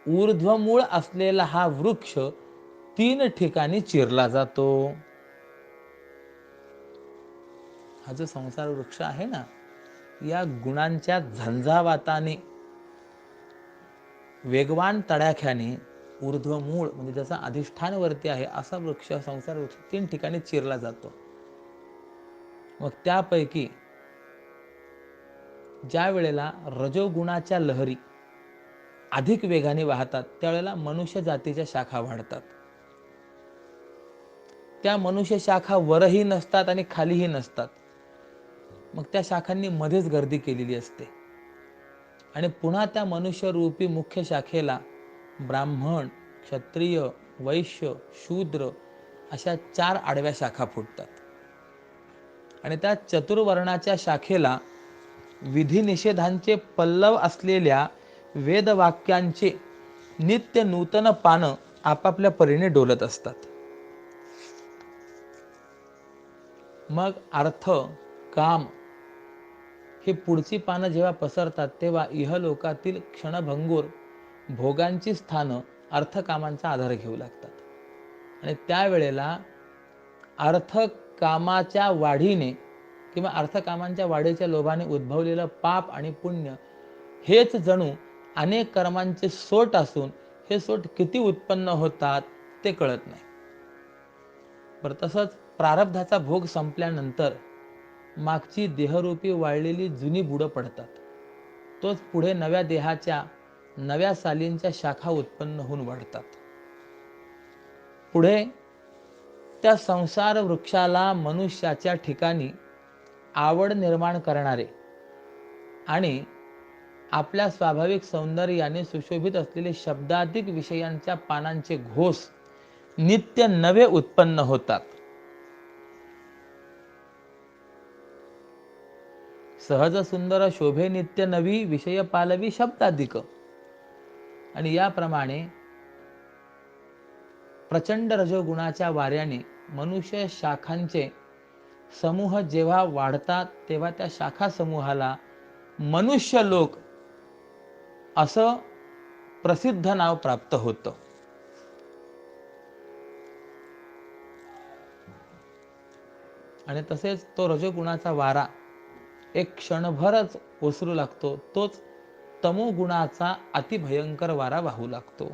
ऊर्ध्वमूळ असलेला हा वृक्ष 3 ठिकाणी चिरला जातो. हा जो संसार वृक्ष आहे ना, या गुणांच्या झंझावाताने वेगवान तडाख्याने ऊर्ध्वमूळ म्हणजे जसा अधिष्ठान वरती आहे असा वृक्ष, संसार वृक्ष 3 ठिकाणी चिरला जातो. मग त्यापैकी ज्या वेळेला रजोगुणाच्या लहरी अधिक वेगाने वाहतात, त्यावेळेला मनुष्य जातीच्या शाखा वाढतात. त्या मनुष्य शाखा वरही नसतात आणि खालीही नसतात. मग त्या शाखांनी मध्येच गर्दी केलेली असते आणि पुन्हा त्या मनुष्य रूपी मुख्य शाखेला ब्राह्मण, क्षत्रिय, वैश्य, शूद्र अशा 4 आडव्या शाखा फुटतात आणि त्या चतुर्वर्णाच्या शाखेला विधी निषेधांचे पल्लव असलेल्या वेदवाक्यांचे नित्य नूतन पानं आपापल्या परीने डोलत असतात. मग अर्थ, काम ही पुढची पानं जेव्हा पसरतात, तेव्हा इहलोकातील क्षणभंगूर भोगांची स्थानं अर्थकामांचा आधार घेऊ लागतात आणि त्यावेळेला अर्थकामाच्या वाढीने किंवा अर्थकामांच्या वाढीच्या लोभाने उद्भवलेलं पाप आणि पुण्य हेच जणू अनेक कर्मांचे सोट असून हे सोट किती उत्पन्न होतात ते कळत नाही. बरं, तसंच प्रारब्धाचा भोग संपल्यानंतर मागची देहरूपी वाळलेली जुनी बुडं पडतात. तोच पुढे नव्या देहाच्या नव्या सालींच्या शाखा उत्पन्न होऊन वाढतात. पुढे त्या संसार वृक्षाला मनुष्याच्या ठिकाणी आवड निर्माण करणारे आणि आपल्या स्वाभाविक सौंदर्याने सुशोभित असलेले शब्दाधिक विषयांच्या पानांचे घोष नित्य नवे उत्पन्न होतात. सहज सुंदर शोभे नित्य नवी विषय पालवी शब्दाधिक. आणि याप्रमाणे प्रचंड रजोगुणाच्या वाऱ्याने मनुष्य शाखांचे समूह जेव्हा वाढतात, तेव्हा त्या शाखा समूहाला मनुष्य लोक असं प्रसिद्ध नाव प्राप्त होतं. आणि तसेच तो रजोगुणाचा वारा एक क्षणभरच ओसरू लागतो, तोच तमोगुणाचा अतिभयंकर वारा वाहू लागतो.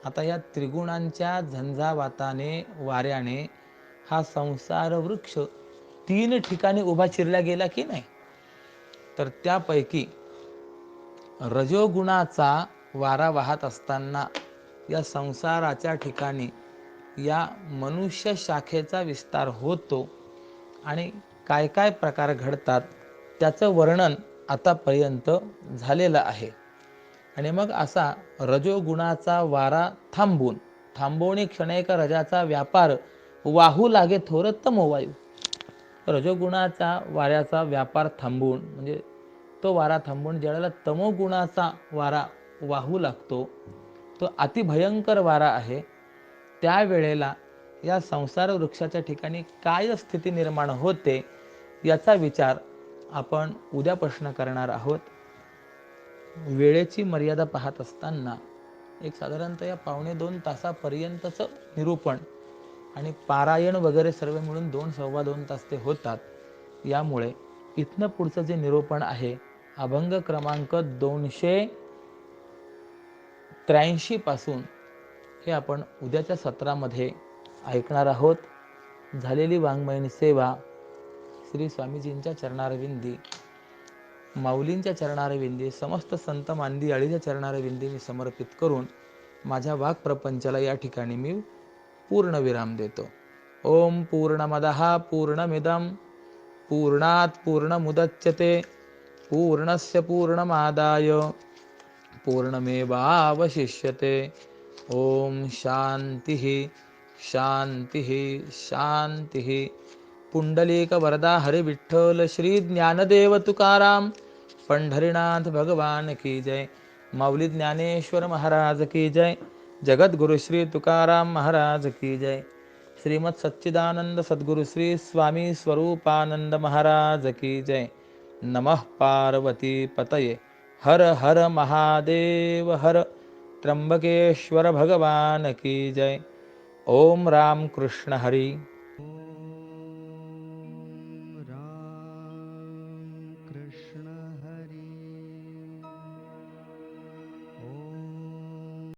आता या त्रिगुणांच्या झंझावाताने वाऱ्याने हा संसार वृक्ष 3 ठिकाणी उभा चिरला गेला की नाही, तर त्यापैकी रजोगुणाचा वारा वाहत असताना या संसाराच्या ठिकाणी या मनुष्य शाखेचा विस्तार होतो आणि काय काय प्रकार घडतात त्याचं वर्णन आतापर्यंत झालेलं आहे. आणि मग असा रजोगुणाचा वारा थांबवणे क्षणैक रजाचा व्यापार वाहू लागे थोर तमोवायू. रजोगुणाचा वाऱ्याचा व्यापार थांबवून म्हणजे तो वारा थांबवून ज्यावेळेला तमोगुणाचा वारा वाहू लागतो, तो अतिभयंकर वारा आहे. त्यावेळेला या संसार वृक्षाच्या ठिकाणी काय स्थिती निर्माण होते याचा विचार आपण उद्या प्रश्न करणार आहोत. वेळेची मर्यादा पाहत असताना एक साधारणतः या 1.5-2 तासापर्यंतचं निरूपण आणि पारायण वगैरे सर्व मिळून 2-2.25 तास ते होतात. यामुळे इथनं पुढचं जे निरूपण आहे अभंग क्रमांक 283 पासून हे आपण उद्याच्या सत्रामध्ये ऐकणार आहोत. झालेली वाङ्मयीन सेवा श्री स्वामीजींच्या चरणारविंदी, माऊलींच्या चरणारविंदी, समस्त संत मांदी आळीच्या चरणारविंदी मी समर्पित करून माझ्या वाक्प्रपंचाला या ठिकाणी मी पूर्ण विराम देतो. ओम पूर्णमदः पूर्णमिदं पूर्णात् पूर्णमुदच्यते पूर्णस्य पूर्णमादाय पूर्णमेवावशिष्यते. ओम शांतिः शांतिः शांतिः. पुंडलीक वरदा हरि विठ्ठल श्री ज्ञानदेव तुकाराम पंढरीनाथ भगवान की जय. माऊली ज्ञानेश्वर महाराज की जय. जगद्गुरु श्री तुकाराम महाराज की जय. श्रीमद सच्चिदानंद सद्गुरु श्री स्वामी स्वरूपानंद महाराज की जय. नमः पार्वती पतये. हर हर महादेव हर. त्र्यंबकेश्वर भगवान की जय. ओम राम कृष्ण हरी.